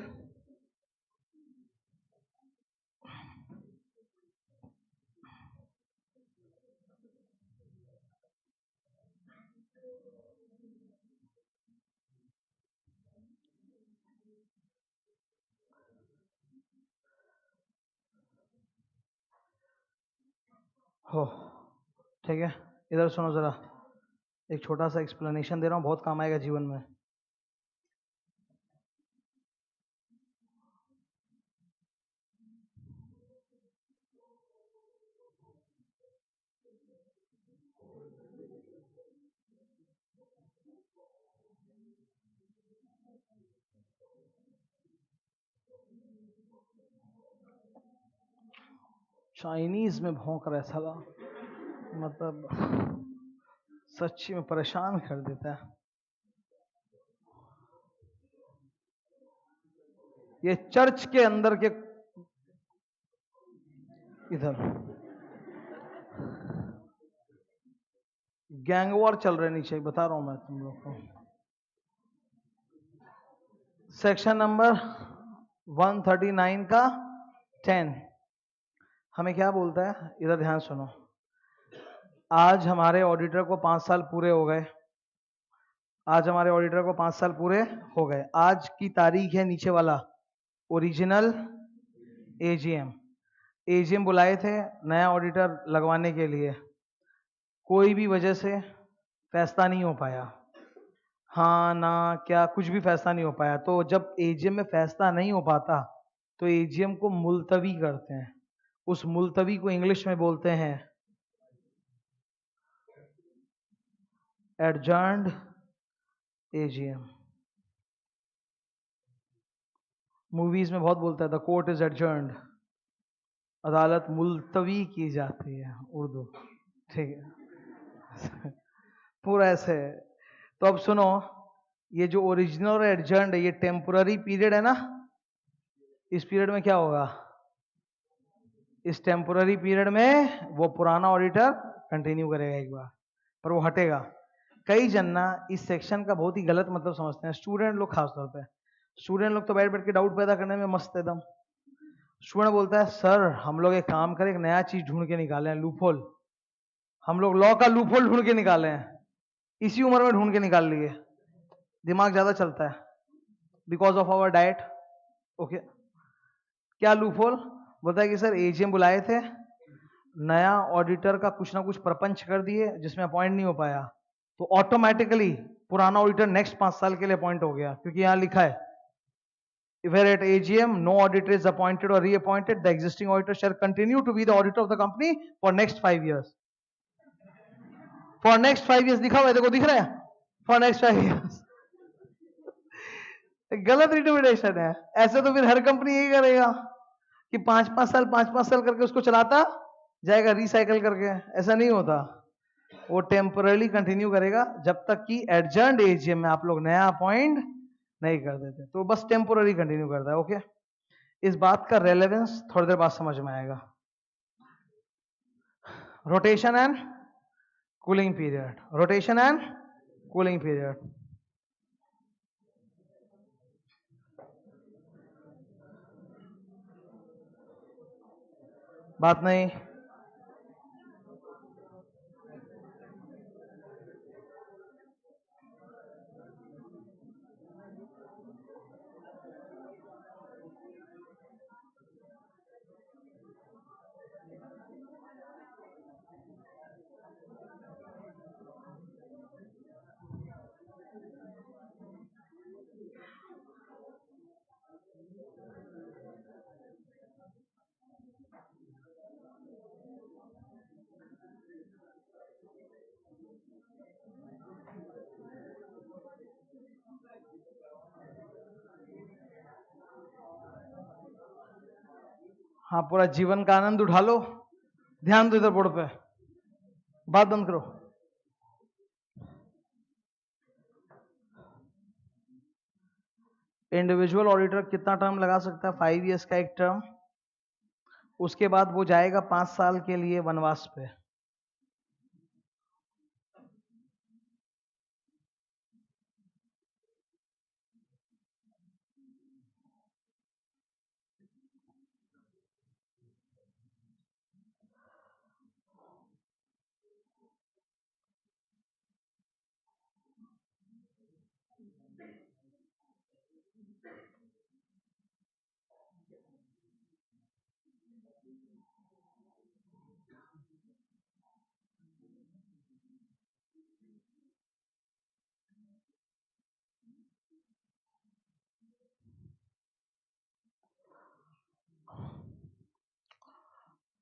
हो। ठीक है, इधर सुनो जरा, एक छोटा सा एक्सप्लेनेशन दे रहा हूँ, बहुत काम आएगा जीवन में। चाइनीज में भौंक रहा है साला, मतलब सच्ची में परेशान कर देता है। ये चर्च के अंदर के इधर गैंग वॉर चल रहे नीचे, बता रहा हूं मैं तुम लोग को। सेक्शन नंबर 139 का 10 हमें क्या बोलता है, इधर ध्यान सुनो। आज हमारे ऑडिटर को 5 साल पूरे हो गए, आज हमारे ऑडिटर को 5 साल पूरे हो गए। आज की तारीख है नीचे वाला ओरिजिनल एजीएम। एजीएम बुलाए थे नया ऑडिटर लगवाने के लिए, कोई भी वजह से फैसला नहीं हो पाया, हाँ ना क्या कुछ भी फैसला नहीं हो पाया। तो जब एजीएम में फैसला नहीं हो पाता तो एजीएम को मुलतवी करते हैं। उस मुलतवी को इंग्लिश में बोलते हैं एडजर्न्ड एजीएम। मूवीज में बहुत बोलता है द कोर्ट इज एडजर्न्ड, अदालत मुलतवी की जाती है, उर्दू। ठीक है पूरा ऐसे है। तो अब सुनो, ये जो ओरिजिनल और एडजर्न्ड है ये टेम्पोररी पीरियड है ना, इस पीरियड में क्या होगा, इस टेम्पोररी पीरियड में वो पुराना ऑडिटर कंटिन्यू करेगा एक बार, पर वो हटेगा। कई जन ना इस सेक्शन का बहुत ही गलत मतलब समझते हैं, स्टूडेंट लोग खासतौर पे। स्टूडेंट लोग तो बैठ बैठ के डाउट पैदा करने में मस्त एकदम। स्टूडेंट बोलता है सर हम लोग एक काम करें, एक नया चीज ढूंढ के निकाले हैं, लूपहोल। हम लोग लॉ का लूपहोल ढूंढ के निकाले हैं, इसी उम्र में ढूंढ के निकाल लिए। दिमाग ज्यादा चलता है because of our diet. Okay, क्या लूपहोल? बोलता है कि सर एजीएम बुलाए थे, नया ऑडिटर का कुछ ना कुछ प्रपंच कर दिए जिसमें अपॉइंट नहीं हो पाया, तो ऑटोमेटिकली पुराना ऑडिटर नेक्स्ट 5 साल के लिए अपॉइंट हो गया, क्योंकि यहां लिखा है where at AGM no auditor is appointed or reappointed, the existing auditor shall continue to be the auditor of the company for next 5 years. For next 5 years लिखा हुआ है, देखो दिख रहा है, for next 5 years। गलत इंटरप्रिटेशन है। ऐसे तो फिर हर कंपनी यही करेगा कि 5-5 साल करके उसको चलाता जाएगा रिसाइकल करके, ऐसा नहीं होता। वो टेम्पररी कंटिन्यू करेगा जब तक कि एडजर्न्ड एजीएम में आप लोग नया अपॉइंट नहीं कर देते, तो बस टेम्पोररी कंटिन्यू करता है। ओके, इस बात का रेलेवेंस थोड़ी देर बाद समझ में आएगा। Rotation and cooling period, rotation and cooling period. बात नहीं। हाँ, पूरा जीवन का आनंद उठा लो, ध्यान दो इधर बोर्ड पे, बात बंद करो। इंडिविजुअल ऑडिटर कितना टर्म लगा सकता है? 5 इयर्स का एक टर्म, उसके बाद वो जाएगा 5 साल के लिए वनवास पे।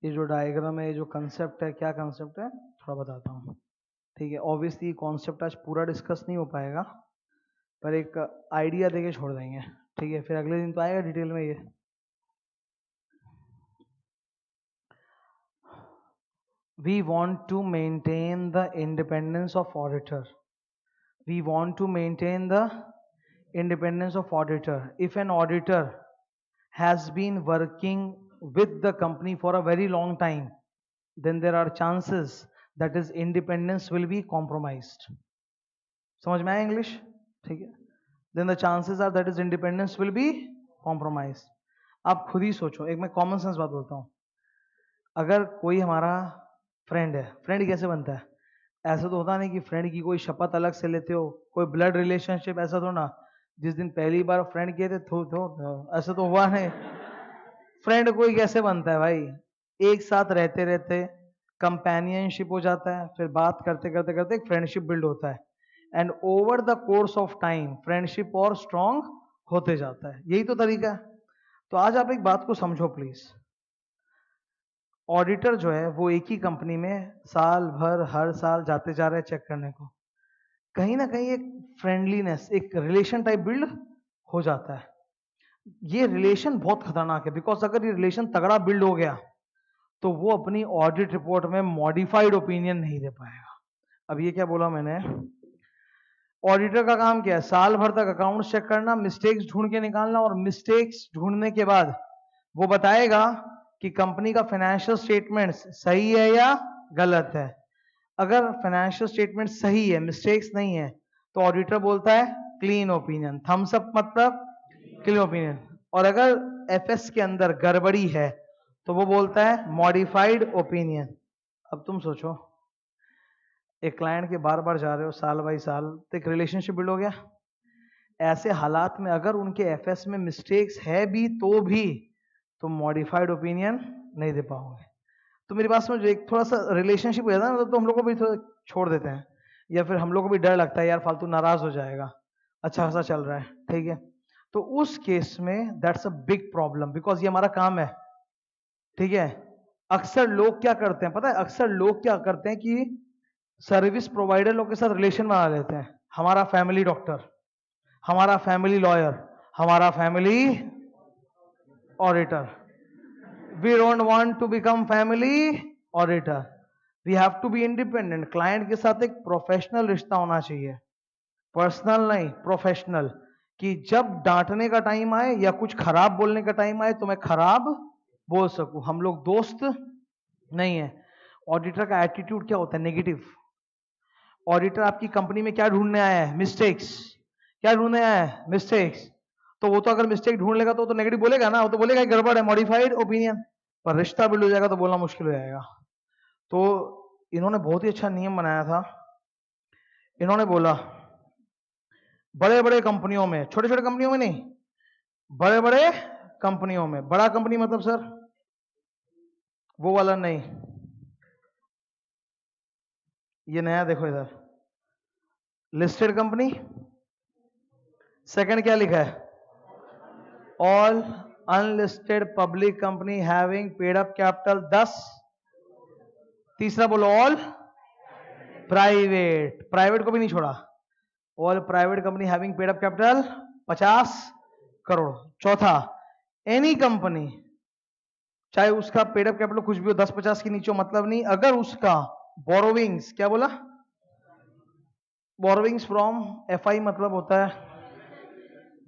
ये जो डायग्राम है, ये जो कंसेप्ट है, क्या कंसेप्ट है थोड़ा बताता हूँ, ठीक है। ऑब्वियसली कॉन्सेप्ट आज पूरा डिस्कस नहीं हो पाएगा, पर एक आइडिया देके छोड़ देंगे, ठीक है। फिर अगले दिन तो आएगा डिटेल में ये। We want to maintain the independence of auditor. We want to maintain the independence of auditor. If an auditor has been working with the company for a very long time, then there are chances that his independence will be compromised. समझ में आया English? ठीक है। Then the chances are that his independence will be compromised. आप खुद ही सोचो, एक मैं कॉमन सेंस बात बोलता हूँ। अगर कोई हमारा फ्रेंड है, फ्रेंड कैसे बनता है? ऐसा तो होता नहीं कि फ्रेंड की कोई शपथ अलग से लेते हो, कोई ब्लड रिलेशनशिप, ऐसा तो ना जिस दिन पहली बार फ्रेंड किए थे ऐसा तो हुआ नहीं। फ्रेंड कोई कैसे बनता है भाई? एक साथ रहते रहते कंपेनियनशिप हो जाता है, फिर बात करते करते करते एक फ्रेंडशिप बिल्ड होता है, and over the course of time friendship और स्ट्रांग होते जाता है। यही तो तरीका है। तो आज आप एक बात को समझो प्लीज। ऑडिटर जो है वो एक ही कंपनी में साल भर हर साल जाते जा रहे हैं चेक करने को, कहीं ना कहीं एक फ्रेंडलीनेस, एक रिलेशन टाइप बिल्ड हो जाता है। ये रिलेशन बहुत खतरनाक है, बिकॉज अगर ये रिलेशन तगड़ा बिल्ड हो गया तो वो अपनी ऑडिट रिपोर्ट में मॉडिफाइड ओपिनियन नहीं दे पाएगा। अब ये क्या बोला मैंने? ऑडिटर का काम क्या है? साल भर तक अकाउंट चेक करना, मिस्टेक्स ढूंढ के निकालना, और मिस्टेक्स ढूंढने के बाद वो बताएगा कि कंपनी का फाइनेंशियल स्टेटमेंट सही है या गलत है। अगर फाइनेंशियल स्टेटमेंट सही है, मिस्टेक्स नहीं है, तो ऑडिटर बोलता है क्लीन ओपिनियन, थम्स अप मतलब क्लीन ओपिनियन। और अगर एफएस के अंदर गड़बड़ी है तो वो बोलता है मॉडिफाइड ओपिनियन। अब तुम सोचो, एक क्लाइंट के बार बार जा रहे हो साल बाई साल, तो एक रिलेशनशिप बिल्ड हो गया। ऐसे हालात में अगर उनके एफएस में मिस्टेक्स है भी तो मॉडिफाइड ओपिनियन नहीं दे पाओगे। तो मेरी बात समझो, एक थोड़ा सा रिलेशनशिप हो जाता है ना, तो हम लोग को भी थोड़ा छोड़ देते हैं, या फिर हम लोग को भी डर लगता है यार फालतू नाराज हो जाएगा, अच्छा खासा चल रहा है, ठीक है। तो उस केस में that's a big problem, because ये हमारा काम है, ठीक है। अक्सर लोग क्या करते हैं पता है? अक्सर लोग क्या करते हैं कि सर्विस प्रोवाइडर लोग के साथ रिलेशन बना लेते हैं। हमारा फैमिली डॉक्टर, हमारा फैमिली लॉयर, हमारा family auditor. We don't want to become family auditor. We have to be independent. Client के साथ एक प्रोफेशनल रिश्ता होना चाहिए, पर्सनल नहीं, प्रोफेशनल। कि जब डांटने का टाइम आए या कुछ खराब बोलने का टाइम आए तो मैं खराब बोल सकूं। हम लोग दोस्त नहीं है। ऑडिटर का एटीट्यूड क्या होता है? नेगेटिव। ऑडिटर आपकी कंपनी में क्या ढूंढने आया है? मिस्टेक्स। क्या ढूंढने आया है? मिस्टेक्स। तो वो तो अगर मिस्टेक ढूंढ लेगा तो नेगेटिव बोलेगा ना, वो तो बोलेगा गड़बड़ है, मॉडिफाइड ओपिनियन। पर रिश्ता बिल्ड हो जाएगा तो बोलना मुश्किल हो जाएगा। तो इन्होंने बहुत ही अच्छा नियम बनाया था। इन्होंने बोला बड़े बड़े कंपनियों में, छोटे छोटे कंपनियों में नहीं, बड़े बड़े कंपनियों में, बड़ा कंपनी मतलब सर वो वाला नहीं, ये नया देखो इधर, लिस्टेड कंपनी। सेकंड क्या लिखा है, all unlisted public company having paid up capital 10। तीसरा बोलो ऑल प्राइवेट, प्राइवेट को भी नहीं छोड़ा, all private company having paid up capital 50 crore. चौथा एनी कंपनी, चाहे उसका पेड अप कैपिटल कुछ भी हो, 10-50 के नीचे मतलब नहीं, अगर उसका बोरोविंग्स, क्या बोला, बोरोविंग्स फ्रॉम एफआई मतलब होता है,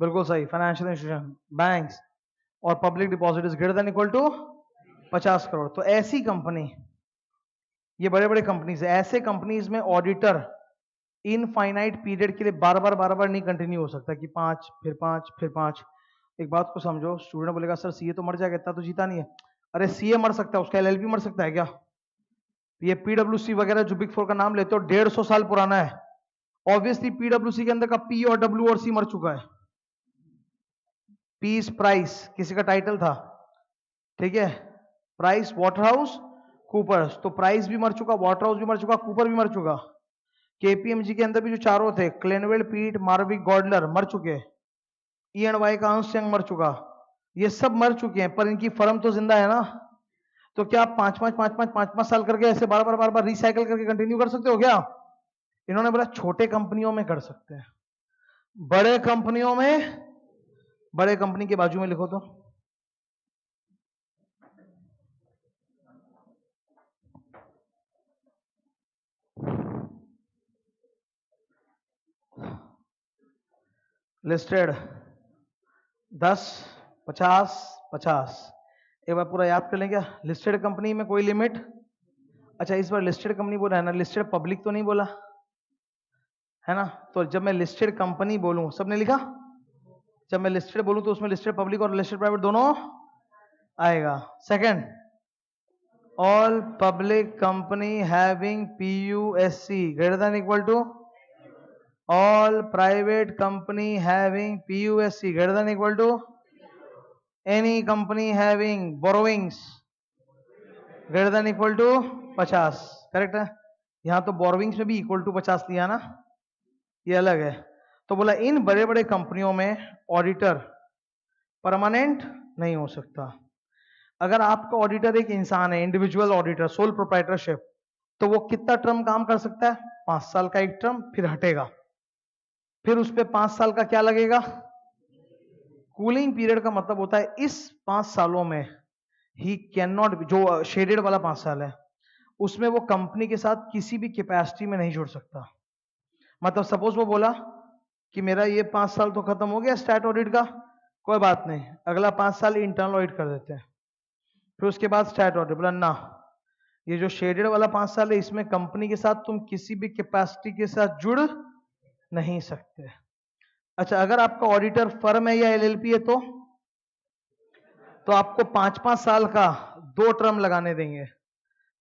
बिल्कुल सही, फाइनेंशियल इंस्टीट्यूशन, बैंक्स और public deposit is greater than equal to 50 crore. तो ऐसी कंपनी, ये बड़े बड़े कंपनीज है, ऐसे कंपनीज में ऑडिटर इनफाइनाइट पीरियड के लिए बार बार नहीं कंटिन्यू हो सकता कि 5 फिर 5 फिर 5। एक बात को समझो, स्टूडेंट बोलेगा सर सीए तो मर जाएगा, इतना तो जीता नहीं है। अरे सीए मर सकता है, उसका एलएलबी मर सकता है क्या? ये पीडब्ल्यूसी वगैरह जो बिग फोर का नाम लेते हो 150 साल पुराना है। ऑब्वियसली पीडब्ल्यूसी के अंदर का पी और डब्ल्यू और सी मर चुका है। पीस प्राइस किसी का टाइटल था, ठीक है, प्राइस वाटरहाउस कूपर्स, तो प्राइस भी मर चुका, वाटरहाउस भी मर चुका, कूपर भी मर चुका। केपीएमजी के अंदर भी जो चारों थे, क्लेनवेल, पीट, मार्विक, गॉडलर मर चुके। ई&वाई का अंश यंग मर चुका, ये सब मर चुके हैं, पर इनकी फर्म तो जिंदा है ना। तो क्या आप 5-5 साल करके ऐसे बार बार रिसाइकल करके कंटिन्यू कर सकते हो क्या? इन्होंने बोला छोटे कंपनियों में कर सकते हैं, बड़े कंपनियों में, बड़े कंपनी के बाजू में लिखो तो लिस्टेड 10, 50, 50। एक बार पूरा याद कर लें क्या? लिस्टेड कंपनी में कोई लिमिट, अच्छा इस बार लिस्टेड कंपनी बोला है ना, लिस्टेड पब्लिक तो नहीं बोला है ना। तो जब मैं लिस्टेड कंपनी बोलूं, सबने लिखा, जब मैं लिस्टेड बोलूं तो उसमें लिस्टेड पब्लिक और लिस्टेड प्राइवेट दोनों आएगा। Second, all public company having PUSC greater than equal to all private company having PUSC greater than equal to any company having borrowings greater than equal to 50। Correct है? यहां तो borrowings में भी equal to 50 लिया ना, ये अलग है। तो बोला इन बड़े बड़े कंपनियों में ऑडिटर परमानेंट नहीं हो सकता। अगर आपका ऑडिटर एक इंसान है, इंडिविजुअल ऑडिटर, सोल प्रोप्राइटरशिप, तो वो कितना टर्म काम कर सकता है? 5 साल का एक टर्म, फिर हटेगा, फिर उस पर 5 साल का क्या लगेगा? कूलिंग पीरियड का मतलब होता है इस 5 सालों में ही कैन नॉट, जो शेडेड वाला 5 साल है उसमें वो कंपनी के साथ किसी भी कैपेसिटी में नहीं जुड़ सकता। मतलब सपोज वो बोला कि मेरा ये 5 साल तो खत्म हो गया स्टैट ऑडिट का, कोई बात नहीं, अगला 5 साल इंटरनल ऑडिट कर देते हैं, फिर उसके बाद स्टैट ऑडिट। बोला ना, ये जो शेडेड वाला 5 साल है इसमें कंपनी के साथ तुम किसी भी कैपेसिटी के साथ जुड़ नहीं सकते। अच्छा, अगर आपका ऑडिटर फर्म है या एलएलपी है तो आपको 5-5 साल का 2 टर्म लगाने देंगे।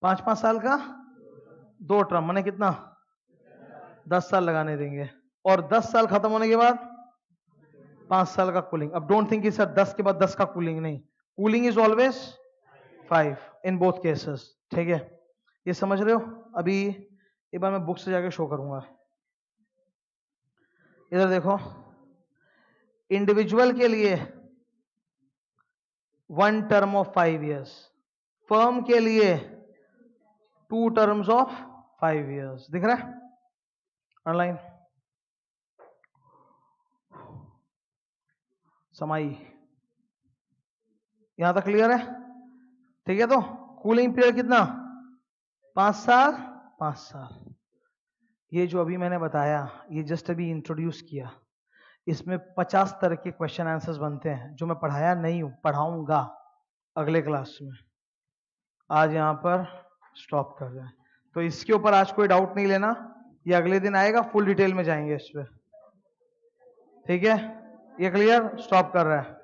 5-5 साल का 2 टर्म माने कितना? 10 साल लगाने देंगे, और 10 साल खत्म होने के बाद 5 साल का कूलिंग। अब डोंट थिंक सर 10 के बाद 10 का कूलिंग, नहीं, cooling is always 5 in both cases. ठीक है, ये समझ रहे हो? अभी एक बार मैं बुक से जाके शो करूंगा। इधर देखो, इंडिविजुअल के लिए 1 टर्म ऑफ 5 इयर्स, फर्म के लिए 2 टर्म्स ऑफ 5 इयर्स। दिख रहा है ऑनलाइन? समाई यहां तक क्लियर है? ठीक है, तो कूलिंग पीरियड कितना? 5 साल, 5 साल। ये जो अभी मैंने बताया, ये जस्ट अभी इंट्रोड्यूस किया, इसमें 50 तरह के क्वेश्चन आंसर्स बनते हैं जो मैं पढ़ाया नहीं हूं, पढ़ाऊंगा अगले क्लास में। आज यहां पर स्टॉप कर रहे हैं, तो इसके ऊपर आज कोई डाउट नहीं लेना, ये अगले दिन आएगा, फुल डिटेल में जाएंगे इस पे। ठीक है, ये क्लियर? स्टॉप कर रहा है।